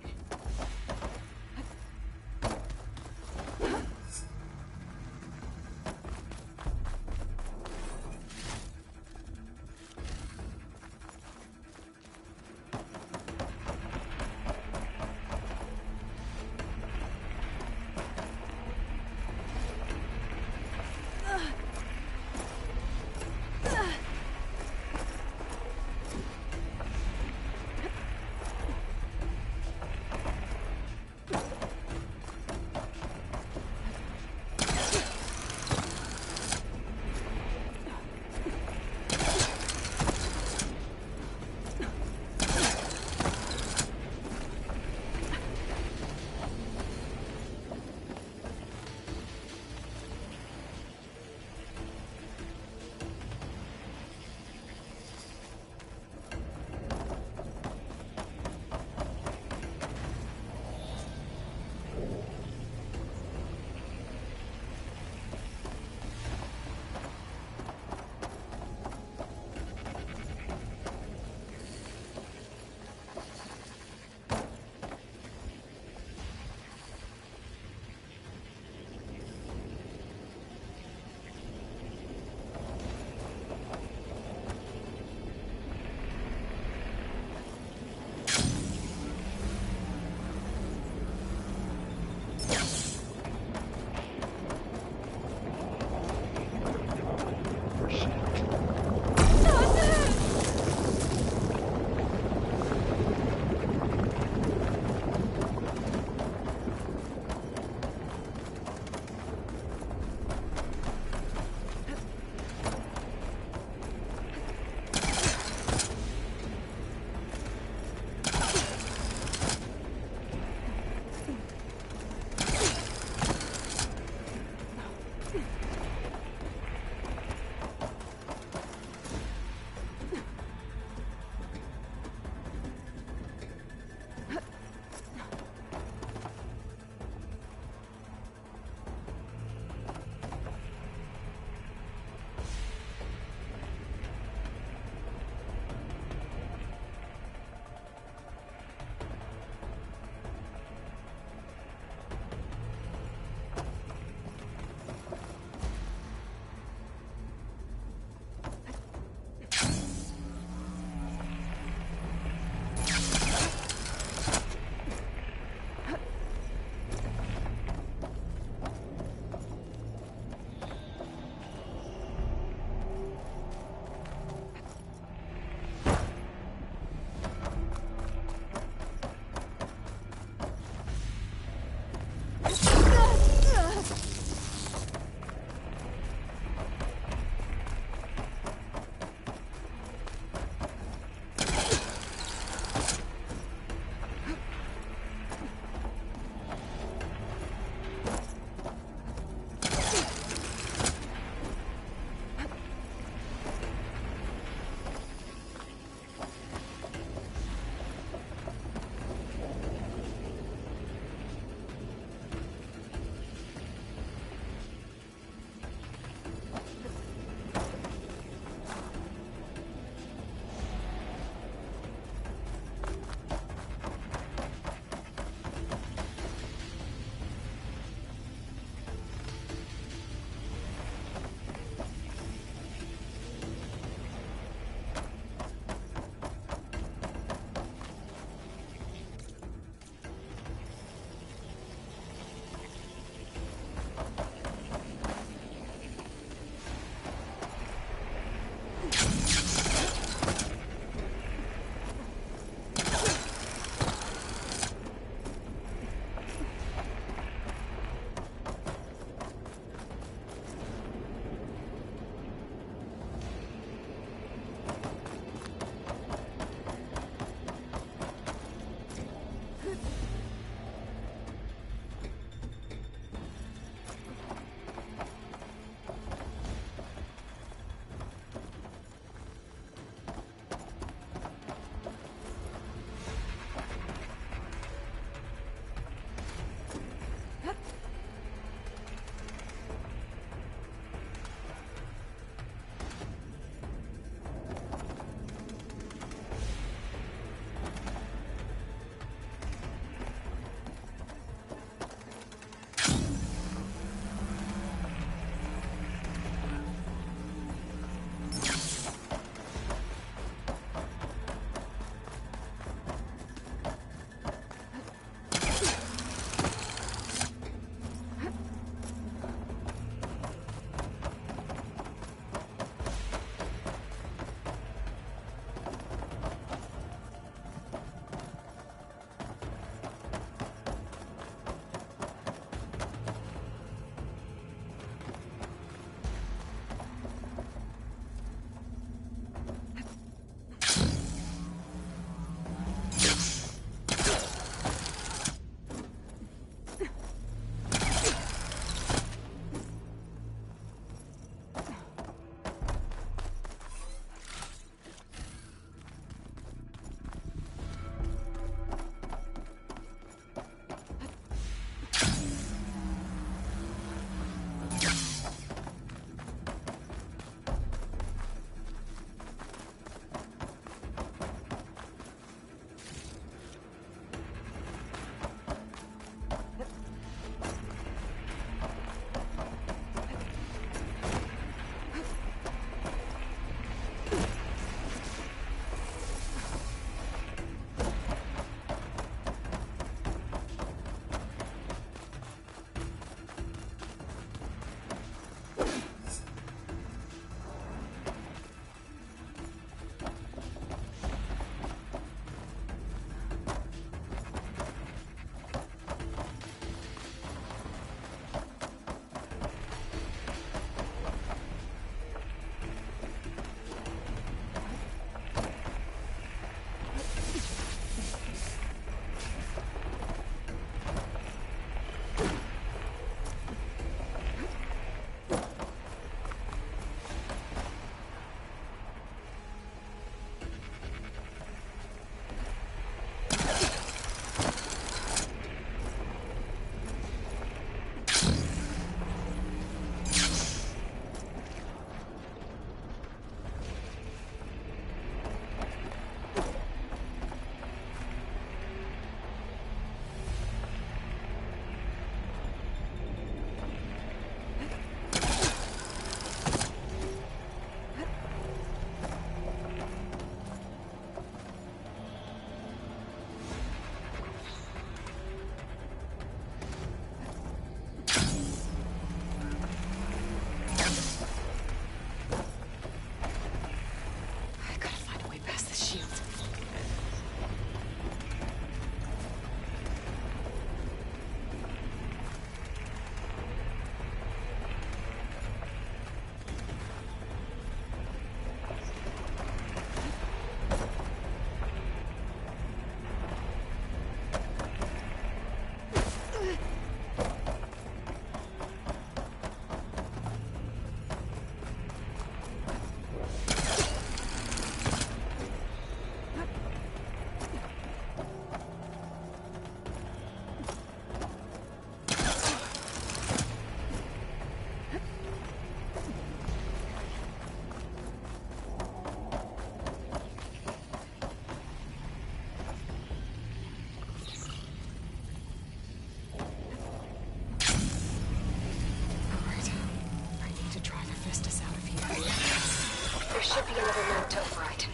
should be another node to override.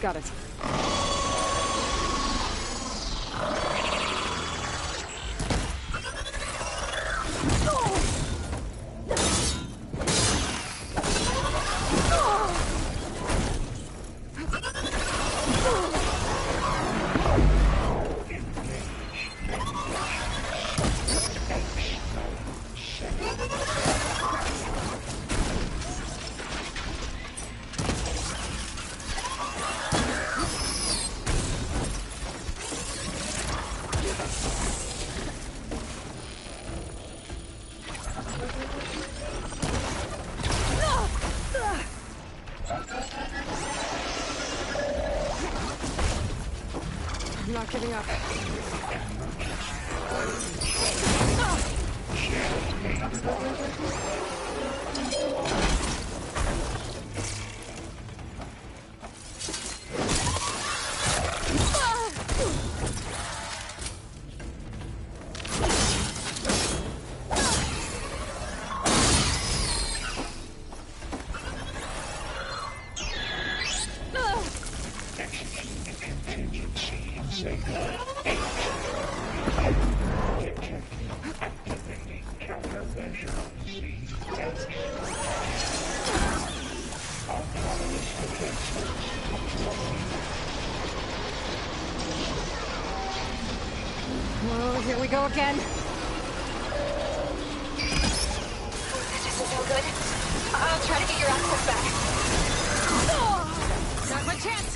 Got it. I'm not giving up. Oh, here we go again. This isn't so good. I'll try to get your access back. Not my chance!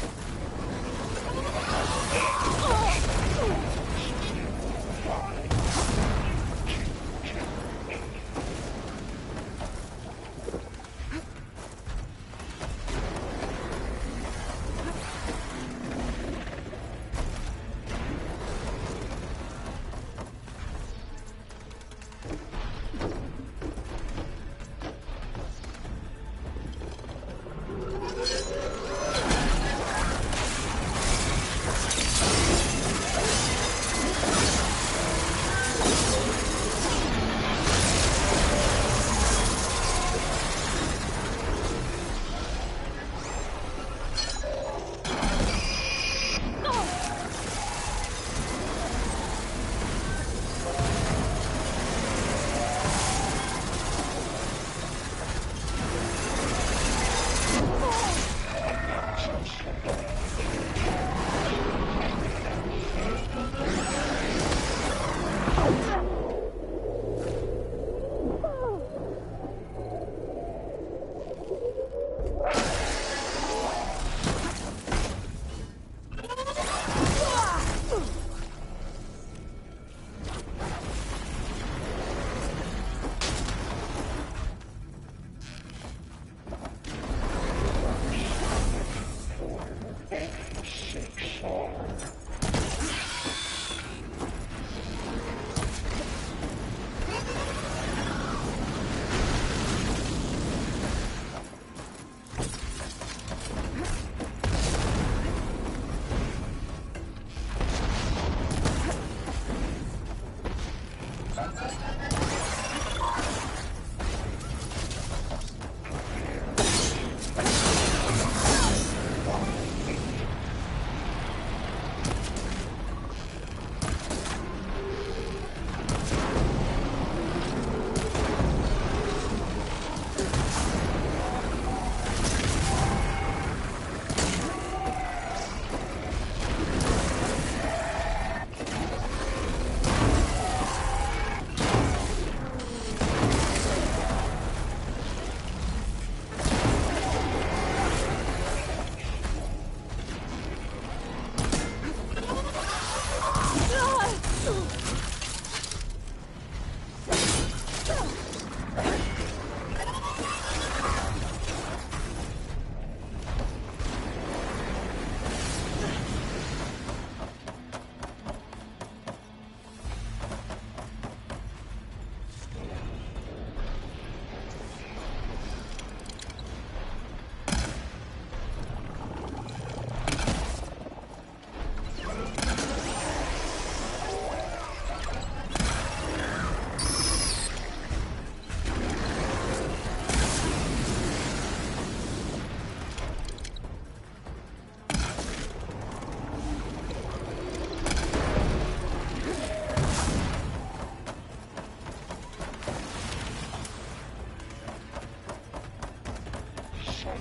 There's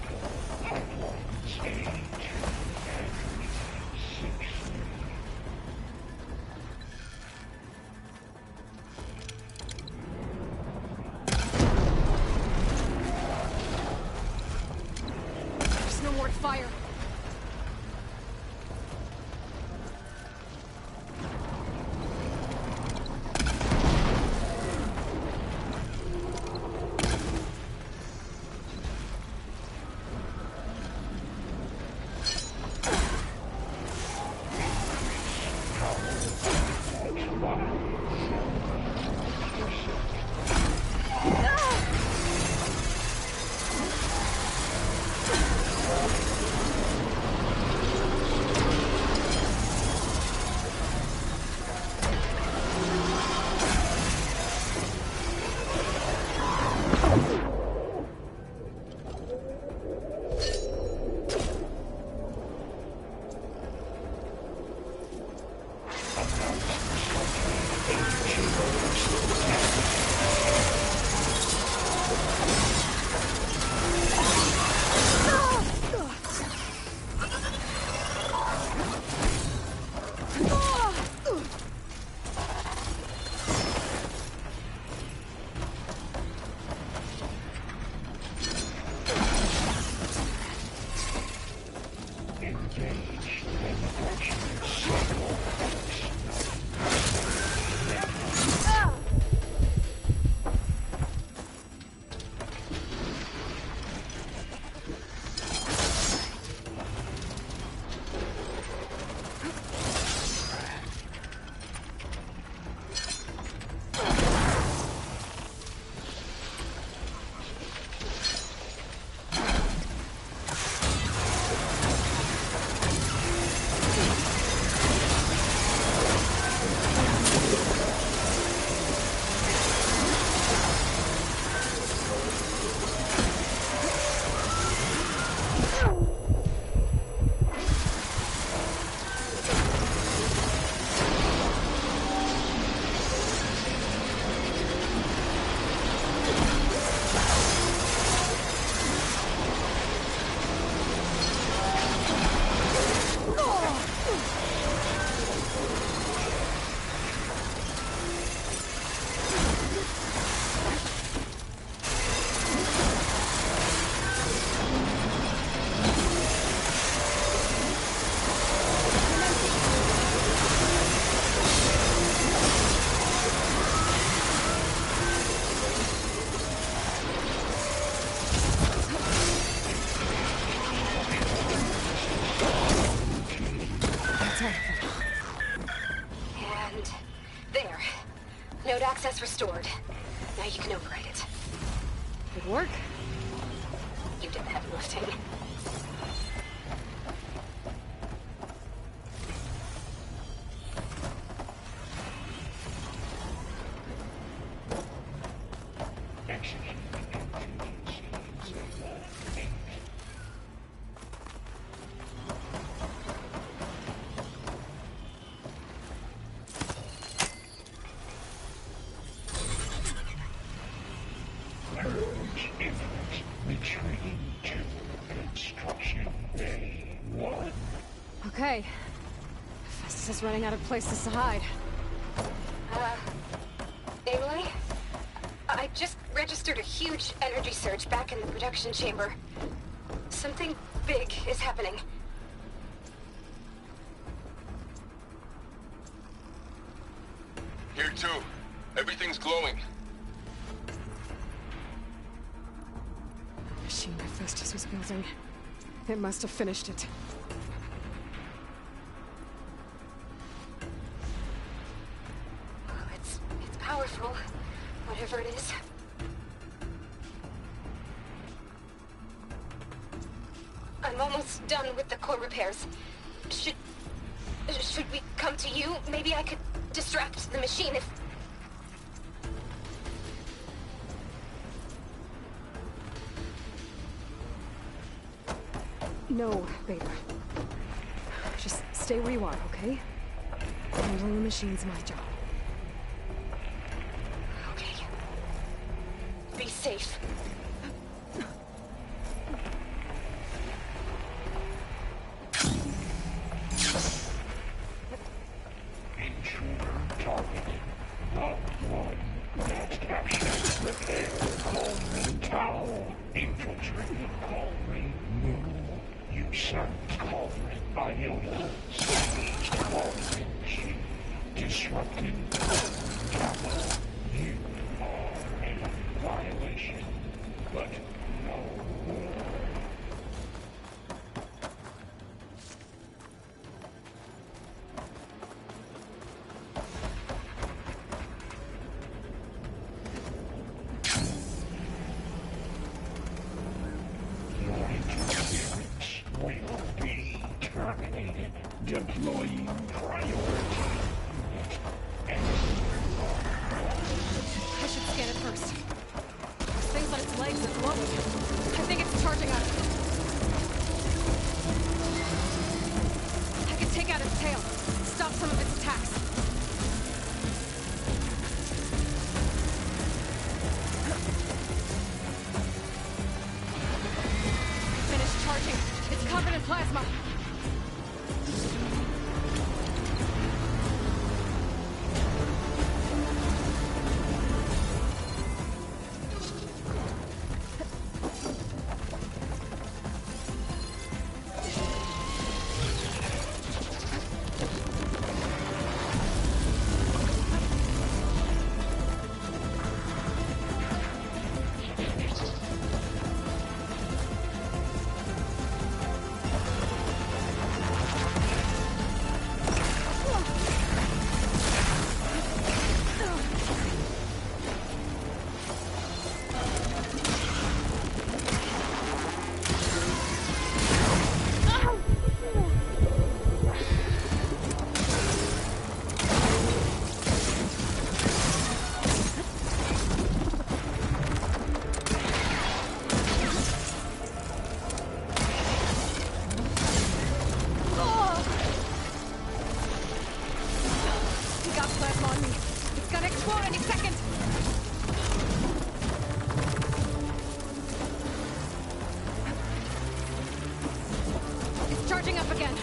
no more to fire. Node access restored. Now you can override it. Good work. You did the heavy lifting. Okay. Festus is running out of places to hide. Aloy? I just registered a huge energy surge back in the production chamber. Something big is happening. Here too. Everything's glowing. The machine that Festus was building. It must have finished it. It's powerful, whatever it is. I'm almost done with the core repairs. Should we come to you? Maybe I could distract the machine if... No, Beta. Just stay where you are, okay? Handling the machine's my job. Okay. Be safe. You call me Mu. You son call me Iota. Cities call me G. Disrupting Kappa. You are in violation, but no more. Deploying priority. I should scan it first. There's things on its legs that glowing. I think it's charging up. I can take out its tail. Stop some of its attacks. Finished charging. It's covered in plasma. Charging up again.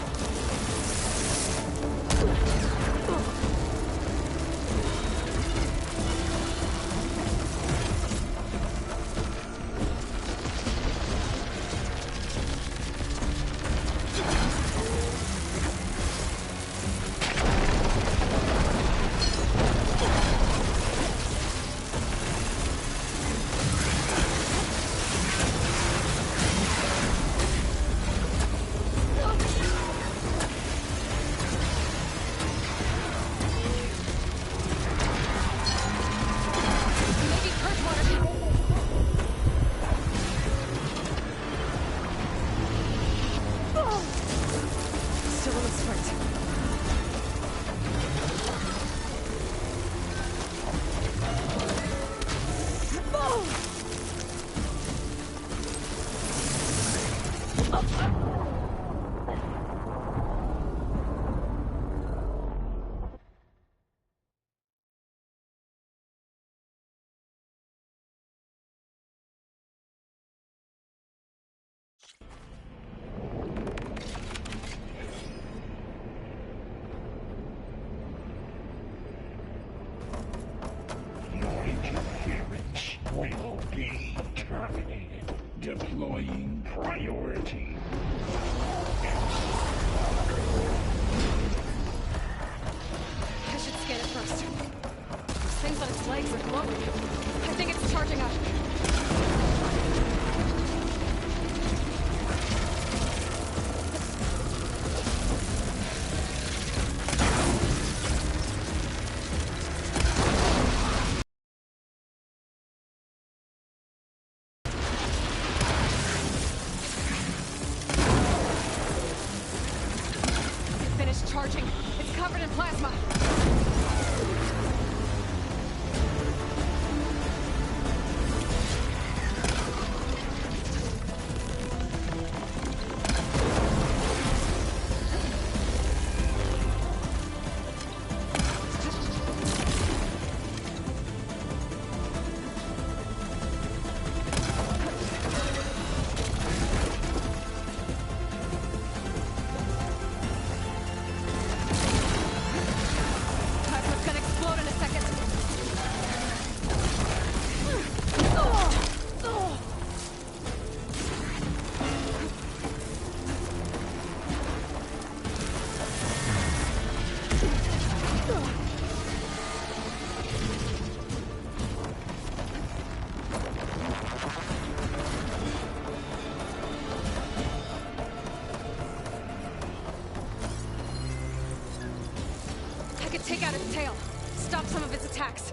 Will be terminated. Deploying priority. I should scan it first. Those things on its legs are glowing. I think it's charging up. Charging. It's covered in plasma. out its tail. Stop some of its attacks.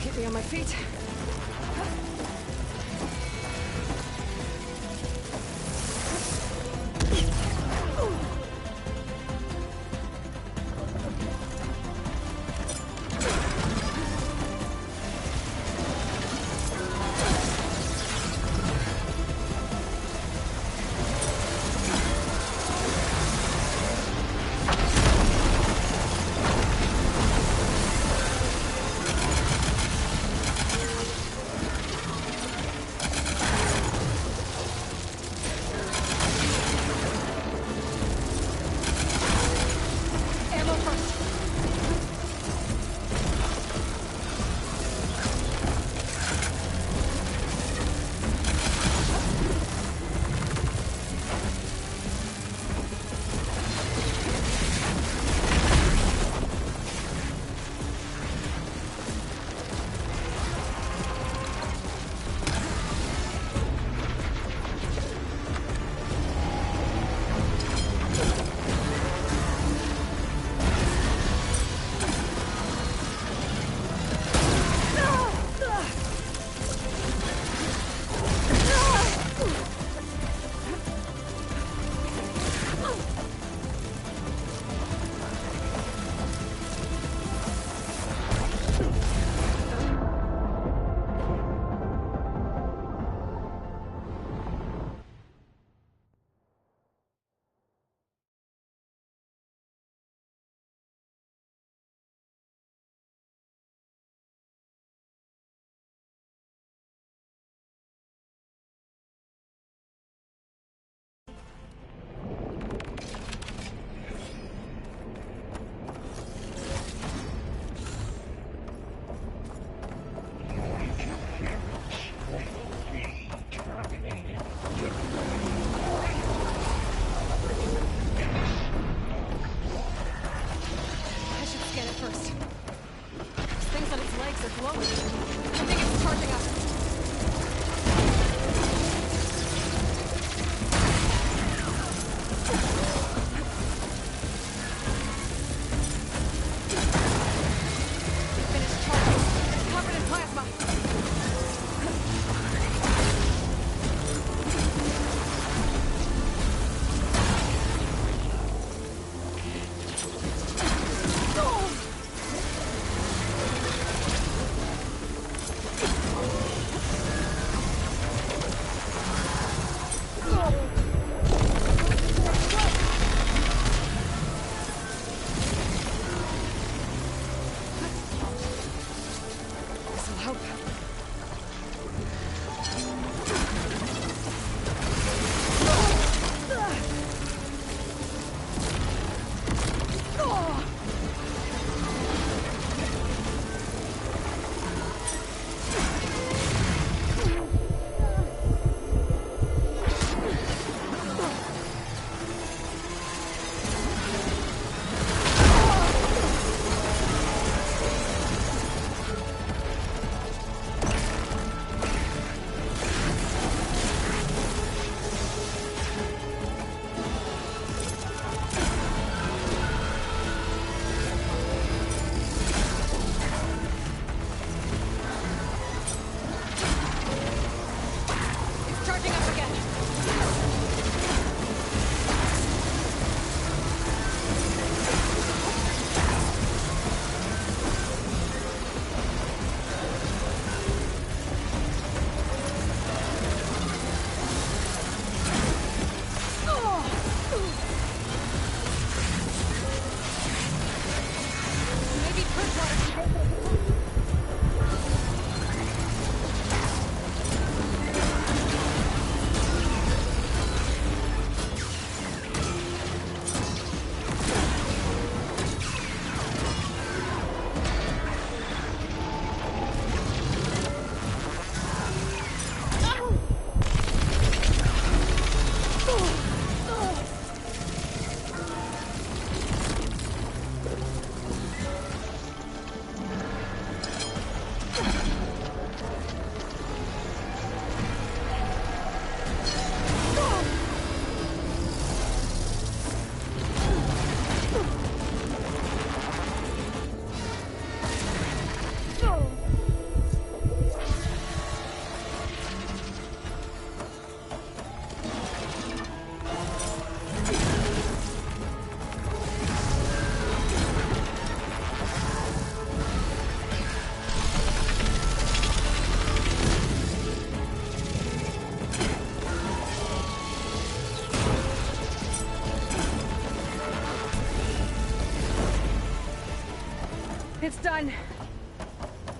Keep me on my feet. It's done.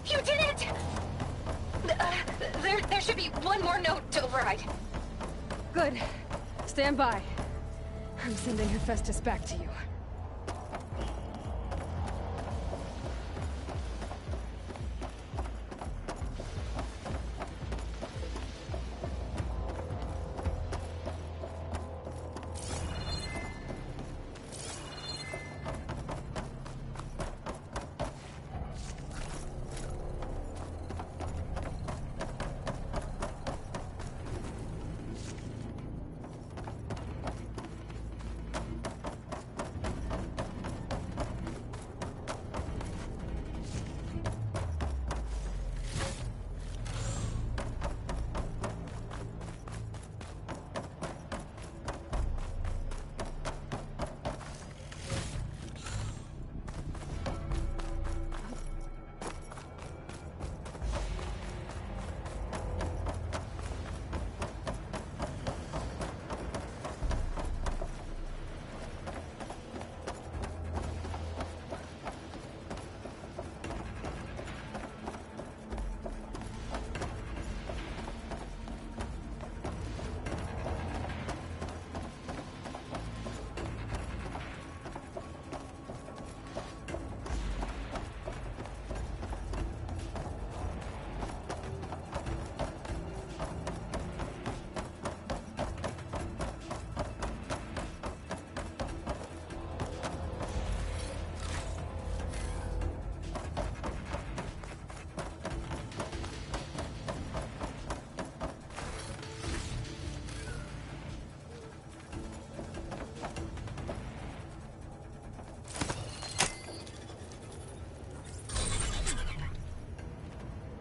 You did it! There should be one more note to override. Good. Stand by. I'm sending Hephaestus back to you.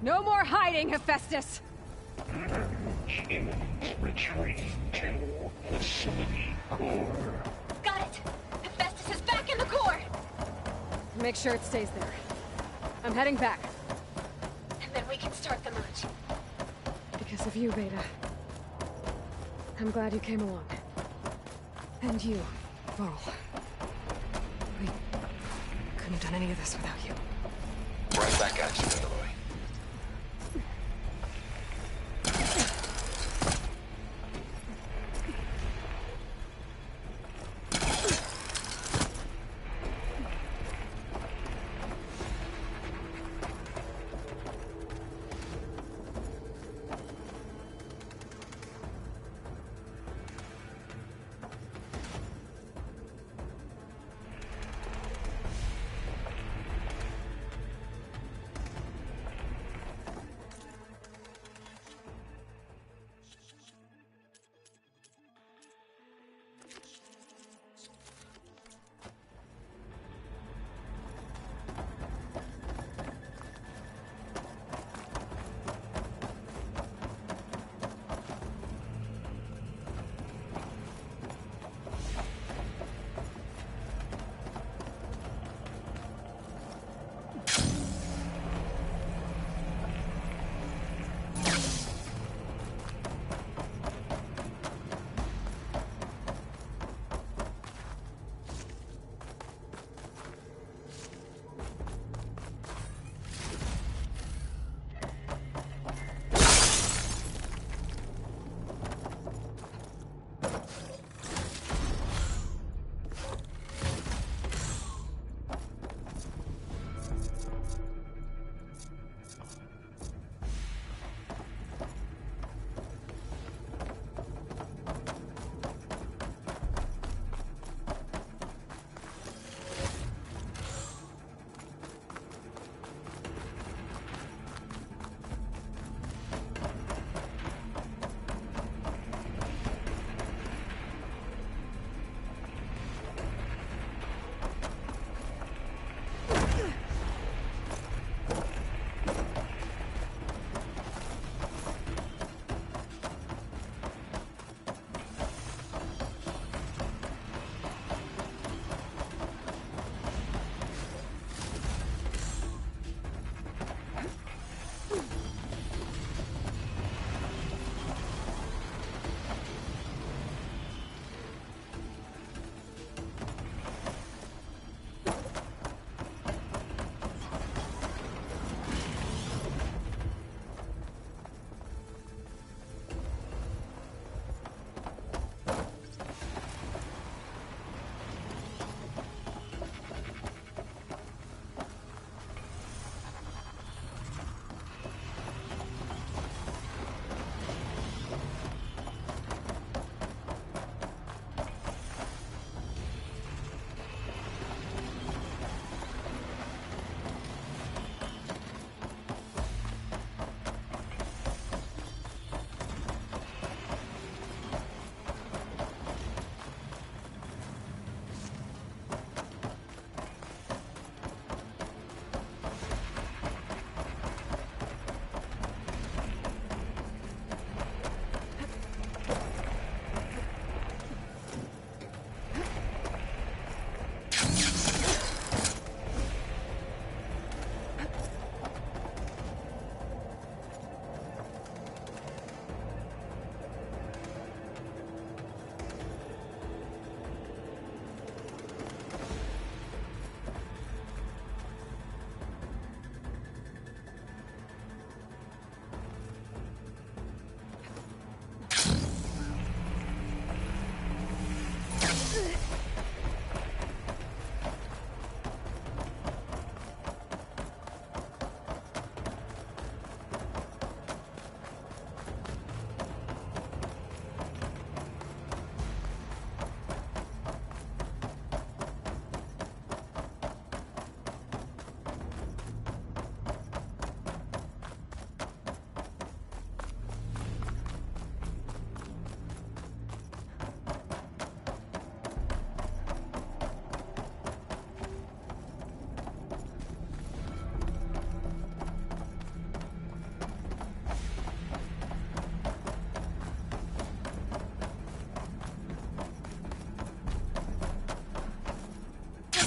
No more hiding, Hephaestus! Imminent retreat to facility core. Got it! Hephaestus is back in the core! Make sure it stays there. I'm heading back. And then we can start the merge. Because of you, Beta. I'm glad you came along. And you, Varl. We couldn't have done any of this without you. Right back at you, Aloy.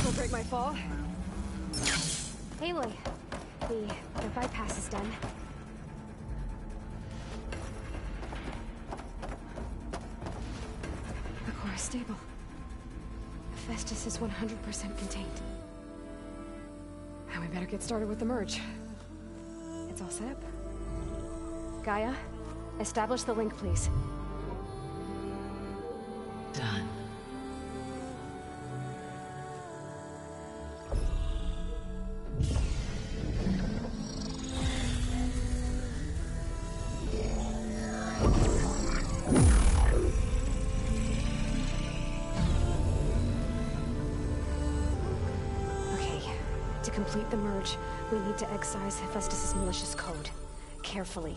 will break my fall. Aloy, the bypass is done. The core is stable. Hephaestus is 100% contained. Now we better get started with the merge. It's all set up. Gaia, establish the link, please. Done. To complete the merge, we need to excise Hephaestus' malicious code. Carefully.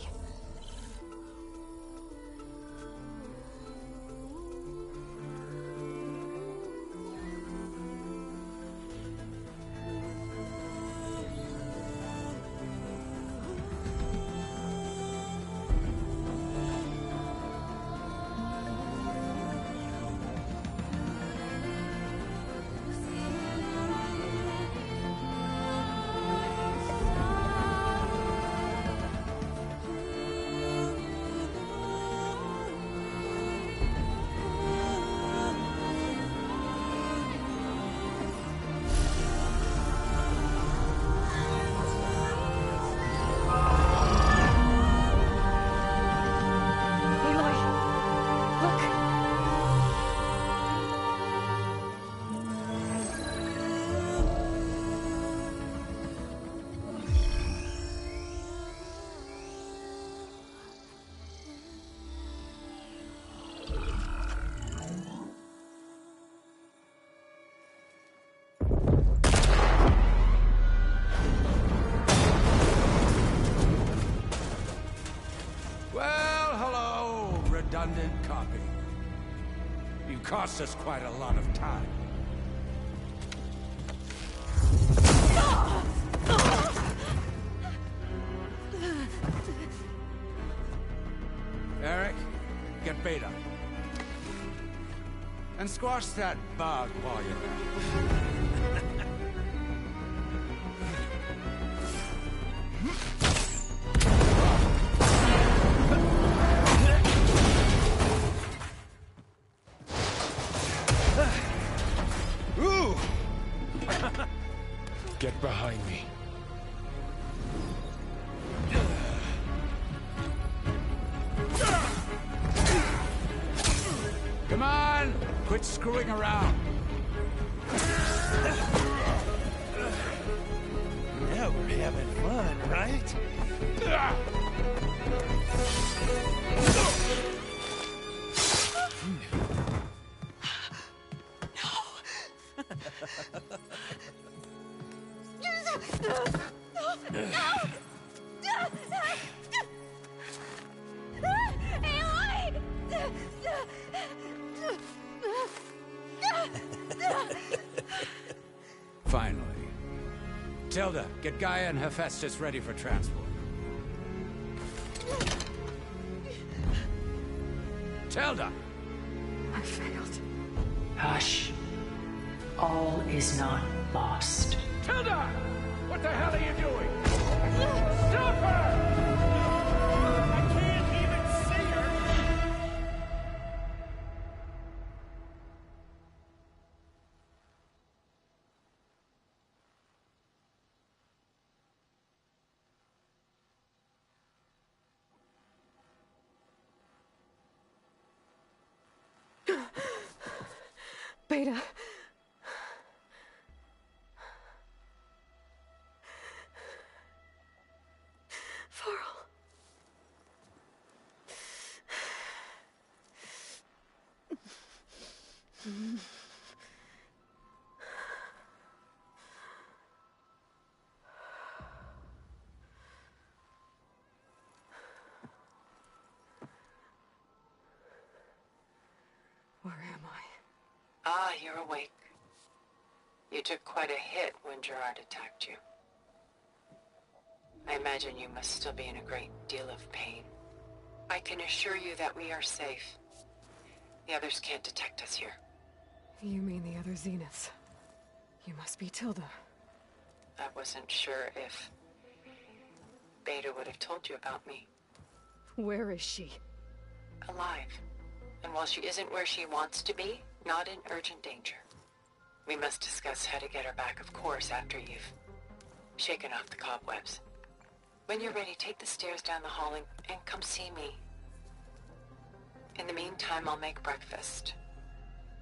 Redundant copy. You cost us quite a lot of time. Eric, get Beta. And squash that bug while you're at it. Get behind me. Come on! Quit screwing around. Now we're having fun, right? Finally. Tilda, get Gaia and Hephaestus ready for transport. Tilda! I failed. Hush. All is not lost. Tilda! What the hell are you doing? Stop her! I can't even see her! Beta. Varl. Where am I? Ah, you're awake. You took quite a hit when Gerard attacked you. I imagine you must still be in a great deal of pain. I can assure you that we are safe. The others can't detect us here. You mean the other Zeniths? You must be Tilda. I wasn't sure if Beta would have told you about me. Where is she? Alive. And while she isn't where she wants to be, not in urgent danger. We must discuss how to get her back, of course, after you've shaken off the cobwebs. When you're ready, take the stairs down the hall and come see me. In the meantime, I'll make breakfast.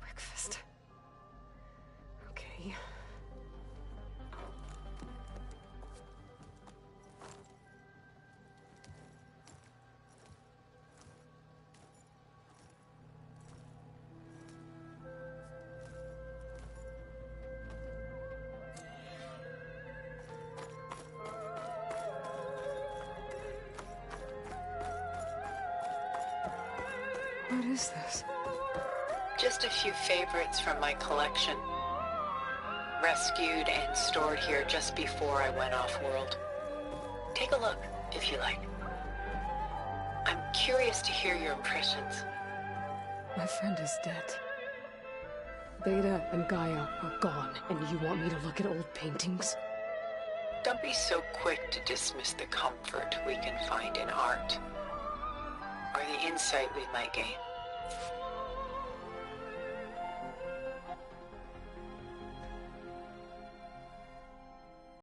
Breakfast? Okay. What is this? Just a few favorites from my collection. Rescued and stored here just before I went off-world. Take a look, if you like. I'm curious to hear your impressions. My friend is dead. Beta and Gaia are gone, and you want me to look at old paintings? Don't be so quick to dismiss the comfort we can find in art. Or the insight we might gain.